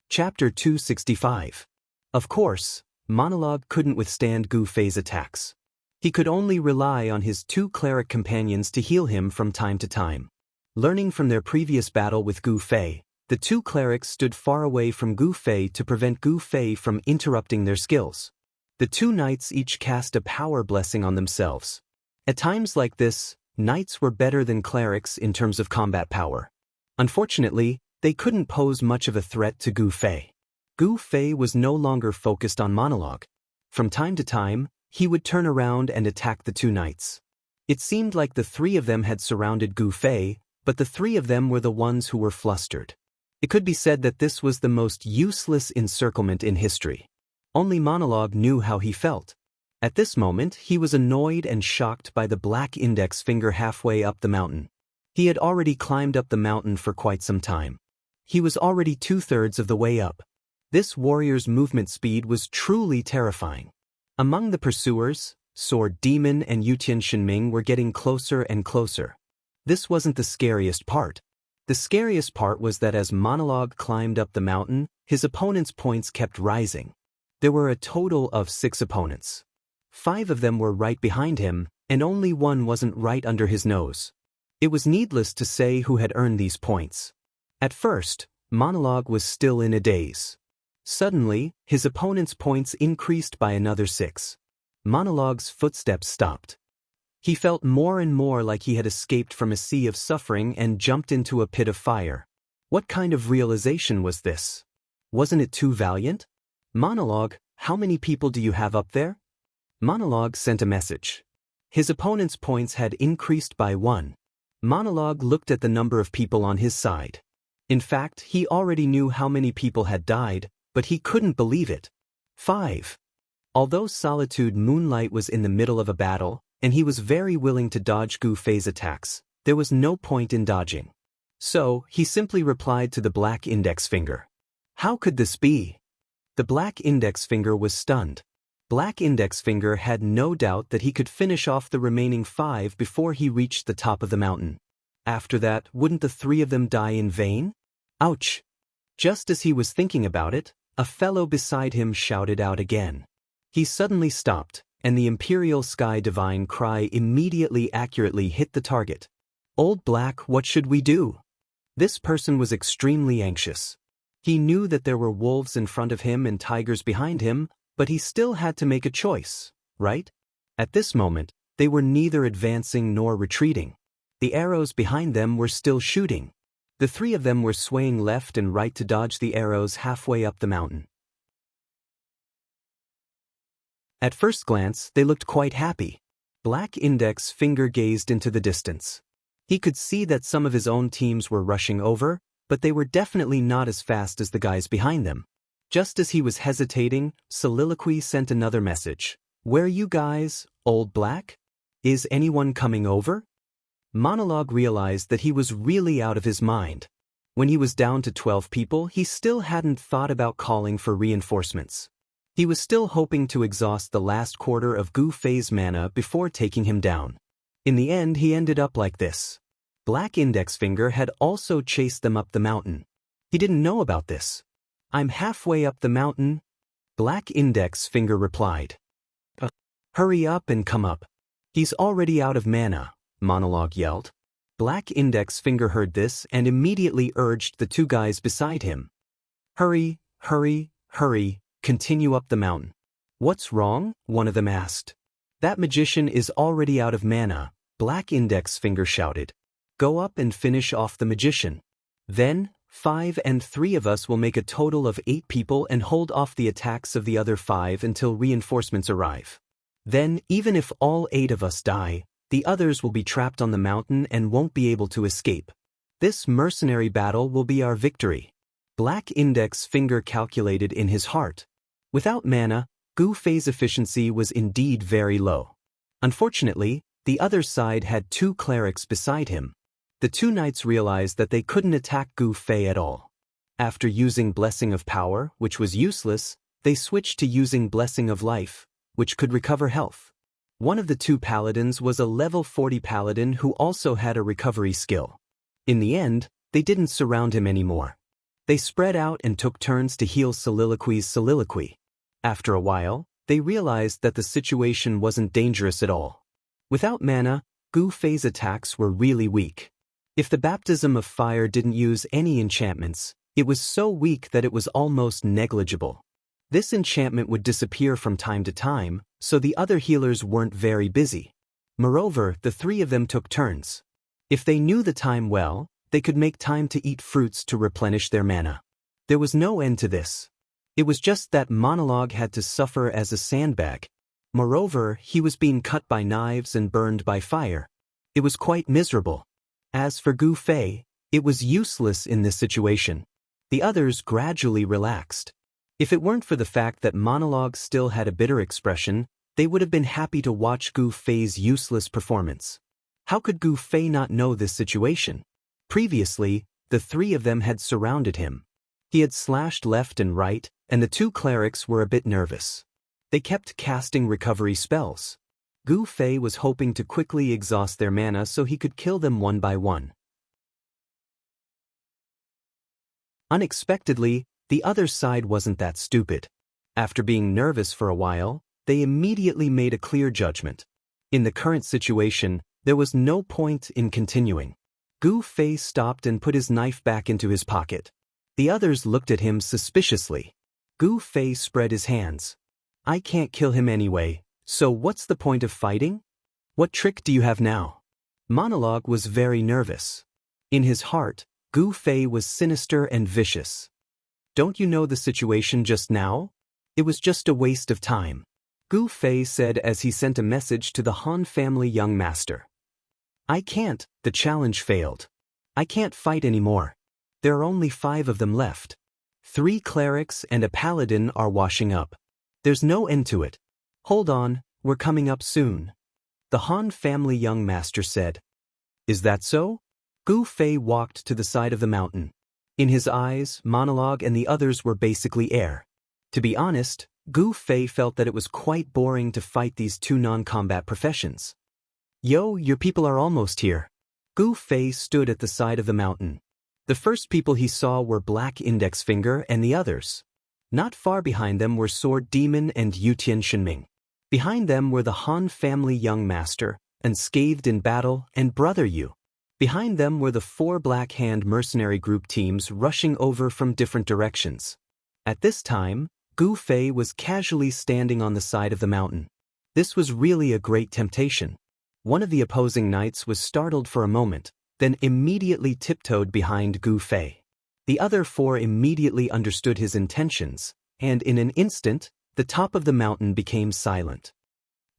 Chapter 265. Of course, Monologue couldn't withstand Gu Fei's attacks. He could only rely on his 2 cleric companions to heal him from time to time. Learning from their previous battle with Gu Fei, the 2 clerics stood far away from Gu Fei to prevent Gu Fei from interrupting their skills. The 2 knights each cast a power blessing on themselves. At times like this, knights were better than clerics in terms of combat power. Unfortunately, they couldn't pose much of a threat to Gu Fei. Gu Fei was no longer focused on Monologue. From time to time, he would turn around and attack the 2 knights. It seemed like the 3 of them had surrounded Gu Fei, but the 3 of them were the ones who were flustered. It could be said that this was the most useless encirclement in history. Only Monologue knew how he felt. At this moment, he was annoyed and shocked by the black index finger halfway up the mountain. He had already climbed up the mountain for quite some time. He was already 2/3 of the way up. This warrior's movement speed was truly terrifying. Among the pursuers, Sword Demon and Yutian Shinming were getting closer and closer. This wasn't the scariest part. The scariest part was that as Monologue climbed up the mountain, his opponent's points kept rising. There were a total of 6 opponents. 5 of them were right behind him, and only 1 wasn't right under his nose. It was needless to say who had earned these points. At first, Monologue was still in a daze. Suddenly, his opponent's points increased by another 6. Monologue's footsteps stopped. He felt more and more like he had escaped from a sea of suffering and jumped into a pit of fire. What kind of realization was this? Wasn't it too valiant? Monologue, how many people do you have up there? Monologue sent a message. His opponent's points had increased by 1. Monologue looked at the number of people on his side. In fact, he already knew how many people had died, but he couldn't believe it. 5. Although Solitude Moonlight was in the middle of a battle, and he was very willing to dodge Gu Fei's attacks, there was no point in dodging. So, he simply replied to the black index finger. How could this be? The black index finger was stunned. Black index finger had no doubt that he could finish off the remaining 5 before he reached the top of the mountain. After that, wouldn't the 3 of them die in vain? Ouch! Just as he was thinking about it, a fellow beside him shouted out again. He suddenly stopped, and the Imperial Sky Divine cry immediately accurately hit the target. Old Black, what should we do? This person was extremely anxious. He knew that there were wolves in front of him and tigers behind him, but he still had to make a choice, right? At this moment, they were neither advancing nor retreating. The arrows behind them were still shooting. The 3 of them were swaying left and right to dodge the arrows halfway up the mountain. At first glance, they looked quite happy. Black Index Finger gazed into the distance. He could see that some of his own teams were rushing over, but they were definitely not as fast as the guys behind them. Just as he was hesitating, Soliloquy sent another message. Where you guys, old black? Is anyone coming over? Monologue realized that he was really out of his mind. When he was down to 12 people, he still hadn't thought about calling for reinforcements. He was still hoping to exhaust the last quarter of Gu Fei's mana before taking him down. In the end, he ended up like this. Black Index Finger had also chased them up the mountain. He didn't know about this. I'm halfway up the mountain, Black Index Finger replied. Hurry up and come up. He's already out of mana, Monologue yelled. Black Index Finger heard this and immediately urged the two guys beside him. Hurry, hurry, hurry, continue up the mountain. What's wrong? One of them asked. That magician is already out of mana, Black Index Finger shouted. Go up and finish off the magician. Then, 5 and 3 of us will make a total of 8 people and hold off the attacks of the other 5 until reinforcements arrive. Then, even if all 8 of us die, the others will be trapped on the mountain and won't be able to escape. This mercenary battle will be our victory. Black Index Finger calculated in his heart. Without mana, Gu Fei's efficiency was indeed very low. Unfortunately, the other side had 2 clerics beside him. The 2 knights realized that they couldn't attack Gu Fei at all. After using Blessing of Power, which was useless, they switched to using Blessing of Life, which could recover health. One of the 2 paladins was a level 40 paladin who also had a recovery skill. In the end, they didn't surround him anymore. They spread out and took turns to heal Soliloquy's soliloquy. After a while, they realized that the situation wasn't dangerous at all. Without mana, Gu Fei's attacks were really weak. If the Baptism of Fire didn't use any enchantments, it was so weak that it was almost negligible. This enchantment would disappear from time to time, so the other healers weren't very busy. Moreover, the 3 of them took turns. If they knew the time well, they could make time to eat fruits to replenish their mana. There was no end to this. It was just that Monologue had to suffer as a sandbag. Moreover, he was being cut by knives and burned by fire. It was quite miserable. As for Gu Fei, it was useless in this situation. The others gradually relaxed. If it weren't for the fact that Monologue still had a bitter expression, they would have been happy to watch Gu Fei's useless performance. How could Gu Fei not know this situation? Previously, the 3 of them had surrounded him. He had slashed left and right, and the 2 clerics were a bit nervous. They kept casting recovery spells. Gu Fei was hoping to quickly exhaust their mana so he could kill them one by one. Unexpectedly, the other side wasn't that stupid. After being nervous for a while, they immediately made a clear judgment. In the current situation, there was no point in continuing. Gu Fei stopped and put his knife back into his pocket. The others looked at him suspiciously. Gu Fei spread his hands. I can't kill him anyway, so what's the point of fighting? What trick do you have now? Monologue was very nervous. In his heart, Gu Fei was sinister and vicious. Don't you know the situation just now? It was just a waste of time. Gu Fei said as he sent a message to the Han family young master. I can't, the challenge failed. I can't fight anymore. There are only 5 of them left. 3 clerics and a paladin are washing up. There's no end to it. Hold on, we're coming up soon. The Han family young master said. Is that so? Gu Fei walked to the side of the mountain. In his eyes, Monologue and the others were basically air. To be honest, Gu Fei felt that it was quite boring to fight these 2 non-combat professions. Yo, your people are almost here. Gu Fei stood at the side of the mountain. The first people he saw were Black Index Finger and the others. Not far behind them were Sword Demon and Yutian Shinming. Behind them were the Han family young master, Unscathed in Battle, and Brother Yu. Behind them were the 4 Black Hand mercenary group teams rushing over from different directions. At this time, Gu Fei was casually standing on the side of the mountain. This was really a great temptation. One of the opposing knights was startled for a moment, then immediately tiptoed behind Gu Fei. The other 4 immediately understood his intentions, and in an instant, the top of the mountain became silent.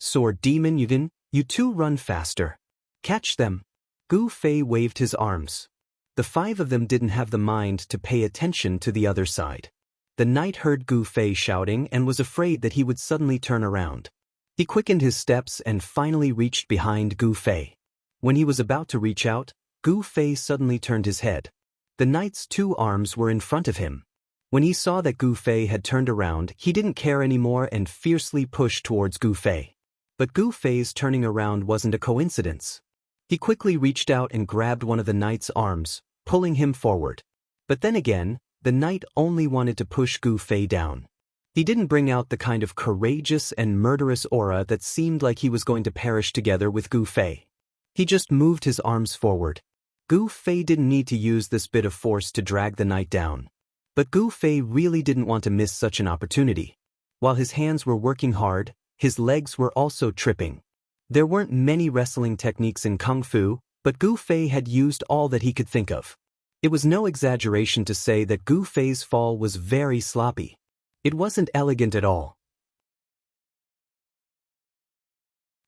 Sword Demon Yudin, you 2 run faster. Catch them. Gu Fei waved his arms. The 5 of them didn't have the mind to pay attention to the other side. The knight heard Gu Fei shouting and was afraid that he would suddenly turn around. He quickened his steps and finally reached behind Gu Fei. When he was about to reach out, Gu Fei suddenly turned his head. The knight's 2 arms were in front of him. When he saw that Gu Fei had turned around, he didn't care anymore and fiercely pushed towards Gu Fei. But Gu Fei's turning around wasn't a coincidence. He quickly reached out and grabbed one of the knight's arms, pulling him forward. But then again, the knight only wanted to push Gu Fei down. He didn't bring out the kind of courageous and murderous aura that seemed like he was going to perish together with Gu Fei. He just moved his arms forward. Gu Fei didn't need to use this bit of force to drag the knight down. But Gu Fei really didn't want to miss such an opportunity. While his hands were working hard, his legs were also tripping. There weren't many wrestling techniques in Kung Fu, but Gu Fei had used all that he could think of. It was no exaggeration to say that Gu Fei's fall was very sloppy. It wasn't elegant at all.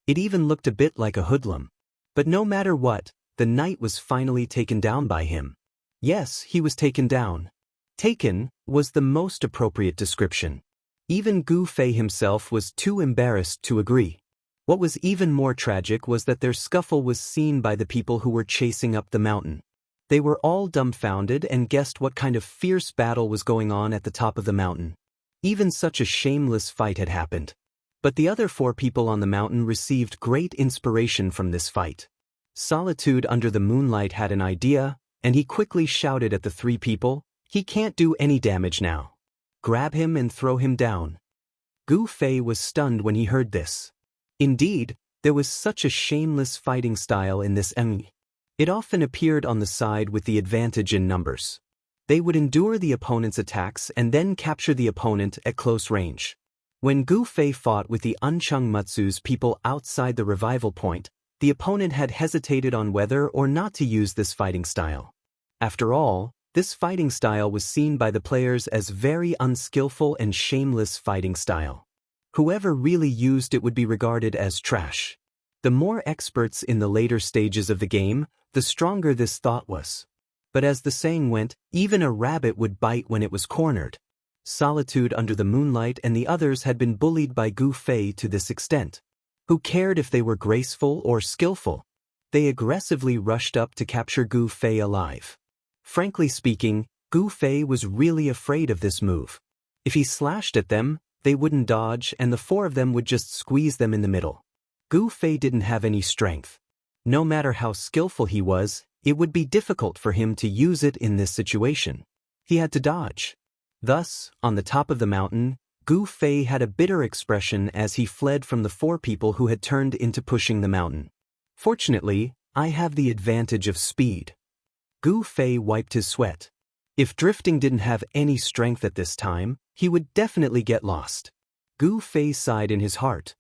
It even looked a bit like a hoodlum. But no matter what, the knight was finally taken down by him. Yes, he was taken down. Taken was the most appropriate description. Even Gu Fei himself was too embarrassed to agree. What was even more tragic was that their scuffle was seen by the people who were chasing up the mountain. They were all dumbfounded and guessed what kind of fierce battle was going on at the top of the mountain. Even such a shameless fight had happened. But the other 4 people on the mountain received great inspiration from this fight. Solitude under the moonlight had an idea, and he quickly shouted at the 3 people, "He can't do any damage now. Grab him and throw him down." Gu Fei was stunned when he heard this. Indeed, there was such a shameless fighting style in this enemy. It often appeared on the side with the advantage in numbers. They would endure the opponent's attacks and then capture the opponent at close range. When Gu Fei fought with the Uncheng Mutsu's people outside the revival point, the opponent had hesitated on whether or not to use this fighting style. After all, this fighting style was seen by the players as very unskillful and shameless fighting style. Whoever really used it would be regarded as trash. The more experts in the later stages of the game, the stronger this thought was. But as the saying went, even a rabbit would bite when it was cornered. Solitude under the moonlight and the others had been bullied by Gu Fei to this extent. Who cared if they were graceful or skillful? They aggressively rushed up to capture Gu Fei alive. Frankly speaking, Gu Fei was really afraid of this move. If he slashed at them, they wouldn't dodge and the 4 of them would just squeeze them in the middle. Gu Fei didn't have any strength. No matter how skillful he was, it would be difficult for him to use it in this situation. He had to dodge. Thus, on the top of the mountain, Gu Fei had a bitter expression as he fled from the 4 people who had turned into pushing the mountain. Fortunately, I have the advantage of speed. Gu Fei wiped his sweat. If drifting didn't have any strength at this time, he would definitely get lost. Gu Fei sighed in his heart.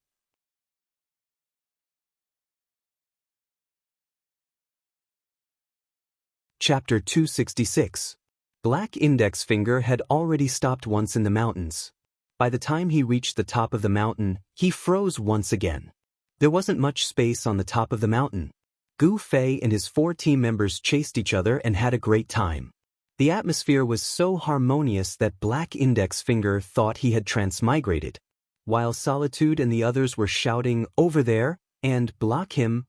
Chapter 266. Black Index Finger had already stopped once in the mountains. By the time he reached the top of the mountain, he froze once again. There wasn't much space on the top of the mountain. Gu Fei and his 4 team members chased each other and had a great time. The atmosphere was so harmonious that Black Index Finger thought he had transmigrated. While Solitude and the others were shouting, "Over there," and block him,"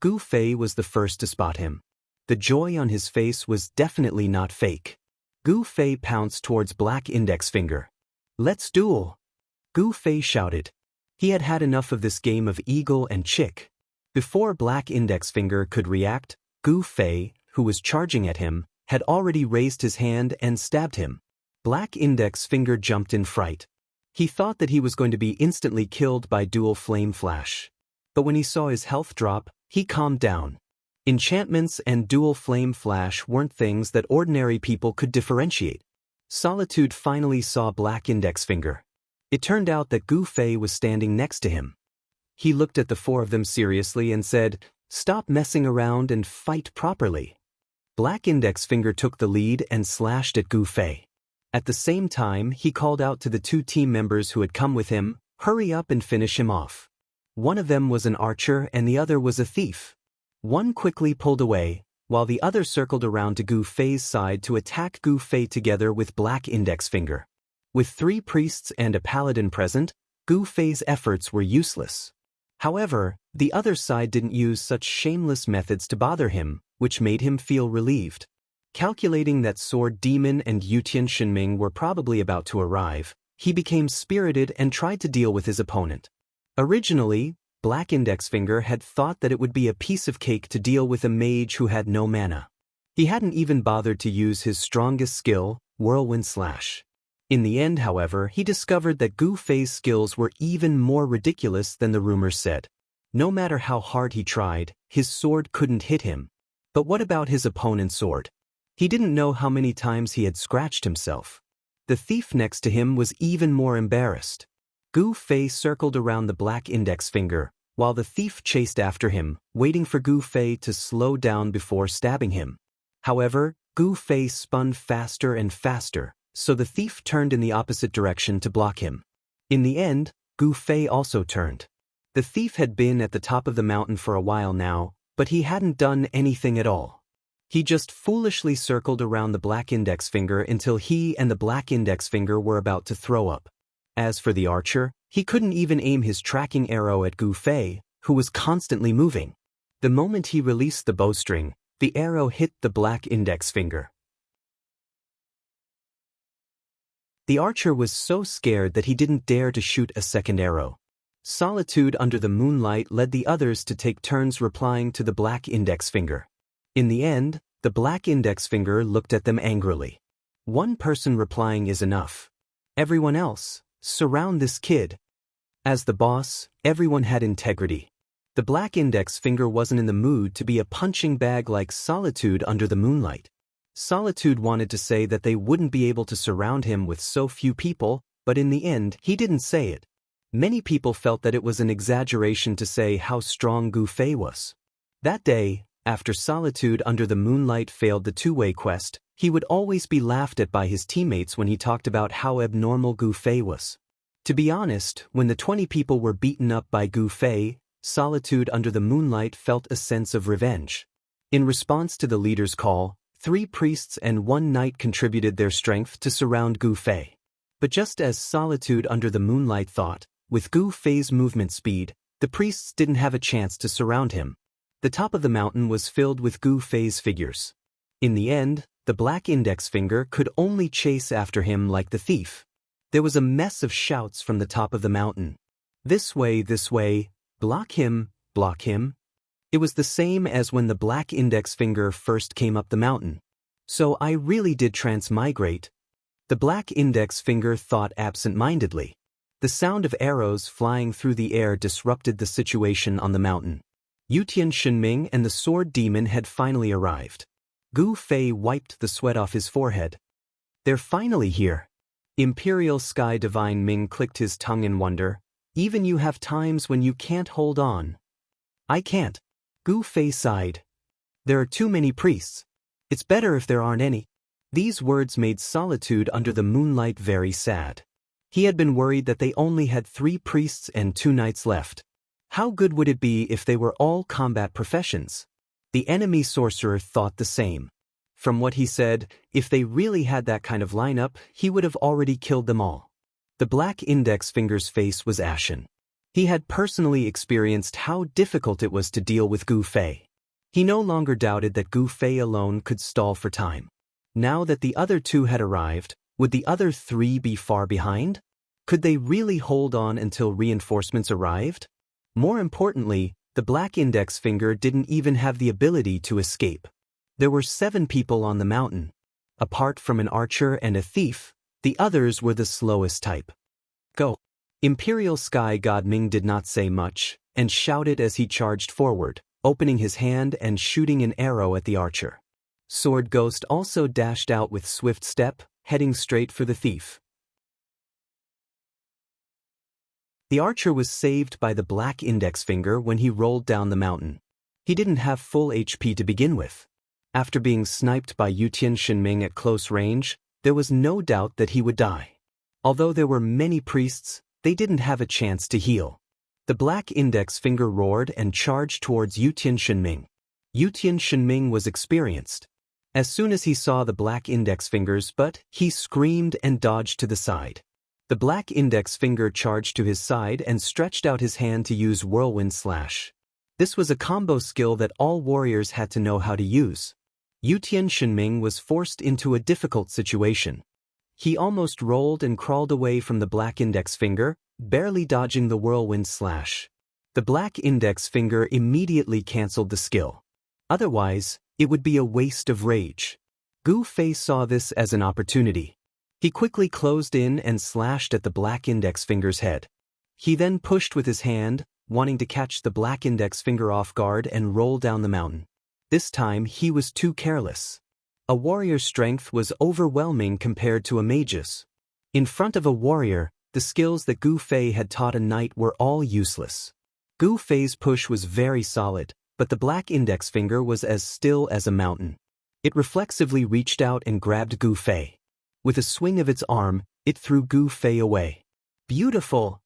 Gu Fei was the first to spot him. The joy on his face was definitely not fake. Gu Fei pounced towards Black Index Finger. "Let's duel!" Gu Fei shouted. He had had enough of this game of eagle and chick. Before Black Index Finger could react, Gu Fei, who was charging at him, had already raised his hand and stabbed him. Black Index Finger jumped in fright. He thought that he was going to be instantly killed by Dual Flame Flash. But when he saw his health drop, he calmed down. Enchantments and Dual Flame Flash weren't things that ordinary people could differentiate. Solitude finally saw Black Index Finger. It turned out that Gu Fei was standing next to him. He looked at the 4 of them seriously and said, "Stop messing around and fight properly." Black Index Finger took the lead and slashed at Gu Fei. At the same time, he called out to the 2 team members who had come with him, "Hurry up and finish him off." One of them was an archer and the other was a thief. One quickly pulled away, while the other circled around to Gu Fei's side to attack Gu Fei together with black index finger. With 3 priests and a paladin present, Gu Fei's efforts were useless. However, the other side didn't use such shameless methods to bother him, which made him feel relieved. Calculating that Sword Demon and Yutian Shinming were probably about to arrive, he became spirited and tried to deal with his opponent. Originally, Black Index Finger had thought that it would be a piece of cake to deal with a mage who had no mana. He hadn't even bothered to use his strongest skill, Whirlwind Slash. In the end, however, he discovered that Gu Fei's skills were even more ridiculous than the rumors said. No matter how hard he tried, his sword couldn't hit him. But what about his opponent's sword? He didn't know how many times he had scratched himself. The thief next to him was even more embarrassed. Gu Fei circled around the Black Index Finger, while the thief chased after him, waiting for Gu Fei to slow down before stabbing him. However, Gu Fei spun faster and faster, so the thief turned in the opposite direction to block him. In the end, Gu Fei also turned. The thief had been at the top of the mountain for a while now, but he hadn't done anything at all. He just foolishly circled around the Black Index Finger until he and the Black Index Finger were about to throw up. As for the archer, he couldn't even aim his tracking arrow at Gu Fei, who was constantly moving. The moment he released the bowstring, the arrow hit the Black Index Finger. The archer was so scared that he didn't dare to shoot a second arrow. Solitude under the moonlight led the others to take turns replying to the Black Index Finger. In the end, the Black Index Finger looked at them angrily. One person replying is enough. Everyone else, surround this kid. As the boss, everyone had integrity. The Black Index Finger wasn't in the mood to be a punching bag like Solitude under the moonlight. Solitude wanted to say that they wouldn't be able to surround him with so few people, but in the end, he didn't say it. Many people felt that it was an exaggeration to say how strong Gu Fei was. That day, after Solitude under the moonlight failed the two-way quest, he would always be laughed at by his teammates when he talked about how abnormal Gu Fei was. To be honest, when the 20 people were beaten up by Gu Fei, Solitude under the moonlight felt a sense of revenge. In response to the leader's call, 3 priests and 1 knight contributed their strength to surround Gu Fei. But just as Solitude under the moonlight thought, with Gu Fei's movement speed, the priests didn't have a chance to surround him. The top of the mountain was filled with Gu Fei's figures. In the end, the Black Index Finger could only chase after him like the thief. There was a mess of shouts from the top of the mountain. This way, block him, block him. It was the same as when the Black Index Finger first came up the mountain. So I really did transmigrate. The Black Index Finger thought absent-mindedly. The sound of arrows flying through the air disrupted the situation on the mountain. Yutian Shinming and the Sword Demon had finally arrived. Gu Fei wiped the sweat off his forehead. They're finally here. Imperial Sky Divine Ming clicked his tongue in wonder. Even you have times when you can't hold on. I can't. Gu Fei sighed. There are too many priests. It's better if there aren't any. These words made Solitude under the moonlight very sad. He had been worried that they only had 3 priests and 2 knights left. How good would it be if they were all combat professions? The enemy sorcerer thought the same. From what he said, if they really had that kind of lineup, he would have already killed them all. The Black Index Finger's face was ashen. He had personally experienced how difficult it was to deal with Gu Fei. He no longer doubted that Gu Fei alone could stall for time. Now that the other 2 had arrived, would the other 3 be far behind? Could they really hold on until reinforcements arrived? More importantly, the Black Index Finger didn't even have the ability to escape. There were 7 people on the mountain. Apart from an archer and a thief, the others were the slowest type. Go! Imperial Sky God Ming did not say much, and shouted as he charged forward, opening his hand and shooting an arrow at the archer. Sword Ghost also dashed out with swift step, heading straight for the thief. The archer was saved by the Black Index Finger when he rolled down the mountain. He didn't have full HP to begin with. After being sniped by Yutian Shinming at close range, there was no doubt that he would die. Although there were many priests, they didn't have a chance to heal. The Black Index Finger roared and charged towards Yutian Shinming. Yutian Shenming was experienced. As soon as he saw the black index fingers, he screamed and dodged to the side. The black index finger charged to his side and stretched out his hand to use Whirlwind Slash. This was a combo skill that all warriors had to know how to use. Yutian Shenming was forced into a difficult situation. He almost rolled and crawled away from the black index finger, barely dodging the Whirlwind Slash. The black index finger immediately cancelled the skill. Otherwise, it would be a waste of rage. Gu Fei saw this as an opportunity. He quickly closed in and slashed at the black index finger's head. He then pushed with his hand, wanting to catch the black index finger off guard and roll down the mountain. This time he was too careless. A warrior's strength was overwhelming compared to a mage's. In front of a warrior, the skills that Gu Fei had taught a knight were all useless. Gu Fei's push was very solid, but the black index finger was as still as a mountain. It reflexively reached out and grabbed Gu Fei. With a swing of its arm, it threw Gu Fei away. Beautiful!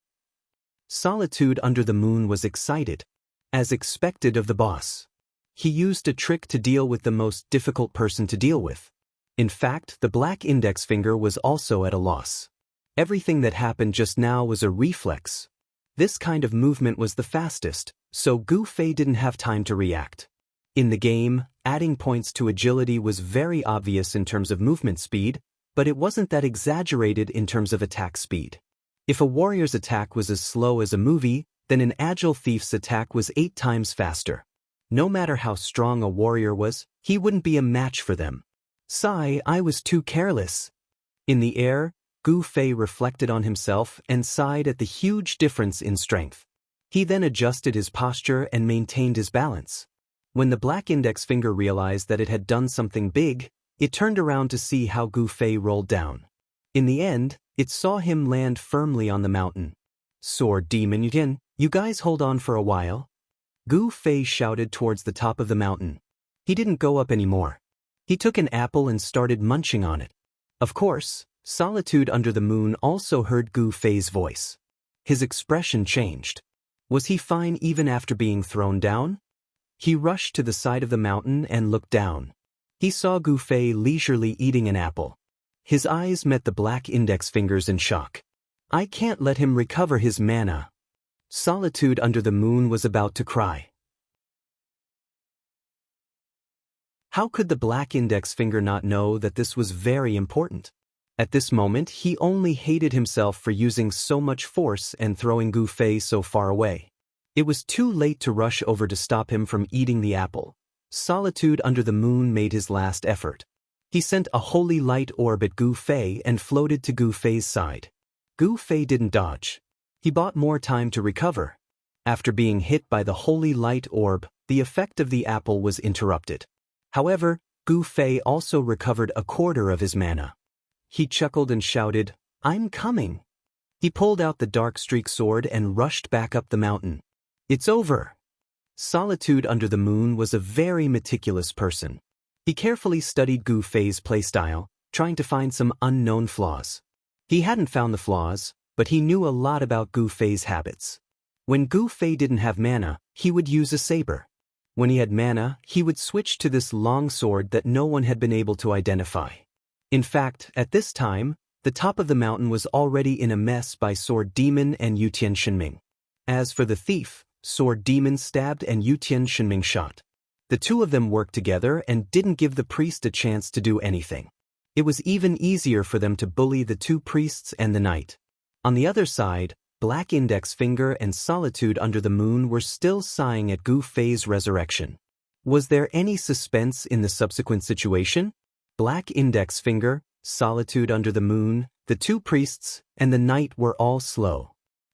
Solitude Under the Moon was excited, as expected of the boss. He used a trick to deal with the most difficult person to deal with. In fact, the black index finger was also at a loss. Everything that happened just now was a reflex. This kind of movement was the fastest, so Gu Fei didn't have time to react. In the game, adding points to agility was very obvious in terms of movement speed, but it wasn't that exaggerated in terms of attack speed. If a warrior's attack was as slow as a movie, then an agile thief's attack was 8 times faster. No matter how strong a warrior was, he wouldn't be a match for them. Sigh, I was too careless. In the air, Gu Fei reflected on himself and sighed at the huge difference in strength. He then adjusted his posture and maintained his balance. When the black index finger realized that it had done something big, it turned around to see how Gu Fei rolled down. In the end, it saw him land firmly on the mountain. Sword Demon Yutian, you guys hold on for a while. Gu Fei shouted towards the top of the mountain. He didn't go up anymore. He took an apple and started munching on it. Of course, Solitude Under the Moon also heard Gu Fei's voice. His expression changed. Was he fine even after being thrown down? He rushed to the side of the mountain and looked down. He saw Gu Fei leisurely eating an apple. His eyes met the black index fingers in shock. I can't let him recover his mana. Solitude Under the Moon was about to cry. How could the black index finger not know that this was very important? At this moment, he only hated himself for using so much force and throwing Gu Fei so far away. It was too late to rush over to stop him from eating the apple. Solitude Under the Moon made his last effort. He sent a holy light orb at Gu Fei and floated to Gu Fei's side. Gu Fei didn't dodge. He bought more time to recover. After being hit by the holy light orb, the effect of the apple was interrupted. However, Gu Fei also recovered a quarter of his mana. He chuckled and shouted, I'm coming. He pulled out the dark streak sword and rushed back up the mountain. It's over. Solitude Under the Moon was a very meticulous person. He carefully studied Gu Fei's playstyle, trying to find some unknown flaws. He hadn't found the flaws, but he knew a lot about Gu Fei's habits. When Gu Fei didn't have mana, he would use a saber. When he had mana, he would switch to this long sword that no one had been able to identify. In fact, at this time, the top of the mountain was already in a mess by Sword Demon and Yutian Shenming. As for the thief, Sword Demon stabbed and Yutian Shenming shot. The two of them worked together and didn't give the priest a chance to do anything. It was even easier for them to bully the two priests and the knight. On the other side, Black Index Finger and Solitude Under the Moon were still sighing at Gu Fei's resurrection. Was there any suspense in the subsequent situation? Black Index Finger, Solitude Under the Moon, the two priests, and the knight were all slow.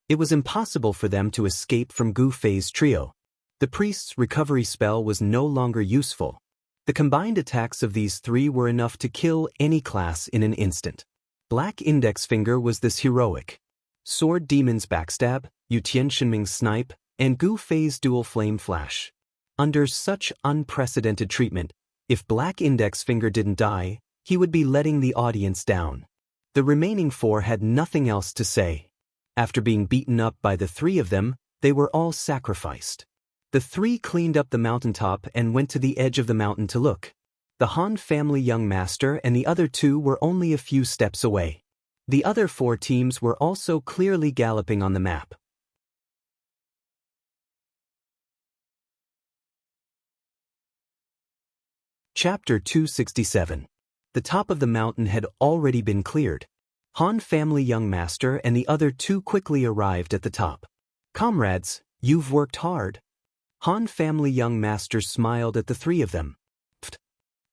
It was impossible for them to escape from Gu Fei's trio. The priest's recovery spell was no longer useful. The combined attacks of these three were enough to kill any class in an instant. Black Index Finger was this heroic. Sword Demon's backstab, Yutian Shenming's snipe, and Gu Fei's dual flame flash. Under such unprecedented treatment, if Black Index Finger didn't die, he would be letting the audience down. The remaining four had nothing else to say. After being beaten up by the three of them, they were all sacrificed. The three cleaned up the mountaintop and went to the edge of the mountain to look. The Han family young master and the other two were only a few steps away. The other four teams were also clearly galloping on the map. Chapter 267. The top of the mountain had already been cleared. Han family young master and the other two quickly arrived at the top. "Comrades, you've worked hard." Han family young master smiled at the three of them. Pfft.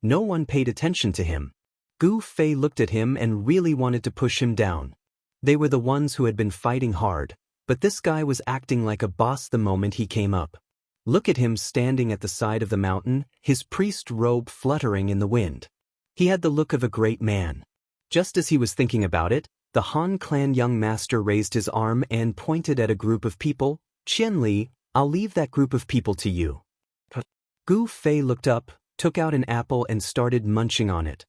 No one paid attention to him. Gu Fei looked at him and really wanted to push him down. They were the ones who had been fighting hard, but this guy was acting like a boss the moment he came up. Look at him standing at the side of the mountain, his priest robe fluttering in the wind. He had the look of a great man. Just as he was thinking about it, the Han clan young master raised his arm and pointed at a group of people. "Qianli, I'll leave that group of people to you." Gu Fei looked up, took out an apple and started munching on it.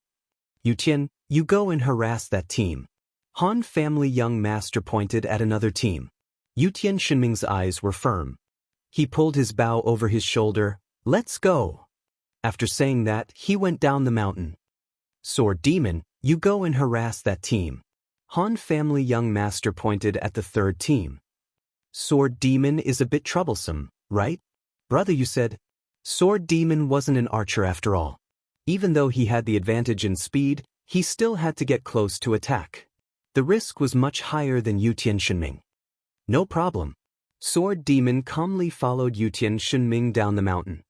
"Yutian, you go and harass that team." Han family young master pointed at another team. Yutian Shinming's eyes were firm. He pulled his bow over his shoulder. "Let's go." After saying that, he went down the mountain. "Sword Demon, you go and harass that team." Han family young master pointed at the third team. "Sword Demon is a bit troublesome, right? Brother, you said." Sword Demon wasn't an archer after all. Even though he had the advantage in speed, he still had to get close to attack. The risk was much higher than Yutian Shinming. "No problem." Sword Demon calmly followed Yutian Shinming down the mountain.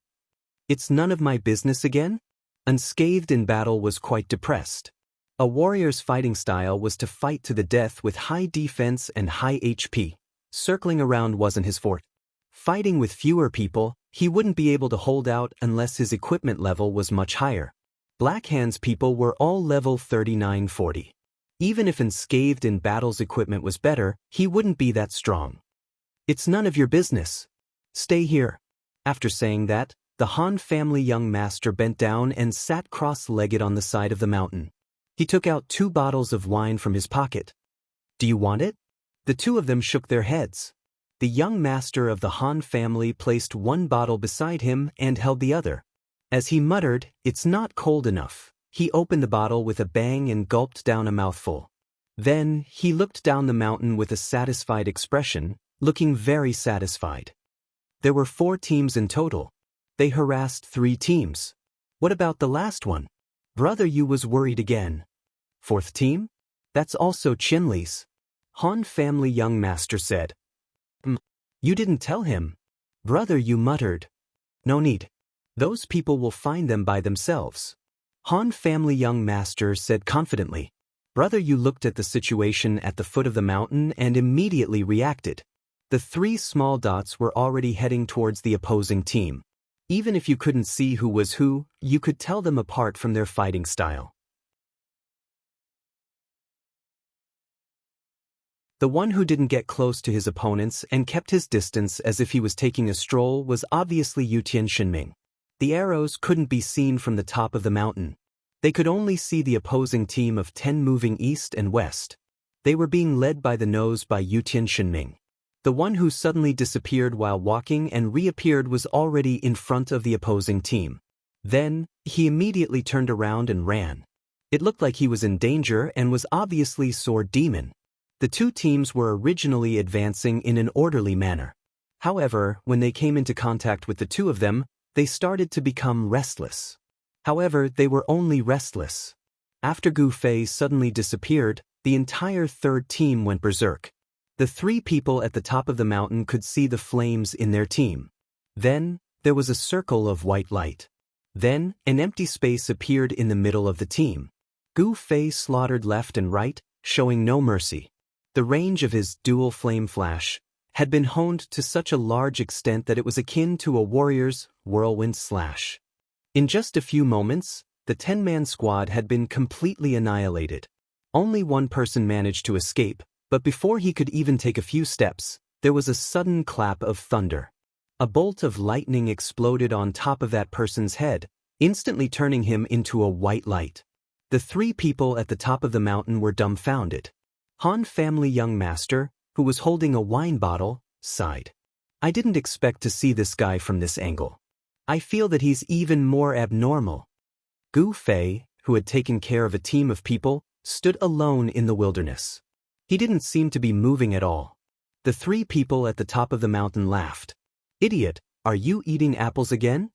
"It's none of my business again?" Unscathed in battle was quite depressed. A warrior's fighting style was to fight to the death with high defense and high HP. Circling around wasn't his forte. Fighting with fewer people, he wouldn't be able to hold out unless his equipment level was much higher. Black Hand's people were all level 39-40. Even if unscathed in battle's equipment was better, he wouldn't be that strong. "It's none of your business. Stay here." After saying that, the Han family young master bent down and sat cross-legged on the side of the mountain. He took out 2 bottles of wine from his pocket. "Do you want it?" The two of them shook their heads. The young master of the Han family placed 1 bottle beside him and held the other. As he muttered, "It's not cold enough," he opened the bottle with a bang and gulped down a mouthful. Then, he looked down the mountain with a satisfied expression, looking very satisfied. There were 4 teams in total. They harassed 3 teams. What about the last one? Brother Yu was worried again. 4th team? That's also Qianli's. Han family young master said. You didn't tell him." Brother Yu muttered. "No need. Those people will find them by themselves." Han family young master said confidently. Brother Yu looked at the situation at the foot of the mountain and immediately reacted. The 3 small dots were already heading towards the opposing team. Even if you couldn't see who was who, you could tell them apart from their fighting style. The one who didn't get close to his opponents and kept his distance as if he was taking a stroll was obviously Yutian Shinming. The arrows couldn't be seen from the top of the mountain. They could only see the opposing team of 10 moving east and west. They were being led by the nose by Yutian Shinming. The one who suddenly disappeared while walking and reappeared was already in front of the opposing team. Then, he immediately turned around and ran. It looked like he was in danger and was obviously Sword Demon. The 2 teams were originally advancing in an orderly manner. However, when they came into contact with the 2 of them, they started to become restless. However, they were only restless. After Gu Fei suddenly disappeared, the entire 3rd team went berserk. The 3 people at the top of the mountain could see the flames in their team. Then, there was a circle of white light. Then, an empty space appeared in the middle of the team. Gu Fei slaughtered left and right, showing no mercy. The range of his dual flame flash had been honed to such a large extent that it was akin to a warrior's whirlwind slash. In just a few moments, the 10-man squad had been completely annihilated. Only one person managed to escape, but before he could even take a few steps, there was a sudden clap of thunder. A bolt of lightning exploded on top of that person's head, instantly turning him into a white light. The 3 people at the top of the mountain were dumbfounded. Han family young master, who was holding a wine bottle, sighed. I didn't expect to see this guy from this angle. I feel that he's even more abnormal. Gu Fei, who had taken care of a team of people, stood alone in the wilderness. He didn't seem to be moving at all. The three people at the top of the mountain laughed. "Idiot, are you eating apples again?"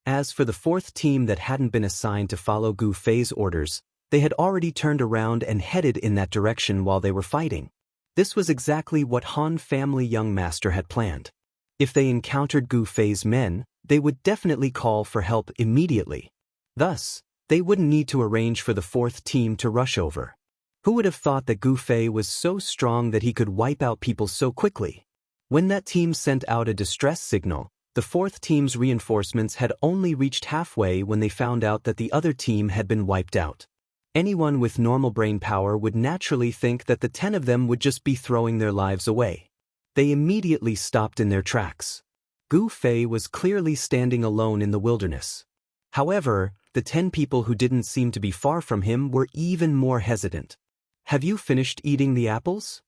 As for the fourth team that hadn't been assigned to follow Gu Fei's orders, they had already turned around and headed in that direction while they were fighting. This was exactly what Han family young master had planned. If they encountered Gu Fei's men, they would definitely call for help immediately. Thus, they wouldn't need to arrange for the fourth team to rush over. Who would have thought that Gu Fei was so strong that he could wipe out people so quickly? When that team sent out a distress signal, the fourth team's reinforcements had only reached halfway when they found out that the other team had been wiped out. Anyone with normal brain power would naturally think that the 10 of them would just be throwing their lives away. They immediately stopped in their tracks. Gu Fei was clearly standing alone in the wilderness. However, the 10 people who didn't seem to be far from him were even more hesitant. "Have you finished eating the apples?"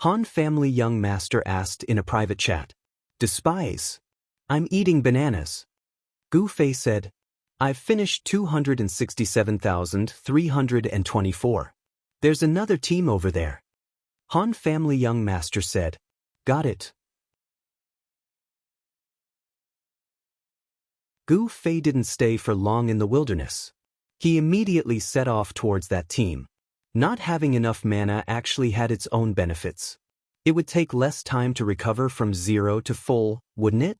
Han family young master asked in a private chat. "Despise. I'm eating bananas." Gu Fei said, "I've finished 267,324. There's another team over there." Han family young master said, "Got it." Gu Fei didn't stay for long in the wilderness. He immediately set off towards that team. Not having enough mana actually had its own benefits. It would take less time to recover from 0 to full, wouldn't it?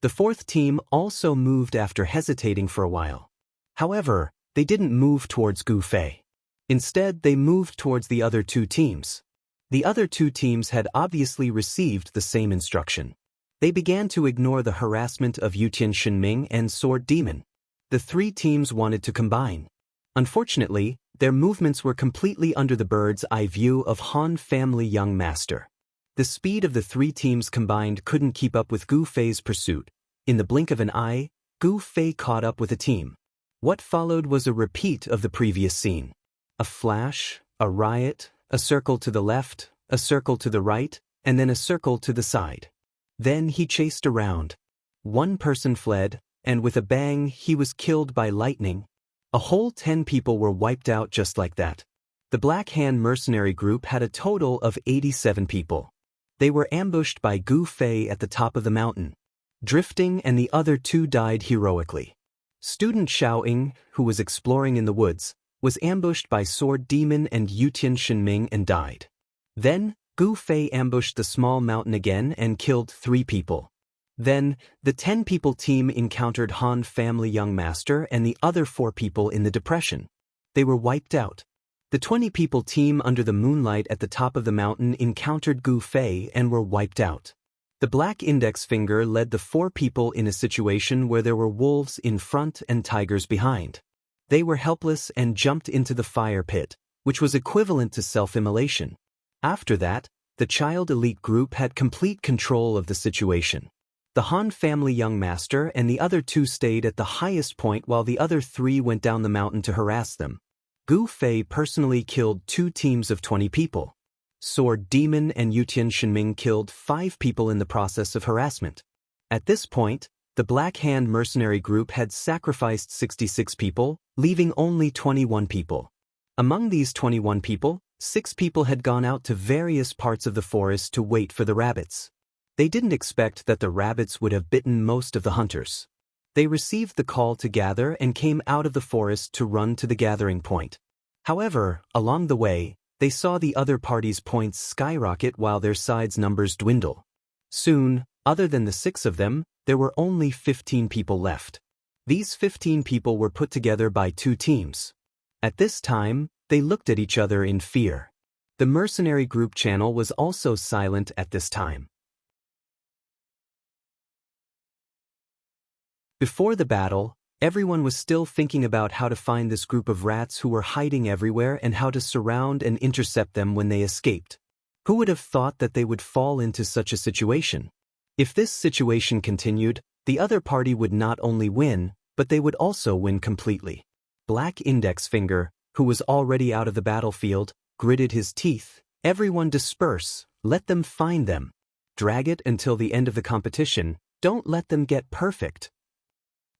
The fourth team also moved after hesitating for a while. However, they didn't move towards Gu Fei. Instead, they moved towards the other two teams. The other two teams had obviously received the same instruction. They began to ignore the harassment of Yutian Shenming and Sword Demon. The three teams wanted to combine. Unfortunately, their movements were completely under the bird's eye view of Han family young master. The speed of the three teams combined couldn't keep up with Gu Fei's pursuit. In the blink of an eye, Gu Fei caught up with a team. What followed was a repeat of the previous scene. A flash, a riot, a circle to the left, a circle to the right, and then a circle to the side. Then he chased around. One person fled, and with a bang he was killed by lightning. A whole 10 people were wiped out just like that. The Black Hand mercenary group had a total of 87 people. They were ambushed by Gu Fei at the top of the mountain. Drifting and the other two died heroically. Student Xiaoying, who was exploring in the woods, was ambushed by Sword Demon and Yutian Shenming and died. Then, Gu Fei ambushed the small mountain again and killed 3 people. Then, the 10-people team encountered Han family young master and the other 4 people in the depression. They were wiped out. The 20-people team under the moonlight at the top of the mountain encountered Gu Fei and were wiped out. The black index finger led the 4 people in a situation where there were wolves in front and tigers behind. They were helpless and jumped into the fire pit, which was equivalent to self-immolation. After that, the child elite group had complete control of the situation. The Han family young master and the other 2 stayed at the highest point while the other 3 went down the mountain to harass them. Gu Fei personally killed 2 teams of 20 people. Sword Demon and Yutian Shenming killed 5 people in the process of harassment. At this point, the Black Hand mercenary group had sacrificed 66 people, leaving only 21 people. Among these 21 people, 6 people had gone out to various parts of the forest to wait for the rabbits. They didn't expect that the rabbits would have bitten most of the hunters. They received the call to gather and came out of the forest to run to the gathering point. However, along the way, they saw the other party's points skyrocket while their side's numbers dwindle. Soon, other than the 6 of them, there were only 15 people left. These 15 people were put together by 2 teams. At this time, they looked at each other in fear. The mercenary group channel was also silent at this time. Before the battle, everyone was still thinking about how to find this group of rats who were hiding everywhere and how to surround and intercept them when they escaped. Who would have thought that they would fall into such a situation? If this situation continued, the other party would not only win, but they would also win completely. Black Index Finger, who was already out of the battlefield, gritted his teeth. Everyone disperse, let them find them. drag it until the end of the competition, don't let them get perfect.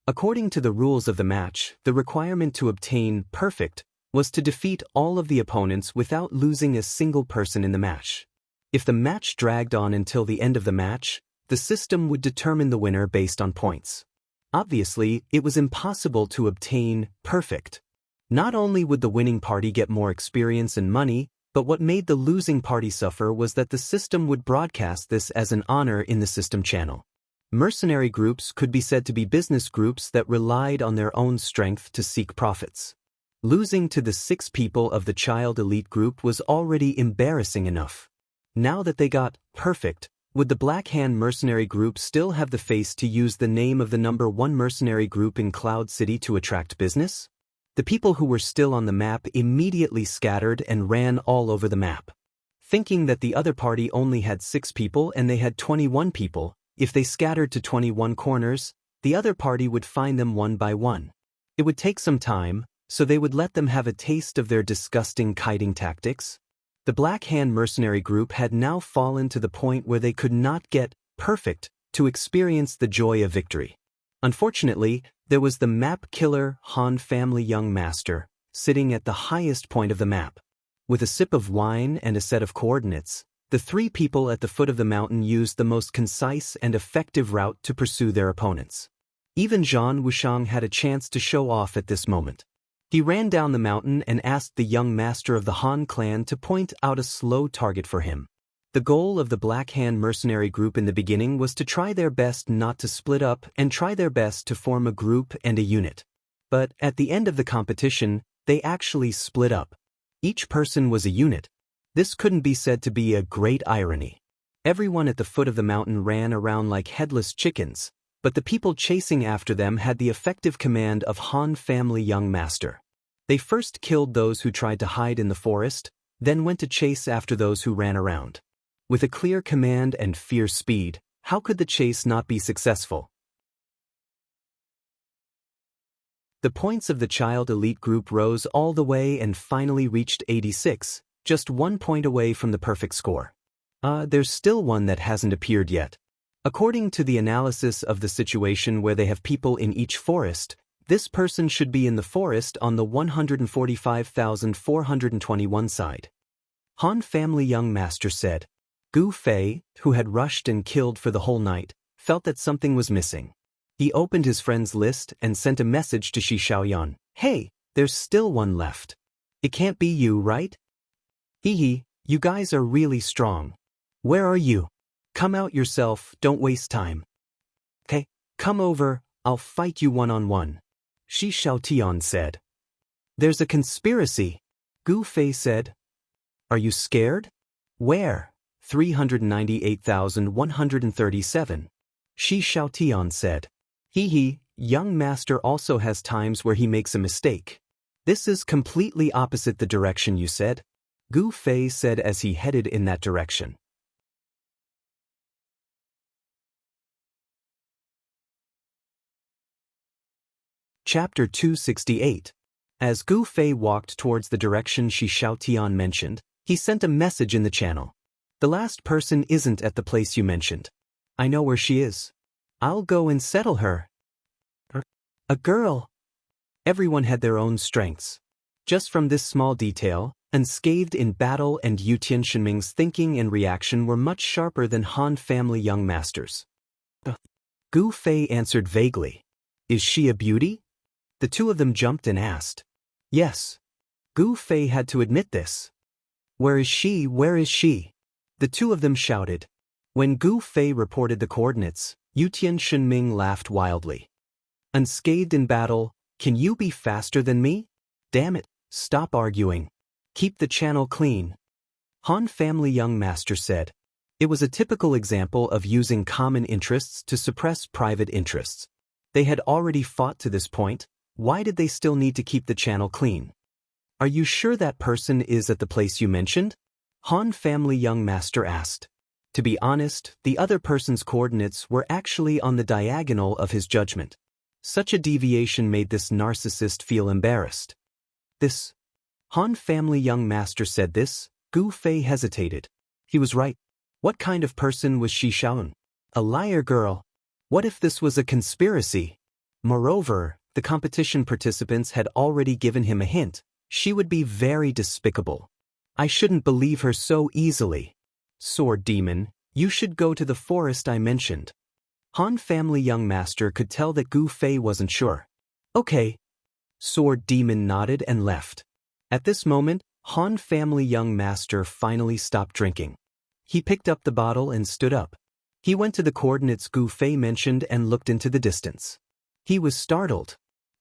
According to the rules of the match, the requirement to obtain perfect was to defeat all of the opponents without losing a single person in the match. If the match dragged on until the end of the match, the system would determine the winner based on points. Obviously, it was impossible to obtain perfect. Not only would the winning party get more experience and money, but what made the losing party suffer was that the system would broadcast this as an honor in the system channel. Mercenary groups could be said to be business groups that relied on their own strength to seek profits. Losing to the 6 people of the child elite group was already embarrassing enough. Now that they got perfect, would the Black Hand mercenary group still have the face to use the name of the number 1 mercenary group in Cloud City to attract business? The people who were still on the map immediately scattered and ran all over the map. Thinking that the other party only had 6 people and they had 21 people, if they scattered to 21 corners, the other party would find them one by one. It would take some time, so they would let them have a taste of their disgusting kiting tactics. The Black Hand mercenary group had now fallen to the point where they could not get perfect to experience the joy of victory. Unfortunately, there was the map killer Han family young master, sitting at the highest point of the map. With a sip of wine and a set of coordinates, the 3 people at the foot of the mountain used the most concise and effective route to pursue their opponents. Even Zhan Wushang had a chance to show off at this moment. He ran down the mountain and asked the young master of the Han clan to point out a slow target for him. The goal of the Black Hand mercenary group in the beginning was to try their best not to split up and try their best to form a group and a unit. But at the end of the competition, they actually split up. Each person was a unit. This couldn't be said to be a great irony. Everyone at the foot of the mountain ran around like headless chickens, but the people chasing after them had the effective command of Han family young master. They first killed those who tried to hide in the forest, then went to chase after those who ran around. With a clear command and fierce speed, how could the chase not be successful? The points of the child elite group rose all the way and finally reached 86, just 1 point away from the perfect score. There's still one that hasn't appeared yet. According to the analysis of the situation where they have people in each forest, this person should be in the forest on the 145,421 side. Han family young master said. Gu Fei, who had rushed and killed for the whole night, felt that something was missing. He opened his friend's list and sent a message to Shi Xiaoyan. Hey, there's still one left. It can't be you, right? Hee, you guys are really strong. Where are you? Come out yourself, don't waste time. Okay, come over, I'll fight you one-on-one. Shi Xiaotian said. There's a conspiracy, Gu Fei said. Are you scared? Where? 398,137. Shi Xiaotian said. Hee, young master also has times where he makes a mistake. This is completely opposite the direction you said, Gu Fei said as he headed in that direction. Chapter 268. As Gu Fei walked towards the direction Shi Xiaotian mentioned, he sent a message in the channel. The last person isn't at the place you mentioned. I know where she is. I'll go and settle her. A girl. Everyone had their own strengths. Just from this small detail, unscathed in battle and Yu Tianxinming's thinking and reaction were much sharper than Han family young masters. Gu Fei answered vaguely. Is she a beauty? The 2 of them jumped and asked. Yes. Gu Fei had to admit this. Where is she? Where is she? The 2 of them shouted. When Gu Fei reported the coordinates, Yu Tianxinming laughed wildly. Unscathed in battle, can you be faster than me? Damn it, stop arguing. Keep the channel clean. Han family young master said. It was a typical example of using common interests to suppress private interests. They had already fought to this point. Why did they still need to keep the channel clean? Are you sure that person is at the place you mentioned? Han family young master asked. To be honest, the other person's coordinates were actually on the diagonal of his judgment. Such a deviation made this narcissist feel embarrassed. This. Han family young master said this. Gu Fei hesitated. He was right. What kind of person was Shi Shaun? A liar girl. What if this was a conspiracy? Moreover, the competition participants had already given him a hint. She would be very despicable. I shouldn't believe her so easily. Sword Demon, you should go to the forest I mentioned. Han family young master could tell that Gu Fei wasn't sure. Okay. Sword Demon nodded and left. At this moment, Han family young master finally stopped drinking. He picked up the bottle and stood up. He went to the coordinates Gu Fei mentioned and looked into the distance. He was startled.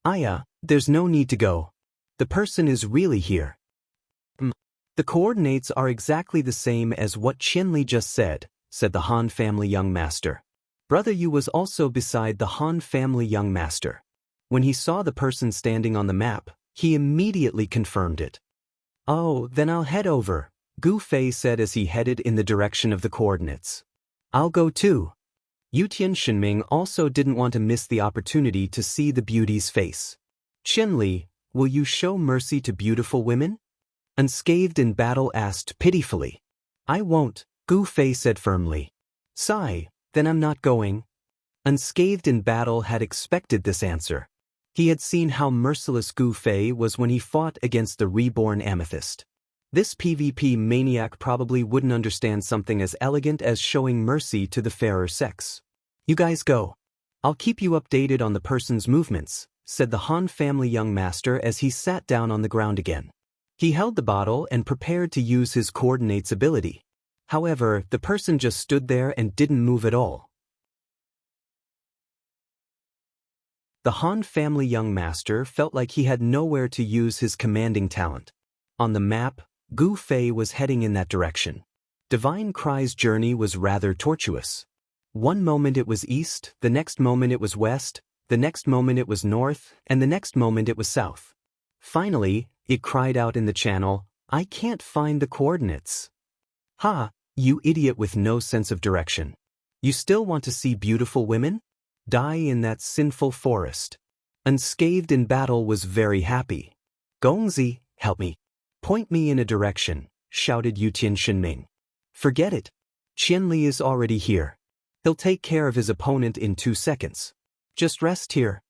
Aya, there's no need to go. The person is really here. The coordinates are exactly the same as what Qianli just said the Han family young master. Brother Yu was also beside the Han family young master. When he saw the person standing on the map, he immediately confirmed it. Oh, then I'll head over, Gu Fei said as he headed in the direction of the coordinates. I'll go too. Yutian Shenming also didn't want to miss the opportunity to see the beauty's face. Qianli, will you show mercy to beautiful women? Unscathed in battle asked pitifully. I won't, Gu Fei said firmly. Sigh, then I'm not going. Unscathed in battle had expected this answer. He had seen how merciless Gu Fei was when he fought against the reborn Amethyst. This PvP maniac probably wouldn't understand something as elegant as showing mercy to the fairer sex. You guys go. I'll keep you updated on the person's movements, said the Han family young master as he sat down on the ground again. He held the bottle and prepared to use his coordinates ability. However, the person just stood there and didn't move at all. The Han family young master felt like he had nowhere to use his commanding talent. On the map, Gu Fei was heading in that direction. Divine Cry's journey was rather tortuous. One moment it was east, the next moment it was west, the next moment it was north, and the next moment it was south. Finally, it cried out in the channel, I can't find the coordinates. Ha, you idiot with no sense of direction. You still want to see beautiful women? Die in that sinful forest. Unscathed in battle was very happy. Gongzi, help me. Point me in a direction, shouted Yutian Shenming. Forget it. Qianli is already here. He'll take care of his opponent in 2 seconds. Just rest here.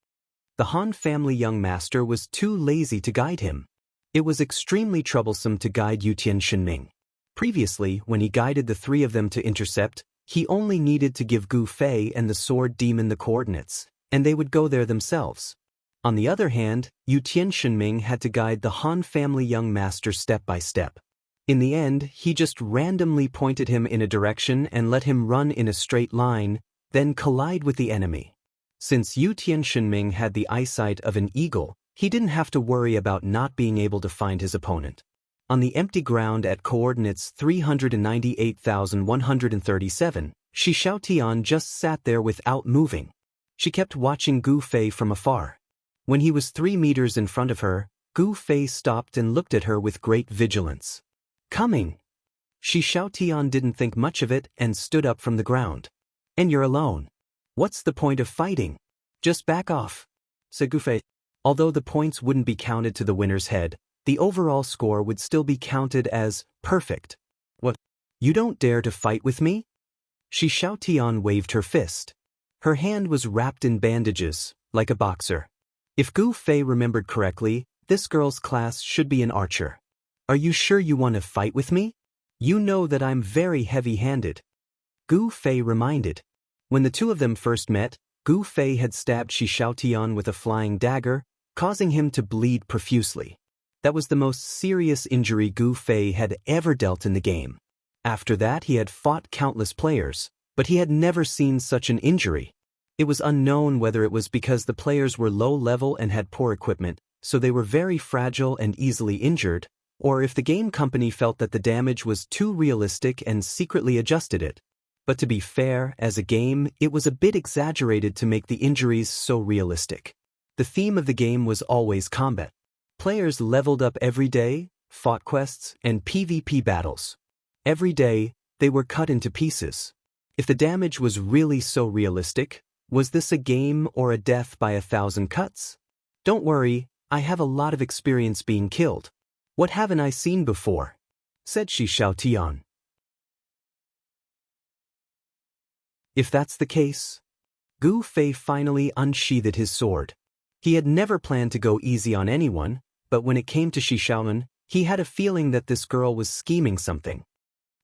The Han family young master was too lazy to guide him. It was extremely troublesome to guide Yutian Shenming. Previously, when he guided the 3 of them to intercept, he only needed to give Gu Fei and the Sword Demon the coordinates, and they would go there themselves. On the other hand, Yutian Shenming had to guide the Han family young master step by step. In the end, he just randomly pointed him in a direction and let him run in a straight line, then collide with the enemy. Since Yutian Shenming had the eyesight of an eagle, he didn't have to worry about not being able to find his opponent. On the empty ground at coordinates 398,137, Shi Shaotian just sat there without moving. She kept watching Gu Fei from afar. When he was 3 meters in front of her, Gu Fei stopped and looked at her with great vigilance. Coming! Shi Shaotian didn't think much of it and stood up from the ground. And you're alone. What's the point of fighting? Just back off, said Gu Fei. Although the points wouldn't be counted to the winner's head, the overall score would still be counted as perfect. What? You don't dare to fight with me? Shi Shaotian waved her fist. Her hand was wrapped in bandages, like a boxer. If Gu Fei remembered correctly, this girl's class should be an archer. Are you sure you want to fight with me? You know that I'm very heavy-handed. Gu Fei reminded. When the 2 of them first met, Gu Fei had stabbed Shi Shaotian with a flying dagger, causing him to bleed profusely. That was the most serious injury Gu Fei had ever dealt in the game. After that he had fought countless players, but he had never seen such an injury. It was unknown whether it was because the players were low level and had poor equipment, so they were very fragile and easily injured, or if the game company felt that the damage was too realistic and secretly adjusted it. But to be fair, as a game, it was a bit exaggerated to make the injuries so realistic. The theme of the game was always combat. Players leveled up every day, fought quests, and PvP battles. Every day, they were cut into pieces. If the damage was really so realistic, was this a game or a death by 1,000 cuts? Don't worry, I have a lot of experience being killed. What haven't I seen before? Said Shi Shaotian. If that's the case. Gu Fei finally unsheathed his sword. He had never planned to go easy on anyone, but when it came to Xiaoyan, he had a feeling that this girl was scheming something.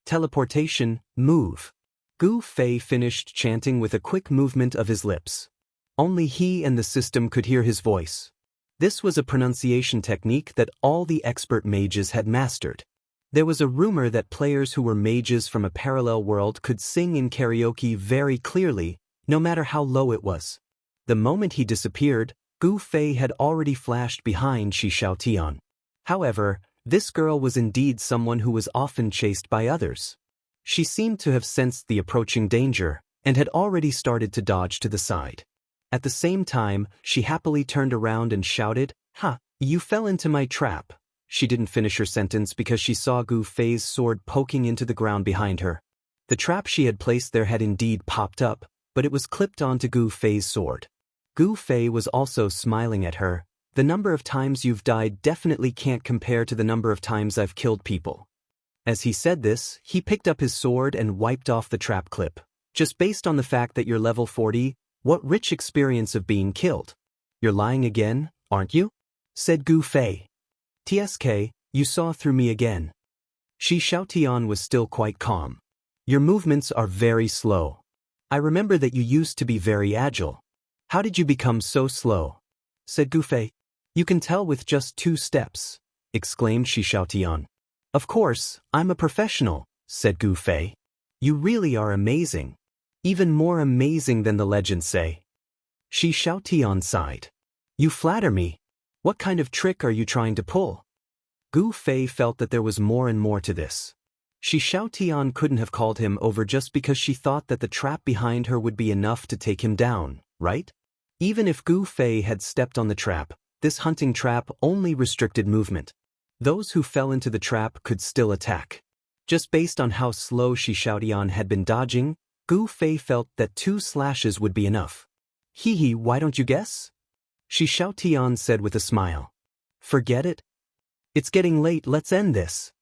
Teleportation, move. Gu Fei finished chanting with a quick movement of his lips. Only he and the system could hear his voice. This was a pronunciation technique that all the expert mages had mastered. There was a rumor that players who were mages from a parallel world could sing in karaoke very clearly, no matter how low it was. The moment he disappeared, Gu Fei had already flashed behind Shi Xiaotian. However, this girl was indeed someone who was often chased by others. She seemed to have sensed the approaching danger, and had already started to dodge to the side. At the same time, she happily turned around and shouted, "Ha, you fell into my trap." She didn't finish her sentence because she saw Gu Fei's sword poking into the ground behind her. The trap she had placed there had indeed popped up, but it was clipped onto Gu Fei's sword. Gu Fei was also smiling at her. "The number of times you've died definitely can't compare to the number of times I've killed people." As he said this, he picked up his sword and wiped off the trap clip. "Just based on the fact that you're level 40, what rich experience of being killed. You're lying again, aren't you?" said Gu Fei. "TSK, you saw through me again." Shi Xiaotian was still quite calm. "Your movements are very slow. I remember that you used to be very agile. How did you become so slow?" said Gu Fei. "You can tell with just 2 steps, exclaimed Shi Xiaotian. "Of course, I'm a professional," said Gu Fei. "You really are amazing. Even more amazing than the legends say." Shi Xiaotian sighed. "You flatter me. What kind of trick are you trying to pull?" Gu Fei felt that there was more and more to this. Shi Xiaotian couldn't have called him over just because she thought that the trap behind her would be enough to take him down, right? Even if Gu Fei had stepped on the trap, this hunting trap only restricted movement. Those who fell into the trap could still attack. Just based on how slow Shi Xiaotian had been dodging, Gu Fei felt that 2 slashes would be enough. "Hee, why don't you guess?" Shi Xiaotian said with a smile. "Forget it. It's getting late, let's end this."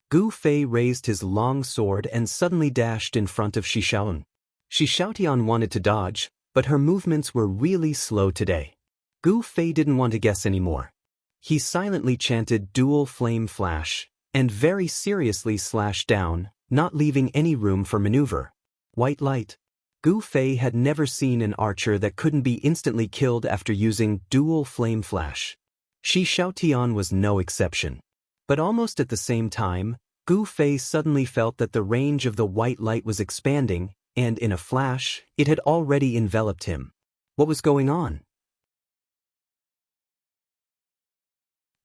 Gu Fei raised his long sword and suddenly dashed in front of Shi Xiaoyan. Shi Xiaotian wanted to dodge, but her movements were really slow today. Gu Fei didn't want to guess anymore. He silently chanted dual flame flash, and very seriously slashed down, not leaving any room for maneuver. White light. Gu Fei had never seen an archer that couldn't be instantly killed after using dual flame flash. Shi Xiaotian was no exception. But almost at the same time, Gu Fei suddenly felt that the range of the white light was expanding, and in a flash, it had already enveloped him. What was going on?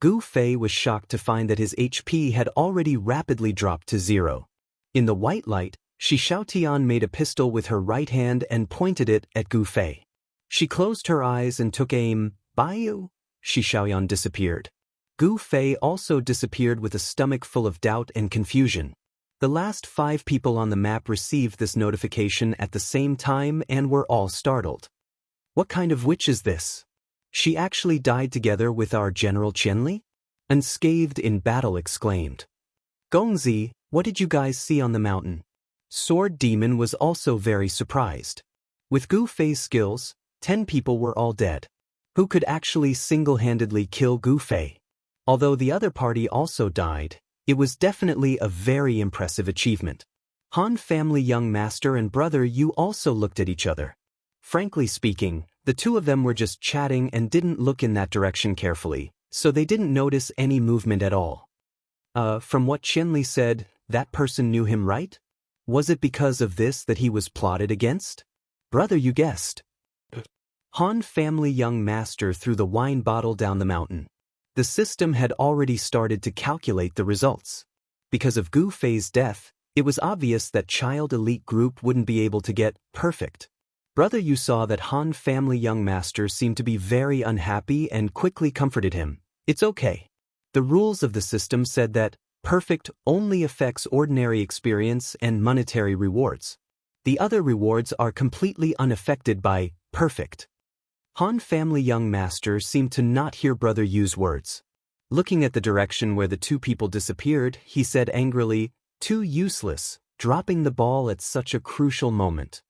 Gu Fei was shocked to find that his HP had already rapidly dropped to 0. In the white light, Shi Xiaotian made a pistol with her right hand and pointed it at Gu Fei. She closed her eyes and took aim. "Baiyu!" Shi Xiaoyan disappeared. Gu Fei also disappeared with a stomach full of doubt and confusion. The last 5 people on the map received this notification at the same time and were all startled. "What kind of witch is this? She actually died together with our General Qianli?" Unscathed in battle exclaimed. "Gongzi, what did you guys see on the mountain?" Sword Demon was also very surprised. With Gu Fei's skills, 10 people were all dead. Who could actually single-handedly kill Gu Fei? Although the other party also died, it was definitely a very impressive achievement. Han family young master and brother Yu also looked at each other. Frankly speaking, the 2 of them were just chatting and didn't look in that direction carefully, so they didn't notice any movement at all. From what Qianli said, that person knew him, right? Was it because of this that he was plotted against? Brother, you guessed. Han family young master threw the wine bottle down the mountain. The system had already started to calculate the results. Because of Gu Fei's death, it was obvious that Child Elite Group wouldn't be able to get perfect. Brother Yu saw that Han family young master seemed to be very unhappy and quickly comforted him. "It's okay. The rules of the system said that perfect only affects ordinary experience and monetary rewards. The other rewards are completely unaffected by perfect." Han family young master seemed to not hear Brother Yu's words. Looking at the direction where the 2 people disappeared, he said angrily, "Too useless, dropping the ball at such a crucial moment."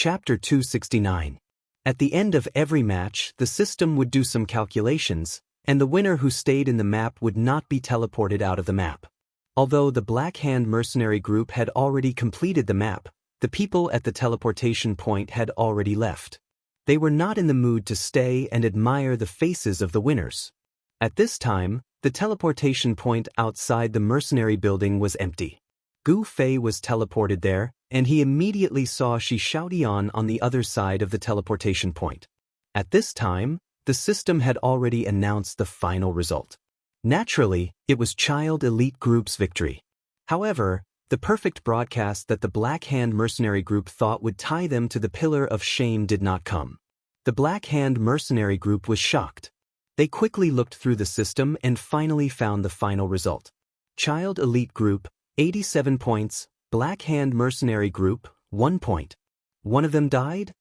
Chapter 269. At the end of every match, the system would do some calculations, and the winner who stayed in the map would not be teleported out of the map. Although the Black Hand mercenary group had already completed the map, the people at the teleportation point had already left. They were not in the mood to stay and admire the faces of the winners. At this time, the teleportation point outside the mercenary building was empty. Gu Fei was teleported there, and he immediately saw Shi Xiaotian on the other side of the teleportation point. At this time, the system had already announced the final result. Naturally, it was Child Elite Group's victory. However, the perfect broadcast that the Black Hand mercenary group thought would tie them to the pillar of shame did not come. The Black Hand mercenary group was shocked. They quickly looked through the system and finally found the final result. Child Elite Group, 87 points, Black Hand mercenary group, 1 point. One of them died?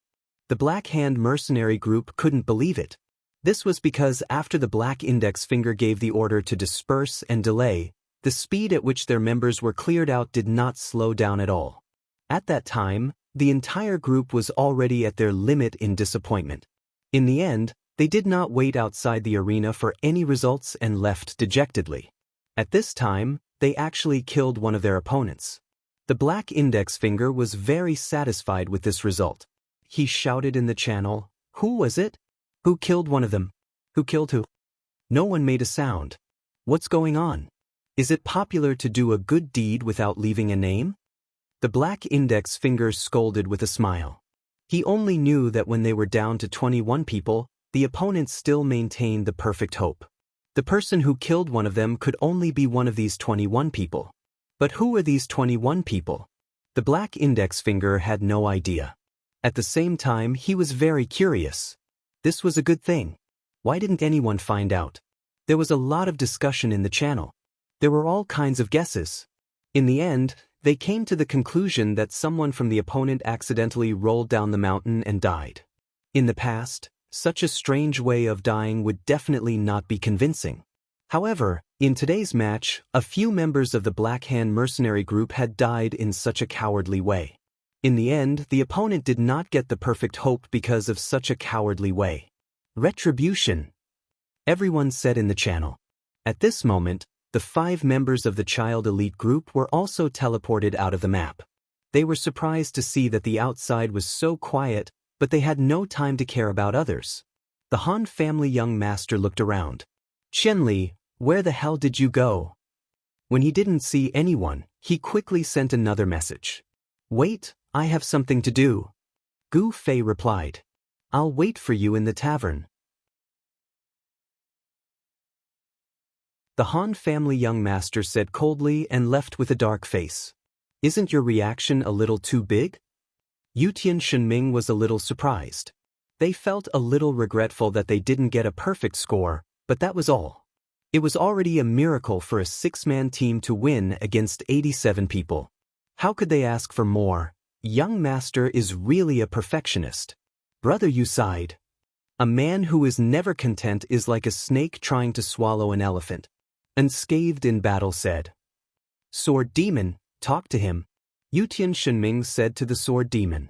The Black Hand mercenary group couldn't believe it. This was because after the Black Index Finger gave the order to disperse and delay, the speed at which their members were cleared out did not slow down at all. At that time, the entire group was already at their limit in disappointment. In the end, they did not wait outside the arena for any results and left dejectedly. At this time, they actually killed one of their opponents. The Black Index Finger was very satisfied with this result. He shouted in the channel, "Who was it? Who killed one of them? Who killed who?" No one made a sound. What's going on? Is it popular to do a good deed without leaving a name? The Black Index Finger scolded with a smile. He only knew that when they were down to 21 people, the opponents still maintained the perfect hope. The person who killed one of them could only be one of these 21 people. But who are these 21 people? The Black Index Finger had no idea. At the same time, he was very curious. This was a good thing. Why didn't anyone find out? There was a lot of discussion in the channel. There were all kinds of guesses. In the end, they came to the conclusion that someone from the opponent accidentally rolled down the mountain and died. In the past, such a strange way of dying would definitely not be convincing. However, in today's match, a few members of the Black Hand mercenary group had died in such a cowardly way. In the end, the opponent did not get the perfect hope because of such a cowardly way. Retribution, everyone said in the channel. At this moment, the 5 members of the Child Elite Group were also teleported out of the map. They were surprised to see that the outside was so quiet, but they had no time to care about others. The Han family young master looked around. "Qianli, where the hell did you go?" When he didn't see anyone, he quickly sent another message. "Wait, I have something to do." Gu Fei replied. "I'll wait for you in the tavern." The Han family young master said coldly and left with a dark face. "Isn't your reaction a little too big?" Yutian Shenming was a little surprised. They felt a little regretful that they didn't get a perfect score, but that was all. It was already a miracle for a 6-man team to win against 87 people. How could they ask for more? Young master is really a perfectionist. Brother, you sighed. A man who is never content is like a snake trying to swallow an elephant. Unscathed in battle said. "Sword Demon, talk to him," Yutian Shenming said to the Sword Demon.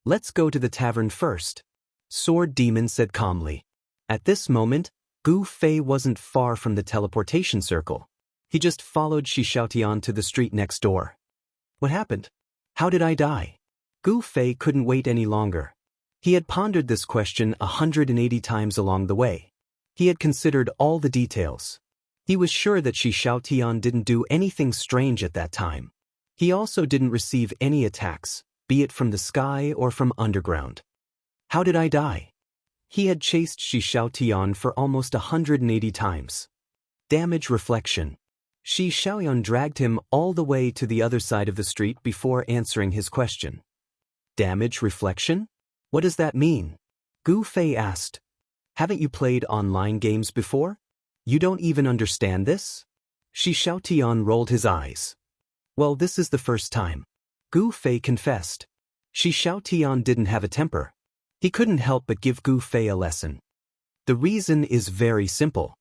"Let's go to the tavern first," Sword Demon said calmly. At this moment, Gu Fei wasn't far from the teleportation circle. He just followed Shi Xiaotian to the street next door. "What happened? How did I die?" Gu Fei couldn't wait any longer. He had pondered this question 180 times along the way. He had considered all the details. He was sure that Shi Xiaotian didn't do anything strange at that time. He also didn't receive any attacks, be it from the sky or from underground. How did I die? He had chased Shi Xiaotian for almost 180 times. Damage reflection. Shi Xiaotian dragged him all the way to the other side of the street before answering his question. Damage reflection? What does that mean? Gu Fei asked. Haven't you played online games before? You don't even understand this? Shi Xiaotian rolled his eyes. Well, this is the first time. Gu Fei confessed. Shi Xiaotian didn't have a temper. He couldn't help but give Gu Fei a lesson. The reason is very simple.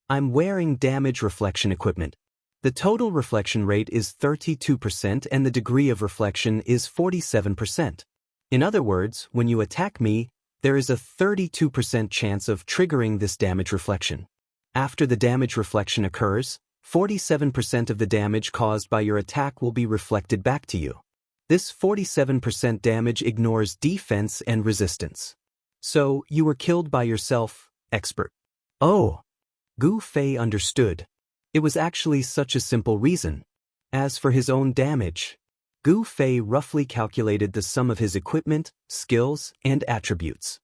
I'm wearing damage reflection equipment. The total reflection rate is 32% and the degree of reflection is 47%. In other words, when you attack me, there is a 32% chance of triggering this damage reflection. After the damage reflection occurs, 47% of the damage caused by your attack will be reflected back to you. This 47% damage ignores defense and resistance. So, you were killed by yourself, expert. Oh! Gu Fei understood. It was actually such a simple reason. As for his own damage, Gu Fei roughly calculated the sum of his equipment, skills, and attributes.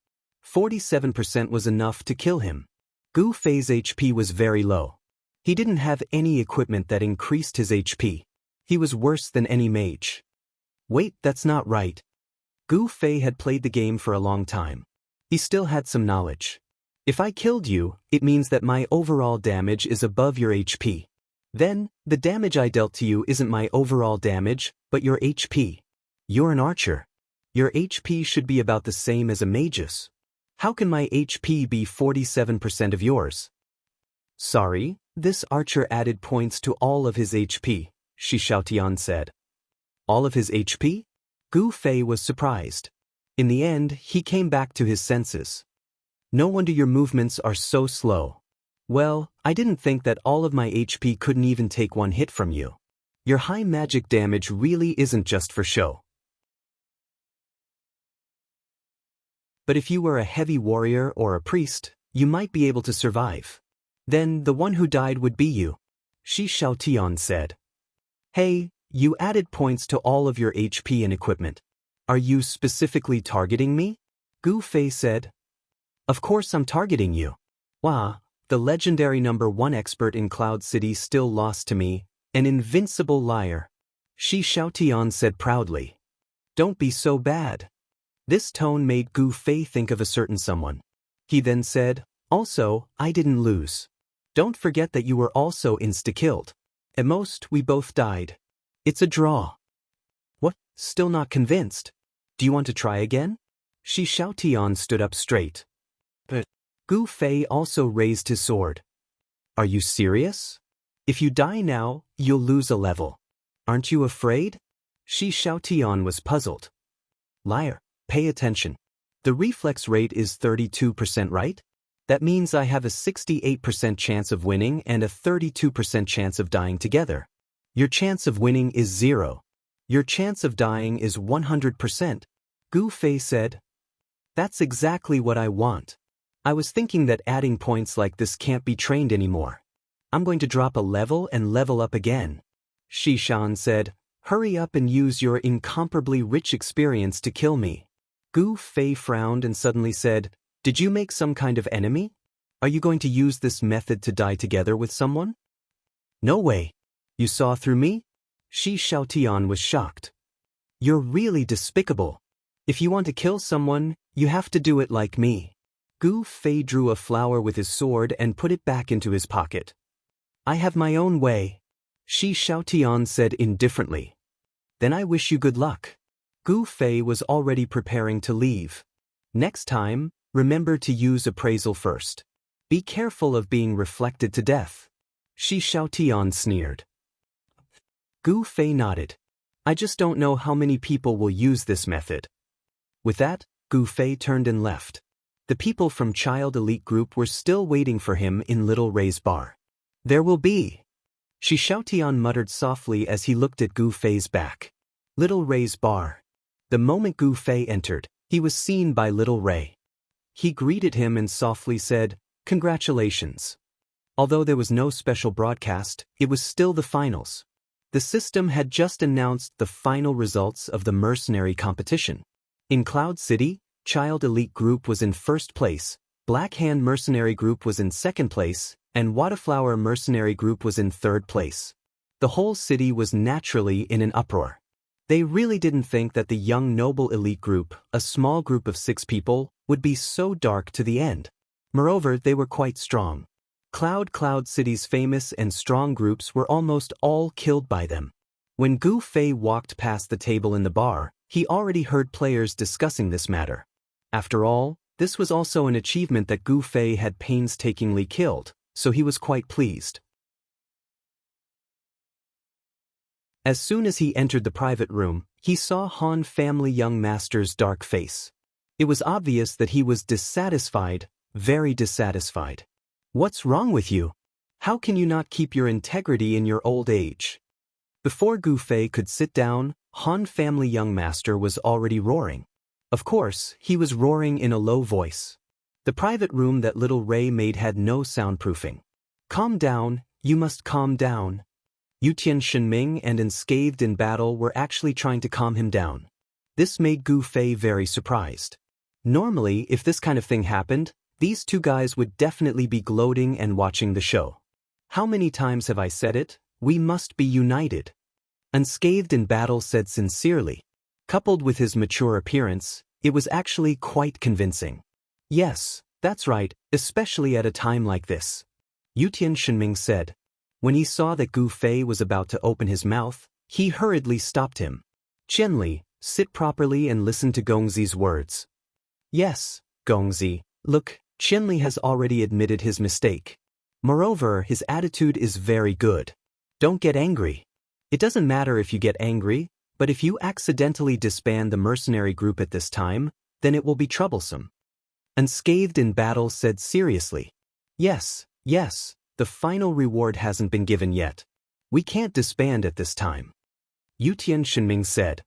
47% was enough to kill him. Gu Fei's HP was very low. He didn't have any equipment that increased his HP. He was worse than any mage. Wait, that's not right. Gu Fei had played the game for a long time. He still had some knowledge. If I killed you, it means that my overall damage is above your HP. Then, the damage I dealt to you isn't my overall damage, but your HP. You're an archer. Your HP should be about the same as a mage's. How can my HP be 47% of yours? Sorry, this archer added points to all of his HP, Shi Xiaotian said. All of his HP? Gu Fei was surprised. In the end, he came back to his senses. No wonder your movements are so slow. Well, I didn't think that all of my HP couldn't even take one hit from you. Your high magic damage really isn't just for show. But if you were a heavy warrior or a priest, you might be able to survive. Then the one who died would be you, Shi Xiaotian said. Hey, you added points to all of your HP and equipment. Are you specifically targeting me? Gu Fei said. Of course I'm targeting you. Wah, the legendary #1 expert in Cloud City still lost to me, an invincible liar. Shi Xiaotian said proudly. Don't be so bad. This tone made Gu Fei think of a certain someone. He then said, also, I didn't lose. Don't forget that you were also insta-killed. At most, we both died. It's a draw. What? Still not convinced? Do you want to try again? Shi Xiaotian stood up straight. But Gu Fei also raised his sword. Are you serious? If you die now, you'll lose a level. Aren't you afraid? Shi Xiaotian was puzzled. Liar, pay attention. The reflex rate is 32%, right? That means I have a 68% chance of winning and a 32% chance of dying together. Your chance of winning is 0. Your chance of dying is 100%. Gu Fei said. That's exactly what I want. I was thinking that adding points like this can't be trained anymore. I'm going to drop a level and level up again. Shi Shan said, hurry up and use your incomparably rich experience to kill me. Gu Fei frowned and suddenly said, did you make some kind of enemy? Are you going to use this method to die together with someone? No way. You saw through me? Shi Xiaotian was shocked. You're really despicable. If you want to kill someone, you have to do it like me. Gu Fei drew a flower with his sword and put it back into his pocket. I have my own way. Shi Xiaotian said indifferently. Then I wish you good luck. Gu Fei was already preparing to leave. Next time, remember to use appraisal first. Be careful of being reflected to death. Shi Xiaotian sneered. Gu Fei nodded. I just don't know how many people will use this method. With that, Gu Fei turned and left. The people from Child Elite Group were still waiting for him in Little Ray's bar. There will be. Shi Xiaotian muttered softly as he looked at Gu Fei's back. Little Ray's bar. The moment Gu Fei entered, he was seen by Little Ray. He greeted him and softly said, congratulations. Although there was no special broadcast, it was still the finals. The system had just announced the final results of the mercenary competition. In Cloud City, Child Elite Group was in first place, Black Hand Mercenary Group was in second place, and Wildflower Mercenary Group was in third place. The whole city was naturally in an uproar. They really didn't think that the young noble elite group, a small group of 6 people, would be so dark to the end. Moreover, they were quite strong. Cloud City's famous and strong groups were almost all killed by them. When Gu Fei walked past the table in the bar, he already heard players discussing this matter. After all, this was also an achievement that Gu Fei had painstakingly killed, so he was quite pleased. As soon as he entered the private room, he saw Han family young master's dark face. It was obvious that he was dissatisfied, very dissatisfied. What's wrong with you? How can you not keep your integrity in your old age? Before Gu Fei could sit down, Han family young master was already roaring. Of course, he was roaring in a low voice. The private room that little Ray made had no soundproofing. Calm down, you must calm down. Yutian Shenming and Unscathed in Battle were actually trying to calm him down. This made Gu Fei very surprised. Normally, if this kind of thing happened, these two guys would definitely be gloating and watching the show. How many times have I said it? We must be united. Unscathed in Battle said sincerely. Coupled with his mature appearance, it was actually quite convincing. Yes, that's right, especially at a time like this. Yutian Shenming said. When he saw that Gu Fei was about to open his mouth, he hurriedly stopped him. Qianli, sit properly and listen to Gongzi's words. Yes, Gongzi, look, Qianli has already admitted his mistake. Moreover, his attitude is very good. Don't get angry. It doesn't matter if you get angry, but if you accidentally disband the mercenary group at this time, then it will be troublesome. Unscathed in Battle said seriously. Yes, the final reward hasn't been given yet. We can't disband at this time. Yutian Shenming said.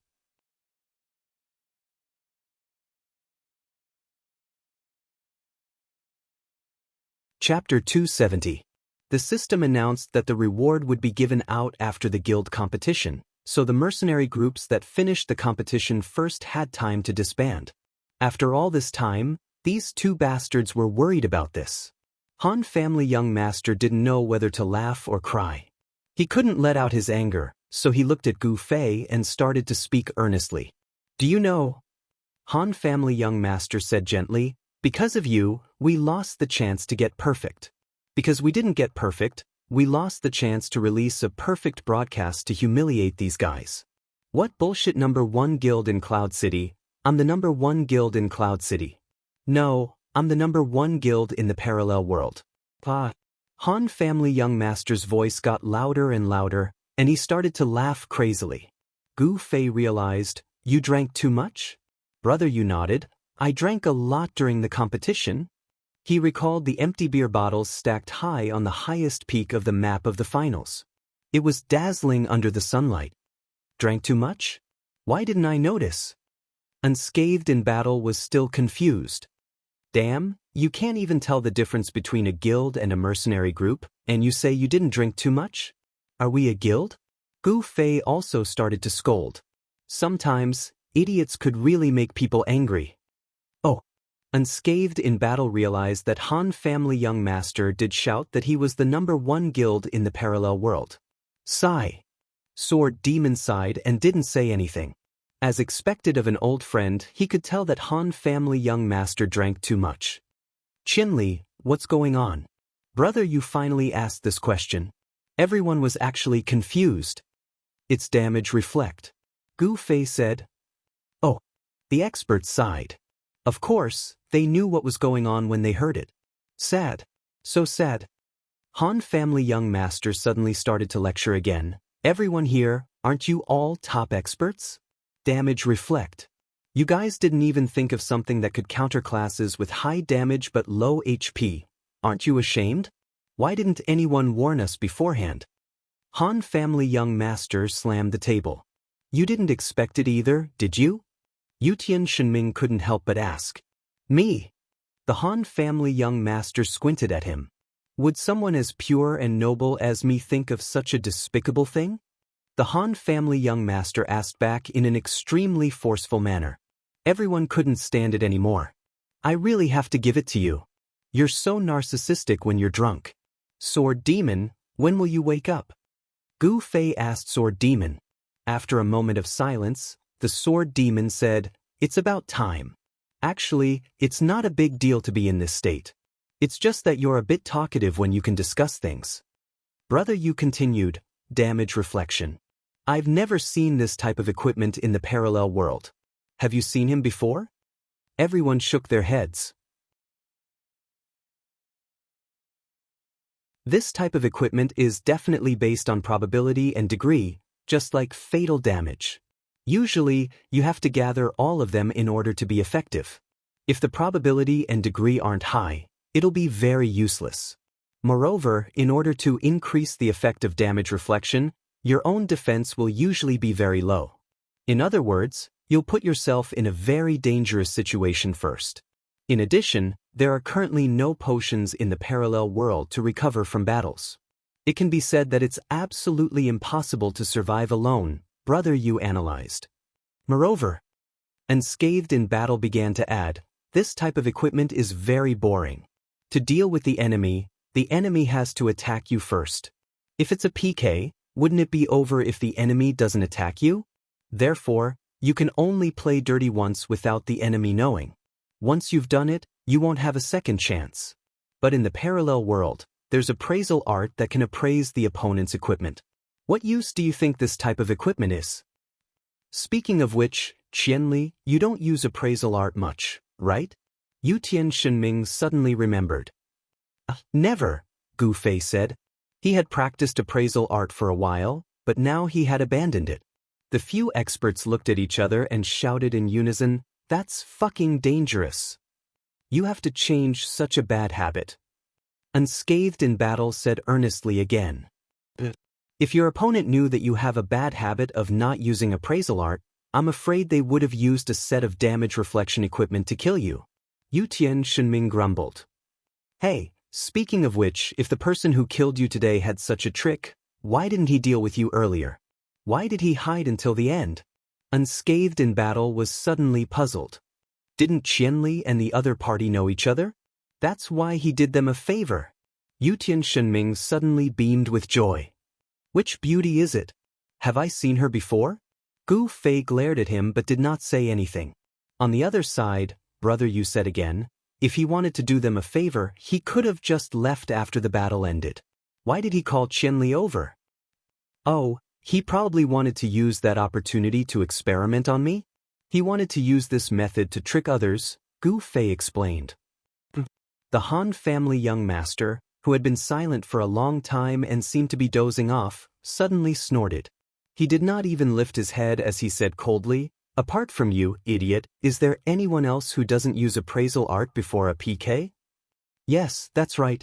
Chapter 270. The system announced that the reward would be given out after the guild competition, so the mercenary groups that finished the competition first had time to disband. After all this time, these two bastards were worried about this. Han family young master didn't know whether to laugh or cry. He couldn't let out his anger, so he looked at Gu Fei and started to speak earnestly. Do you know? Han family young master said gently, because of you, we lost the chance to get perfect. Because we didn't get perfect, we lost the chance to release a perfect broadcast to humiliate these guys. What bullshit #1 guild in Cloud City? I'm the #1 guild in Cloud City. No, I'm the #1 guild in the parallel world. Han family young master's voice got louder and louder, and he started to laugh crazily. Gu Fei realized, you drank too much? Brother, you nodded. I drank a lot during the competition. He recalled the empty beer bottles stacked high on the highest peak of the map of the finals. It was dazzling under the sunlight. Drank too much? Why didn't I notice? Unscathed in Battle was still confused. Damn, you can't even tell the difference between a guild and a mercenary group, and you say you didn't drink too much? Are we a guild? Gu Fei also started to scold. Sometimes, idiots could really make people angry. Oh. Unscathed in Battle realized that Han family young master did shout that he was the #1 guild in the parallel world. Sigh. Sword Demon sighed and didn't say anything. As expected of an old friend, he could tell that Han family young master drank too much. Qianli, what's going on? Brother, you finally asked this question. Everyone was actually confused. It's damage reflect. Gu Fei said. Oh. The experts sighed. Of course, they knew what was going on when they heard it. Sad. So sad. Han family young master suddenly started to lecture again. Everyone here, aren't you all top experts? Damage reflect. You guys didn't even think of something that could counter classes with high damage but low HP. Aren't you ashamed? Why didn't anyone warn us beforehand? Han family young master slammed the table. You didn't expect it either, did you? Yutian Shenming couldn't help but ask. Me? The Han family young master squinted at him. Would someone as pure and noble as me think of such a despicable thing? The Han family young master asked back in an extremely forceful manner. Everyone couldn't stand it anymore. I really have to give it to you. You're so narcissistic when you're drunk. Sword Demon, when will you wake up? Gu Fei asked Sword Demon. After a moment of silence, the Sword Demon said, it's about time. Actually, it's not a big deal to be in this state. It's just that you're a bit talkative when you can discuss things. Brother, you continued, damage reflection. I've never seen this type of equipment in the parallel world. Have you seen him before? Everyone shook their heads. This type of equipment is definitely based on probability and degree, just like fatal damage. Usually, you have to gather all of them in order to be effective. If the probability and degree aren't high, it'll be very useless. Moreover, in order to increase the effect of damage reflection, your own defense will usually be very low. In other words, you'll put yourself in a very dangerous situation first. In addition, there are currently no potions in the parallel world to recover from battles. It can be said that it's absolutely impossible to survive alone, brother, you analyzed. Moreover, Unscathed in Battle began to add, this type of equipment is very boring. To deal with the enemy has to attack you first. If it's a PK, wouldn't it be over if the enemy doesn't attack you? Therefore, you can only play dirty once without the enemy knowing. Once you've done it, you won't have a second chance. But in the parallel world, there's appraisal art that can appraise the opponent's equipment. What use do you think this type of equipment is? Speaking of which, Qianli, you don't use appraisal art much, right? Yutian Shenming suddenly remembered. Never, Gu Fei said. He had practiced appraisal art for a while, but now he had abandoned it. The few experts looked at each other and shouted in unison, that's fucking dangerous. You have to change such a bad habit. Unscathed in Battle said earnestly again. If your opponent knew that you have a bad habit of not using appraisal art, I'm afraid they would have used a set of damage reflection equipment to kill you. Yutian Shenming grumbled. Hey, speaking of which, if the person who killed you today had such a trick, why didn't he deal with you earlier? Why did he hide until the end? Unscathed in Battle was suddenly puzzled. Didn't Qianli and the other party know each other? That's why he did them a favor. Yutian Shenming suddenly beamed with joy. Which beauty is it? Have I seen her before? Gu Fei glared at him but did not say anything. On the other side, brother Yu said again, if he wanted to do them a favor, he could have just left after the battle ended. Why did he call Qianli over? Oh, he probably wanted to use that opportunity to experiment on me? He wanted to use this method to trick others, Gu Fei explained. The Han family young master, who had been silent for a long time and seemed to be dozing off, suddenly snorted. He did not even lift his head as he said coldly, apart from you, idiot, is there anyone else who doesn't use appraisal art before a PK? Yes, that's right.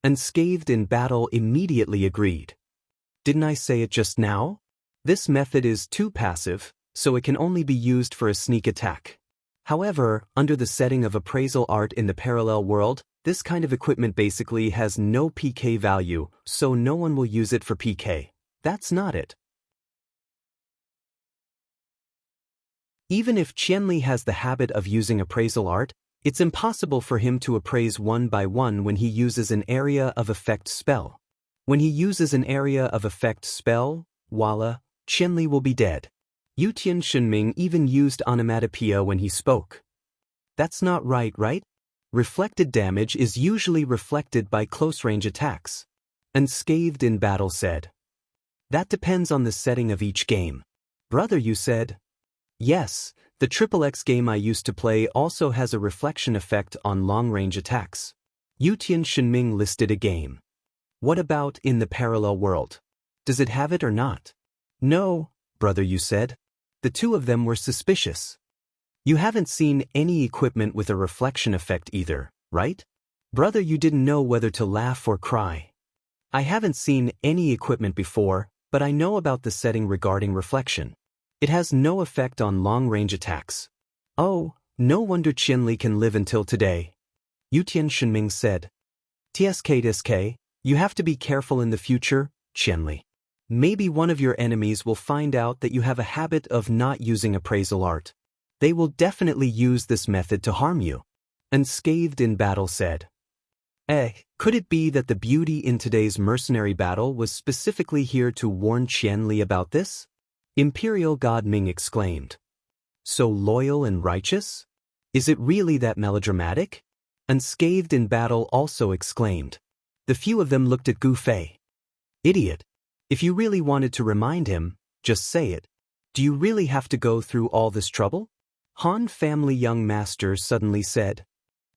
Unscathed in Battle immediately agreed. Didn't I say it just now? This method is too passive, so it can only be used for a sneak attack. However, under the setting of appraisal art in the parallel world, this kind of equipment basically has no PK value, so no one will use it for PK. That's not it. Even if Qianli has the habit of using appraisal art, it's impossible for him to appraise one by one when he uses an area of effect spell. When he uses an area of effect spell, voila, Qianli will be dead. Yutian Shenming even used onomatopoeia when he spoke. That's not right, right? Reflected damage is usually reflected by close-range attacks. Unscathed in Battle said. That depends on the setting of each game. Brother, you said. Yes, the XXX game I used to play also has a reflection effect on long-range attacks. Yutian Shenming listed a game. What about in the parallel world? Does it have it or not? No, brother, you said. The two of them were suspicious. You haven't seen any equipment with a reflection effect either, right? Brother, you didn't know whether to laugh or cry. I haven't seen any equipment before, but I know about the setting regarding reflection. It has no effect on long-range attacks. Oh, no wonder Qianli can live until today. Yutian Shenming said. TSK, you have to be careful in the future, Qianli. Maybe one of your enemies will find out that you have a habit of not using appraisal art. They will definitely use this method to harm you. Unscathed in Battle said. Could it be that the beauty in today's mercenary battle was specifically here to warn Qianli about this? Imperial God Ming exclaimed. So loyal and righteous? Is it really that melodramatic? Unscathed in Battle also exclaimed. The few of them looked at Gu Fei. Idiot. If you really wanted to remind him, just say it. Do you really have to go through all this trouble? Han family young master suddenly said.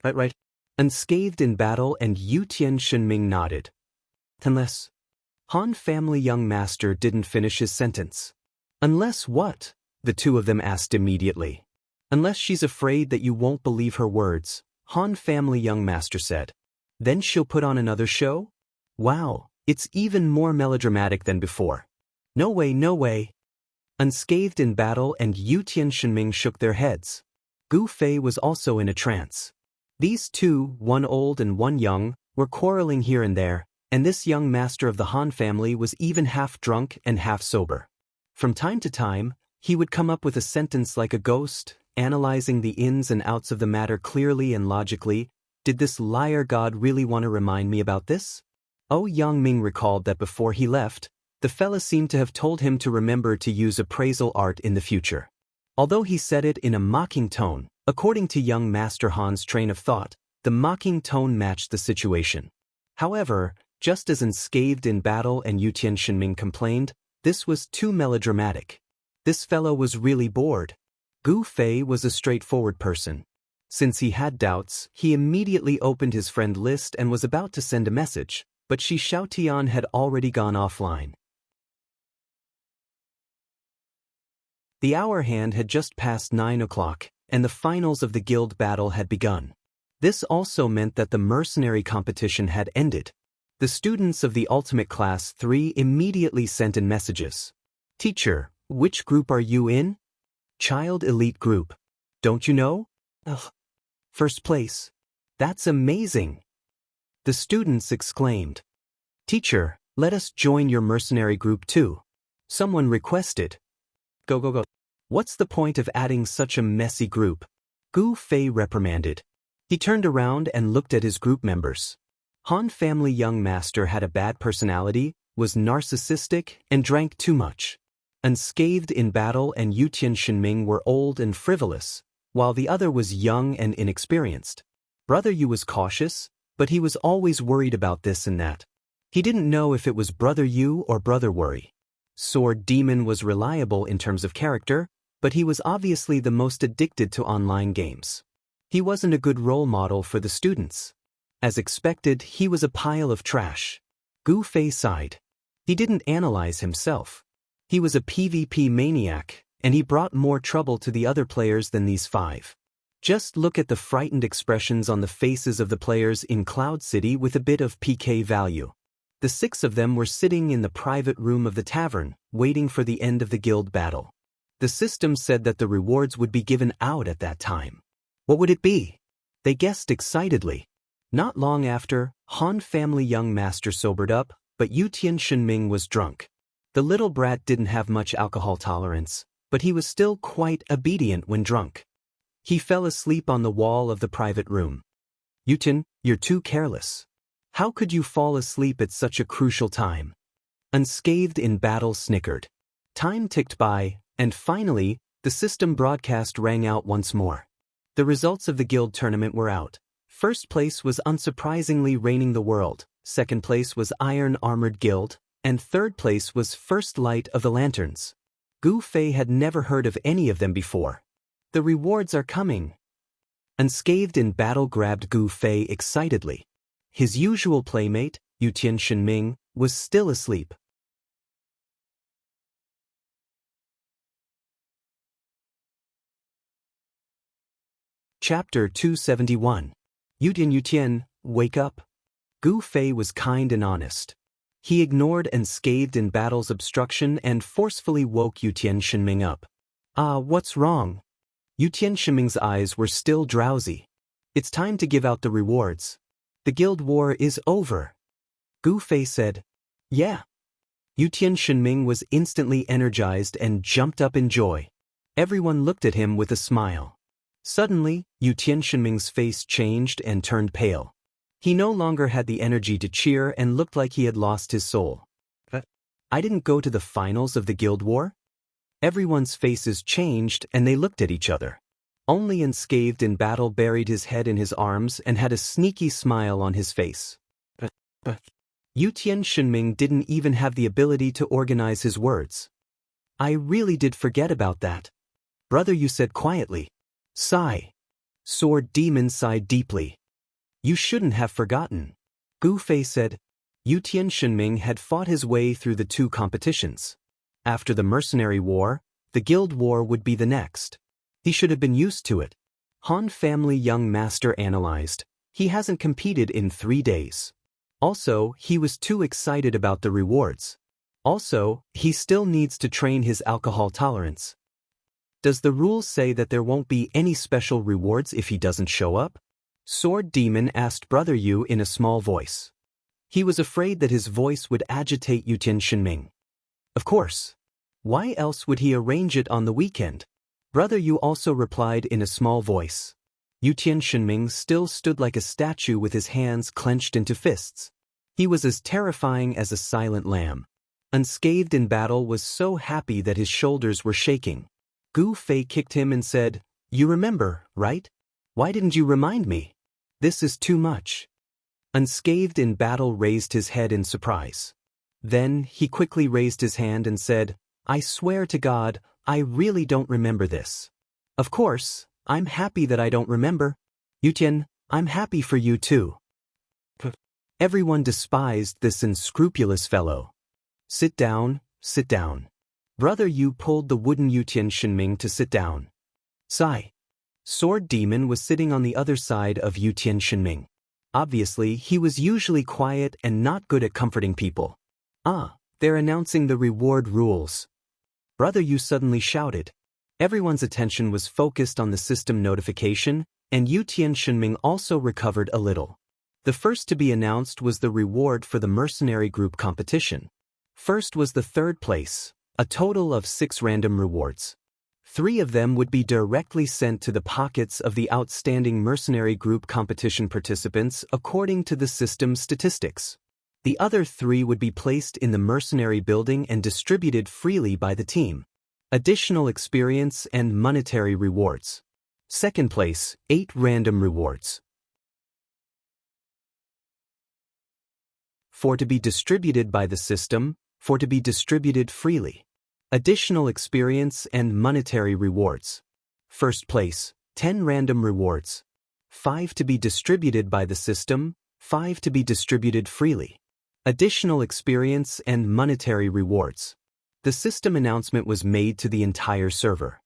Right. Unscathed in Battle and Yutian Shenming nodded. Unless. Han family young master didn't finish his sentence. Unless what? The two of them asked immediately. Unless she's afraid that you won't believe her words, Han family young master said. Then she'll put on another show? Wow, it's even more melodramatic than before. No way, no way. Unscathed in battle and Yu Tianxinming shook their heads. Gu Fei was also in a trance. These two, one old and one young, were quarreling here and there, and this young master of the Han family was even half drunk and half sober. From time to time, he would come up with a sentence like a ghost, analyzing the ins and outs of the matter clearly and logically. Did this liar god really want to remind me about this? Oh, Yang Ming recalled that before he left, the fella seemed to have told him to remember to use appraisal art in the future. Although he said it in a mocking tone, according to young Master Han's train of thought, the mocking tone matched the situation. However, just as unscathed in battle and Yu Tianxinming complained, this was too melodramatic. This fellow was really bored. Gu Fei was a straightforward person. Since he had doubts, he immediately opened his friend list and was about to send a message, but Shi Xiaotian had already gone offline. The hour hand had just passed 9 o'clock, and the finals of the guild battle had begun. This also meant that the mercenary competition had ended. The students of the Ultimate Class 3 immediately sent in messages. Teacher, which group are you in? Child Elite Group. Don't you know? Ugh. First place. That's amazing. The students exclaimed. Teacher, let us join your mercenary group too. Someone requested. Go, go, go. What's the point of adding such a messy group? Gu Fei reprimanded. He turned around and looked at his group members. Han family young master had a bad personality, was narcissistic, and drank too much. Unscathed in battle and Yu Tianxinming were old and frivolous, while the other was young and inexperienced. Brother Yu was cautious, but he was always worried about this and that. He didn't know if it was Brother Yu or Brother Worry. Sword Demon was reliable in terms of character, but he was obviously the most addicted to online games. He wasn't a good role model for the students. As expected, he was a pile of trash. Gu Fei sighed. He didn't analyze himself. He was a PvP maniac, and he brought more trouble to the other players than these 5. Just look at the frightened expressions on the faces of the players in Cloud City with a bit of PK value. The 6 of them were sitting in the private room of the tavern, waiting for the end of the guild battle. The system said that the rewards would be given out at that time. What would it be? They guessed excitedly. Not long after, Han family young master sobered up, but Yu Tianxinming was drunk. The little brat didn't have much alcohol tolerance, but he was still quite obedient when drunk. He fell asleep on the wall of the private room. Yutian, you're too careless. How could you fall asleep at such a crucial time? Unscathed in battle snickered. Time ticked by, and finally, the system broadcast rang out once more. The results of the guild tournament were out. First place was unsurprisingly reigning the world, second place was Iron Armored Guild, and third place was First Light of the Lanterns. Gu Fei had never heard of any of them before. The rewards are coming. Unscathed in battle grabbed Gu Fei excitedly. His usual playmate, Yu Tianxinming, was still asleep. Chapter 271. Yutian, wake up. Gu Fei was kind and honest. He ignored Unscathed in battle's obstruction and forcefully woke Yu Tianxinming up. What's wrong? Yu Tianxinming's eyes were still drowsy. It's time to give out the rewards. The guild war is over. Gu Fei said. Yeah. Yu Tianxinming was instantly energized and jumped up in joy. Everyone looked at him with a smile. Suddenly, Yu Tianxinming's face changed and turned pale. He no longer had the energy to cheer and looked like he had lost his soul. I didn't go to the finals of the guild war? Everyone's faces changed and they looked at each other. Only Unscathed in battle buried his head in his arms and had a sneaky smile on his face. Yu Tianxinming didn't even have the ability to organize his words. I really did forget about that. Brother Yu said quietly. Sigh. Sword Demon sighed deeply. You shouldn't have forgotten. Gu Fei said. Yutian Shenming had fought his way through the two competitions. After the Mercenary War, the Guild War would be the next. He should have been used to it. Han family young master analyzed. He hasn't competed in 3 days. Also, he was too excited about the rewards. Also, he still needs to train his alcohol tolerance. Does the rules say that there won't be any special rewards if he doesn't show up? Sword Demon asked Brother Yu in a small voice. He was afraid that his voice would agitate Yutian Shenming. Of course. Why else would he arrange it on the weekend? Brother Yu also replied in a small voice. Yutian Shenming still stood like a statue with his hands clenched into fists. He was as terrifying as a silent lamb. Unscathed in battle was so happy that his shoulders were shaking. Gu Fei kicked him and said, "You remember, right? Why didn't you remind me? This is too much." Unscathed in battle raised his head in surprise. Then he quickly raised his hand and said, "I swear to God, I really don't remember this." "Of course, I'm happy that I don't remember. Yutian, I'm happy for you too." Everyone despised this unscrupulous fellow. "Sit down, sit down." Brother Yu pulled the wooden Yutian Shenming to sit down. Sigh. Sword Demon was sitting on the other side of Yutian Shenming. Obviously, he was usually quiet and not good at comforting people. They're announcing the reward rules. Brother Yu suddenly shouted. Everyone's attention was focused on the system notification, and Yutian Shenming also recovered a little. The first to be announced was the reward for the mercenary group competition. First was the 3rd place, a total of 6 random rewards. 3 of them would be directly sent to the pockets of the outstanding mercenary group competition participants according to the system's statistics. The other 3 would be placed in the mercenary building and distributed freely by the team. Additional experience and monetary rewards. 2nd place, 8 random rewards. 4 to be distributed by the system, 4 to be distributed freely. Additional experience and monetary rewards. 1st place, 10 random rewards. 5 to be distributed by the system, 5 to be distributed freely. Additional experience and monetary rewards. The system announcement was made to the entire server.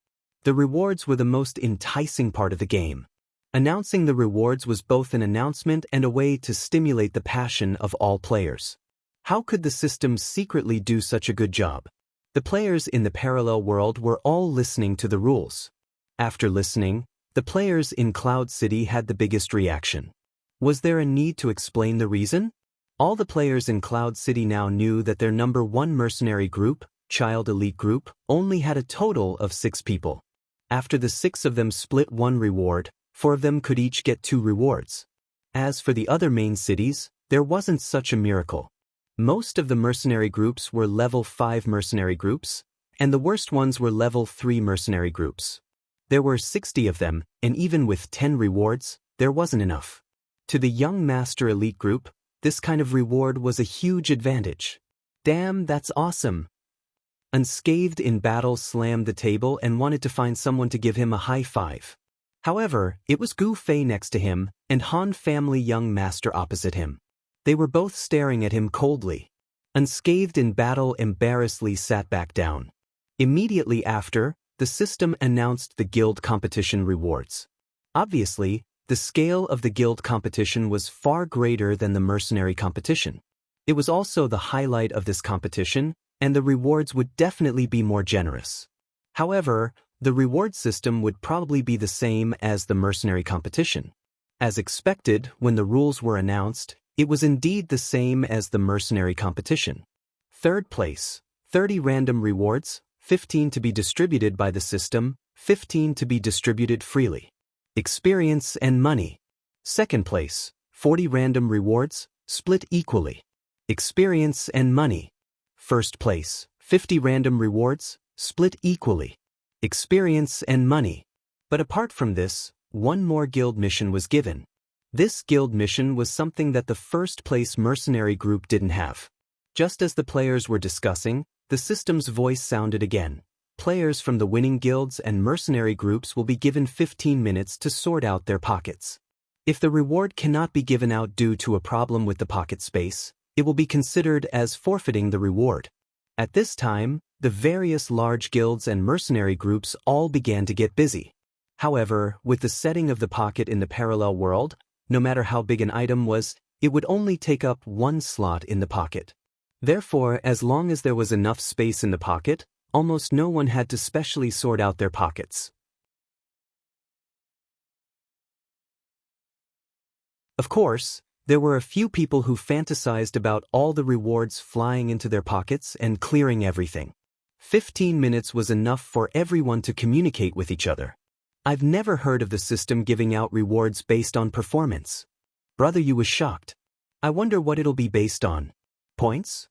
The rewards were the most enticing part of the game. Announcing the rewards was both an announcement and a way to stimulate the passion of all players. How could the system secretly do such a good job? The players in the parallel world were all listening to the rules. After listening, the players in Cloud City had the biggest reaction. Was there a need to explain the reason? All the players in Cloud City now knew that their number 1 mercenary group, Child Elite Group, only had a total of 6 people. After the 6 of them split 1 reward, 4 of them could each get 2 rewards. As for the other main cities, there wasn't such a miracle. Most of the mercenary groups were level 5 mercenary groups, and the worst ones were level 3 mercenary groups. There were 60 of them, and even with 10 rewards, there wasn't enough. To the young master elite group, this kind of reward was a huge advantage. Damn, that's awesome. Unscathed in battle slammed the table and wanted to find someone to give him a high five. However, it was Gu Fei next to him, and Han family young master opposite him. They were both staring at him coldly. Unscathed in battle embarrassedly sat back down. Immediately after, the system announced the guild competition rewards. Obviously, the scale of the guild competition was far greater than the mercenary competition. It was also the highlight of this competition, and the rewards would definitely be more generous. However, the reward system would probably be the same as the mercenary competition. As expected, when the rules were announced, it was indeed the same as the mercenary competition. 3rd place, 30 random rewards, 15 to be distributed by the system, 15 to be distributed freely. Experience and money. 2nd place, 40 random rewards, split equally. Experience and money. 1st place, 50 random rewards, split equally. Experience and money. But apart from this, 1 more guild mission was given. This guild mission was something that the 1st place mercenary group didn't have. Just as the players were discussing, the system's voice sounded again. Players from the winning guilds and mercenary groups will be given 15 minutes to sort out their pockets. If the reward cannot be given out due to a problem with the pocket space, it will be considered as forfeiting the reward. At this time, the various large guilds and mercenary groups all began to get busy. However, with the setting of the pocket in the parallel world, no matter how big an item was, it would only take up one slot in the pocket. Therefore, as long as there was enough space in the pocket, almost no one had to specially sort out their pockets. Of course, there were a few people who fantasized about all the rewards flying into their pockets and clearing everything. 15 minutes was enough for everyone to communicate with each other. I've never heard of the system giving out rewards based on performance. Brother Yu was shocked. I wonder what it'll be based on. Points?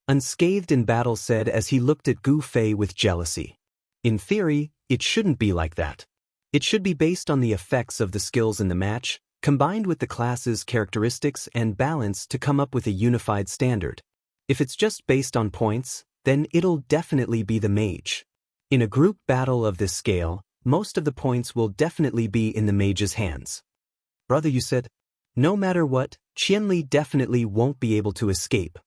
Unscathed in Battle said as he looked at Gu Fei with jealousy. In theory, it shouldn't be like that. It should be based on the effects of the skills in the match, combined with the class's characteristics and balance to come up with a unified standard. If it's just based on points, then it'll definitely be the Mage. In a group battle of this scale, most of the points will definitely be in the Mage's hands. Brother Yu said, no matter what, Qianli definitely won't be able to escape.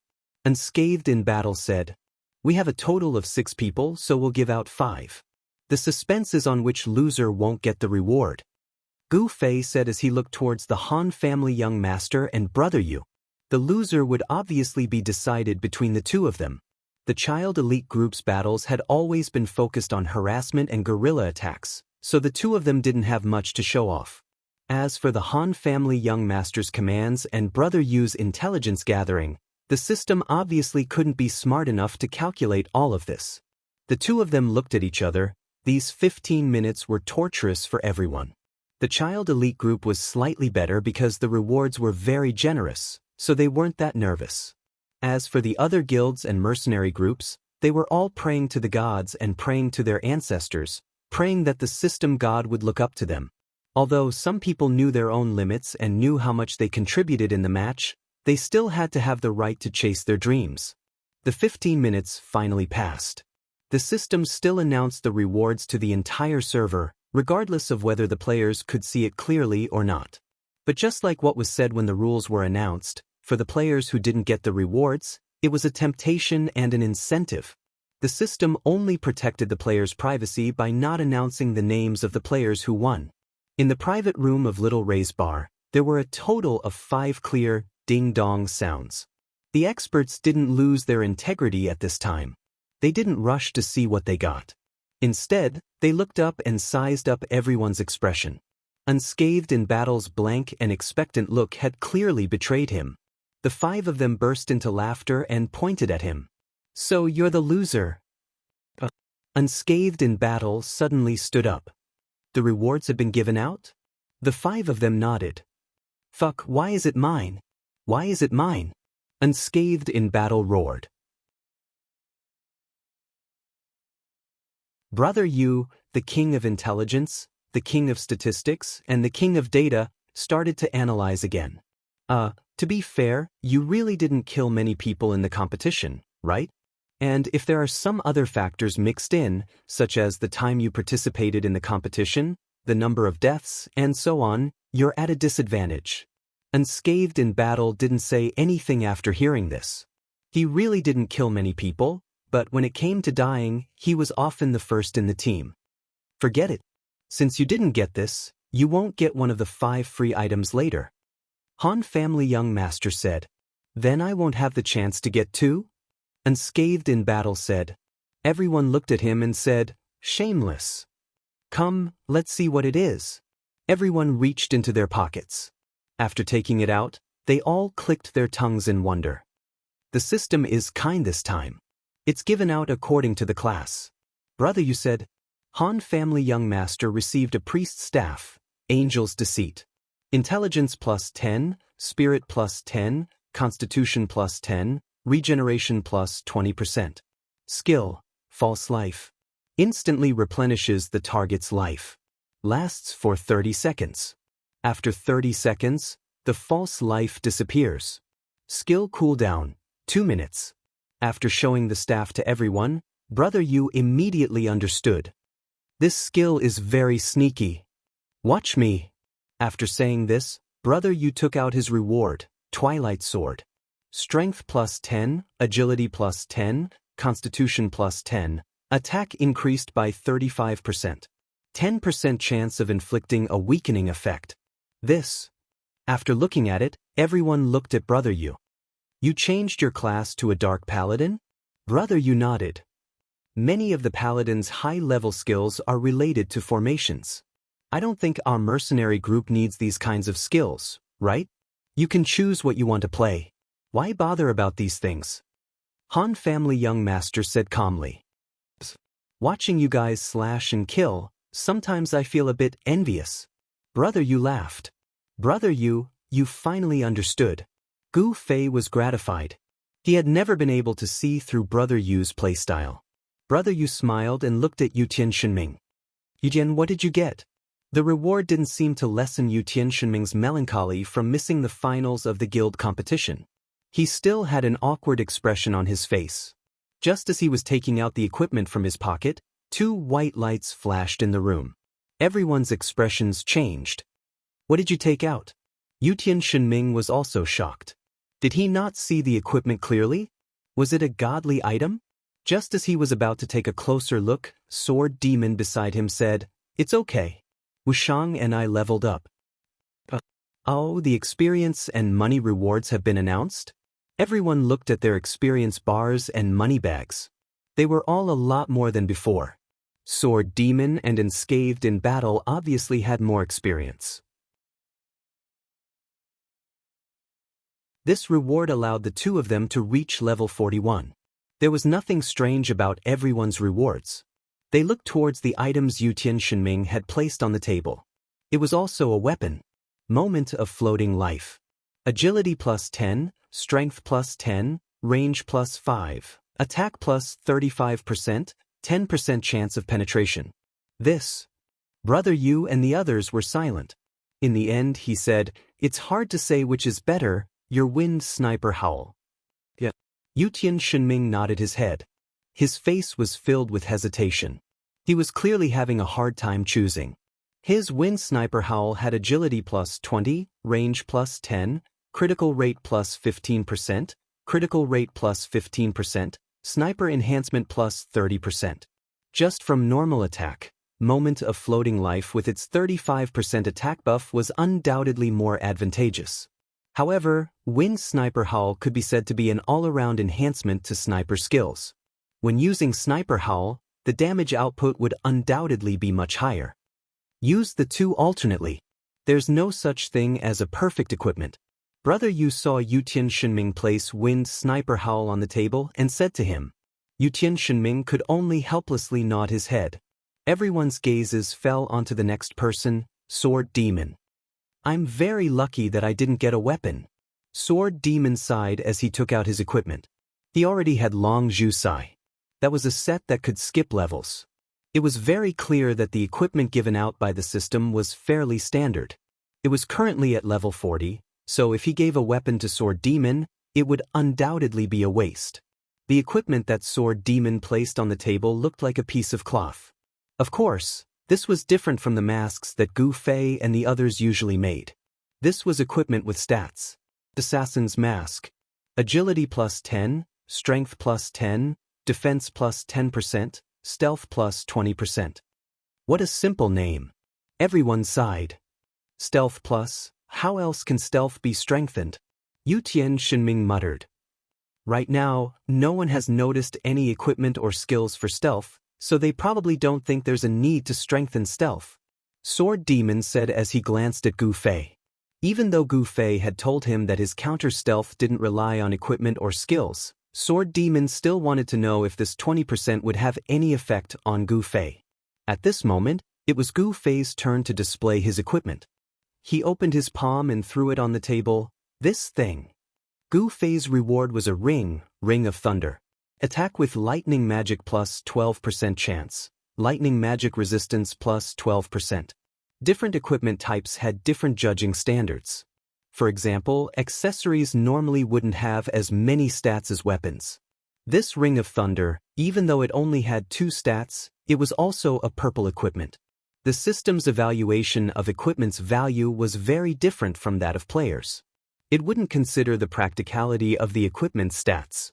Unscathed in Battle said, we have a total of 6 people, so we'll give out 5. The suspense is on which loser won't get the reward. Gu Fei said as he looked towards the Han family young master and Brother Yu. The loser would obviously be decided between the two of them. The child elite group's battles had always been focused on harassment and guerrilla attacks, so the two of them didn't have much to show off. As for the Han family young master's commands and Brother Yu's intelligence gathering, the system obviously couldn't be smart enough to calculate all of this. The two of them looked at each other. These 15 minutes were torturous for everyone. The child elite group was slightly better because the rewards were very generous, so they weren't that nervous. As for the other guilds and mercenary groups, they were all praying to the gods and praying to their ancestors, praying that the system god would look up to them. Although some people knew their own limits and knew how much they contributed in the match, they still had to have the right to chase their dreams. The 15 minutes finally passed. The system still announced the rewards to the entire server, regardless of whether the players could see it clearly or not. But just like what was said when the rules were announced, for the players who didn't get the rewards, it was a temptation and an incentive. The system only protected the players' privacy by not announcing the names of the players who won. In the private room of Little Ray's bar, there were a total of 5 clear, ding-dong sounds. The experts didn't lose their integrity at this time. They didn't rush to see what they got. Instead, they looked up and sized up everyone's expression. Unscathed in Battle's blank and expectant look had clearly betrayed him. The 5 of them burst into laughter and pointed at him. So you're the loser. Unscathed in Battle suddenly stood up. The rewards had been given out? The 5 of them nodded. Fuck, why is it mine? Why is it mine? Unscathed in Battle roared. Brother Yu, the king of intelligence, the king of statistics, and the king of data, started to analyze again. To be fair, you really didn't kill many people in the competition, right? And if there are some other factors mixed in, such as the time you participated in the competition, the number of deaths, and so on, you're at a disadvantage. Unscathed in Battle didn't say anything after hearing this. He really didn't kill many people, but when it came to dying, he was often the first in the team. Forget it. Since you didn't get this, you won't get one of the 5 free items later. Han family young master said. Then I won't have the chance to get 2? Unscathed in Battle said. Everyone looked at him and said, shameless. Come, let's see what it is. Everyone reached into their pockets. After taking it out, they all clicked their tongues in wonder. The system is kind this time. It's given out according to the class. Brother Yu said, Han family young master received a priest's staff, Angel's Deceit. Intelligence plus 10, Spirit plus 10, Constitution plus 10, Regeneration plus 20%. Skill, False Life. Instantly replenishes the target's life. Lasts for 30 seconds. After 30 seconds, the false life disappears. Skill cooldown, 2 minutes. After showing the staff to everyone, Brother Yu immediately understood. This skill is very sneaky. Watch me. After saying this, Brother Yu took out his reward, Twilight Sword. Strength plus 10, Agility plus 10, Constitution plus 10, attack increased by 35%. 10% chance of inflicting a weakening effect. This. After looking at it, everyone looked at Brother Yu. You changed your class to a Dark Paladin? Brother Yu nodded. Many of the Paladin's high-level skills are related to formations. I don't think our mercenary group needs these kinds of skills, right? You can choose what you want to play. Why bother about these things? Han family young master said calmly. Watching you guys slash and kill, sometimes I feel a bit envious. Brother Yu laughed. Brother Yu, you finally understood. Gu Fei was gratified. He had never been able to see through Brother Yu's playstyle. Brother Yu smiled and looked at Yutian Shenming. Yutian, what did you get? The reward didn't seem to lessen Yutian Shenming's melancholy from missing the finals of the guild competition. He still had an awkward expression on his face. Just as he was taking out the equipment from his pocket, 2 white lights flashed in the room. Everyone's expressions changed. What did you take out? Yutian Shenming was also shocked. Did he not see the equipment clearly? Was it a godly item? Just as he was about to take a closer look, Sword Demon beside him said, "It's okay. Wushang and I leveled up." Oh, the experience and money rewards have been announced? Everyone looked at their experience bars and money bags. They were all a lot more than before. Sword Demon and Unscathed in Battle obviously had more experience. This reward allowed the 2 of them to reach level 41. There was nothing strange about everyone's rewards. They looked towards the items Yutian Shenming had placed on the table. It was also a weapon. Moment of Floating Life. Agility plus 10, Strength plus 10, Range plus 5, Attack plus 35%, 10% chance of penetration. This. Brother Yu and the others were silent. In the end, he said, "It's hard to say which is better, your wind sniper howl." Yeah. Yutian Shenming nodded his head. His face was filled with hesitation. He was clearly having a hard time choosing. His wind sniper howl had agility plus 20, range plus 10, critical rate plus 15%, critical rate plus 15%, sniper enhancement plus 30%. Just from normal attack, Moment of Floating Life with its 35% attack buff was undoubtedly more advantageous. However, Wind Sniper Howl could be said to be an all-around enhancement to sniper skills. When using Sniper Howl, the damage output would undoubtedly be much higher. Use the 2 alternately. There's no such thing as a perfect equipment. Brother Yu saw Yutian Shenming place Wind Sniper Howl on the table and said to him. Yutian Shenming could only helplessly nod his head. Everyone's gazes fell onto the next person, Sword Demon. I'm very lucky that I didn't get a weapon. Sword Demon sighed as he took out his equipment. He already had Long Zhu Sai. That was a set that could skip levels. It was very clear that the equipment given out by the system was fairly standard. It was currently at level 40, so if he gave a weapon to Sword Demon, it would undoubtedly be a waste. The equipment that Sword Demon placed on the table looked like a piece of cloth. Of course, this was different from the masks that Gu Fei and the others usually made. This was equipment with stats. Assassin's Mask. Agility plus 10, Strength plus 10, Defense plus 10%, Stealth plus 20%. What a simple name. Everyone sighed. Stealth plus, how else can stealth be strengthened? Yutian Shenming muttered. Right now, no one has noticed any equipment or skills for stealth, so they probably don't think there's a need to strengthen stealth. Sword Demon said as he glanced at Gu Fei. Even though Gu Fei had told him that his counter-stealth didn't rely on equipment or skills, Sword Demon still wanted to know if this 20% would have any effect on Gu Fei. At this moment, it was Gu Fei's turn to display his equipment. He opened his palm and threw it on the table. This thing. Gu Fei's reward was a ring of thunder. Attack with lightning magic plus 12% chance. Lightning magic resistance plus 12%. Different equipment types had different judging standards. For example, accessories normally wouldn't have as many stats as weapons. This Ring of Thunder, even though it only had 2 stats, it was also a purple equipment. The system's evaluation of equipment's value was very different from that of players. It wouldn't consider the practicality of the equipment's stats.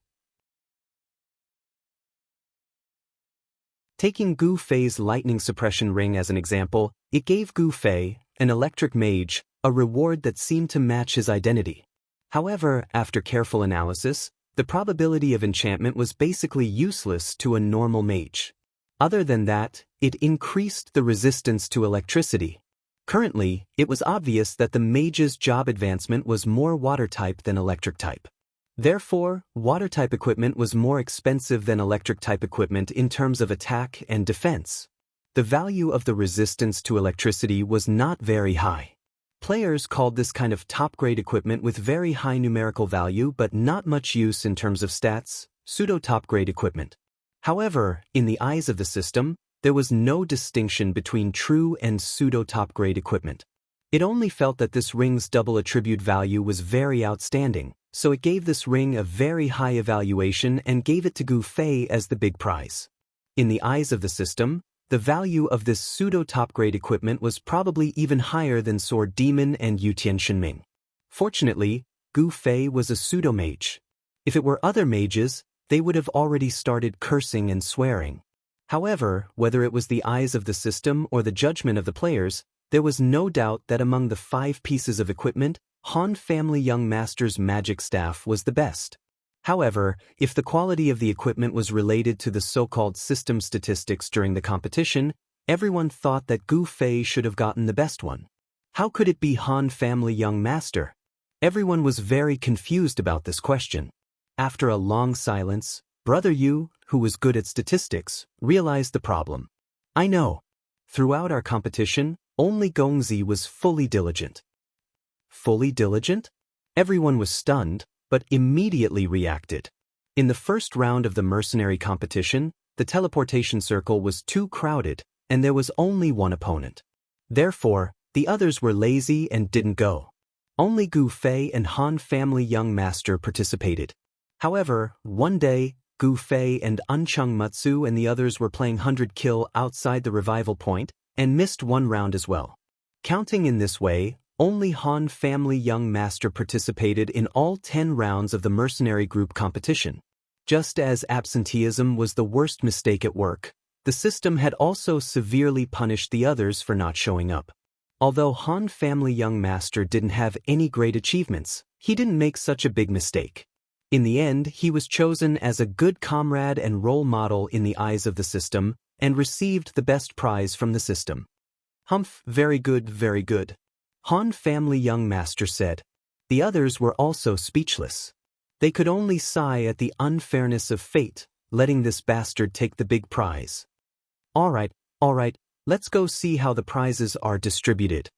Taking Gu Fei's lightning suppression ring as an example, it gave Gu Fei, an electric mage, a reward that seemed to match his identity. However, after careful analysis, the probability of enchantment was basically useless to a normal mage. Other than that, it increased the resistance to electricity. Currently, it was obvious that the mage's job advancement was more water-type than electric-type. Therefore, water-type equipment was more expensive than electric-type equipment in terms of attack and defense. The value of the resistance to electricity was not very high. Players called this kind of top-grade equipment with very high numerical value but not much use in terms of stats, pseudo-top-grade equipment. However, in the eyes of the system, there was no distinction between true and pseudo-top-grade equipment. It only felt that this ring's double attribute value was very outstanding, so it gave this ring a very high evaluation and gave it to Gu Fei as the big prize. In the eyes of the system, the value of this pseudo-top-grade equipment was probably even higher than Sword Demon and Yutian Shenming. Fortunately, Gu Fei was a pseudo-mage. If it were other mages, they would have already started cursing and swearing. However, whether it was the eyes of the system or the judgment of the players, there was no doubt that among the 5 pieces of equipment, Han Family Young Master's magic staff was the best. However, if the quality of the equipment was related to the so-called system statistics during the competition, everyone thought that Gu Fei should have gotten the best one. How could it be Han Family Young Master? Everyone was very confused about this question. After a long silence, Brother Yu, who was good at statistics, realized the problem. I know. Throughout our competition, only Gongzi was fully diligent. Fully diligent? Everyone was stunned, but immediately reacted. In the first round of the mercenary competition, the teleportation circle was too crowded, and there was only one opponent. Therefore, the others were lazy and didn't go. Only Gu Fei and Han Family Young Master participated. However, one day, Gu Fei and Unchung Mutsu and the others were playing 100 kill outside the revival point, and missed one round as well. Counting in this way, only Han Family Young Master participated in all 10 rounds of the mercenary group competition. Just as absenteeism was the worst mistake at work, the system had also severely punished the others for not showing up. Although Han Family Young Master didn't have any great achievements, he didn't make such a big mistake. In the end, he was chosen as a good comrade and role model in the eyes of the system, and received the best prize from the system. Humph, very good, very good. Han Family Young Master said. The others were also speechless. They could only sigh at the unfairness of fate, letting this bastard take the big prize. All right, let's go see how the prizes are distributed.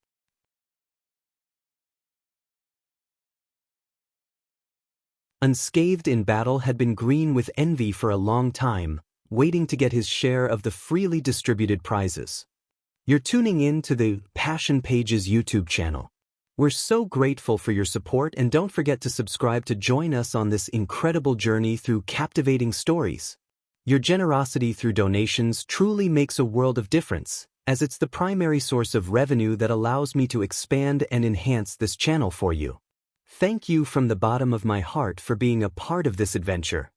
Unscathed in battle had been green with envy for a long time, waiting to get his share of the freely distributed prizes. You're tuning in to the Passion Pages YouTube channel. We're so grateful for your support, and don't forget to subscribe to join us on this incredible journey through captivating stories. Your generosity through donations truly makes a world of difference, as it's the primary source of revenue that allows me to expand and enhance this channel for you. Thank you from the bottom of my heart for being a part of this adventure.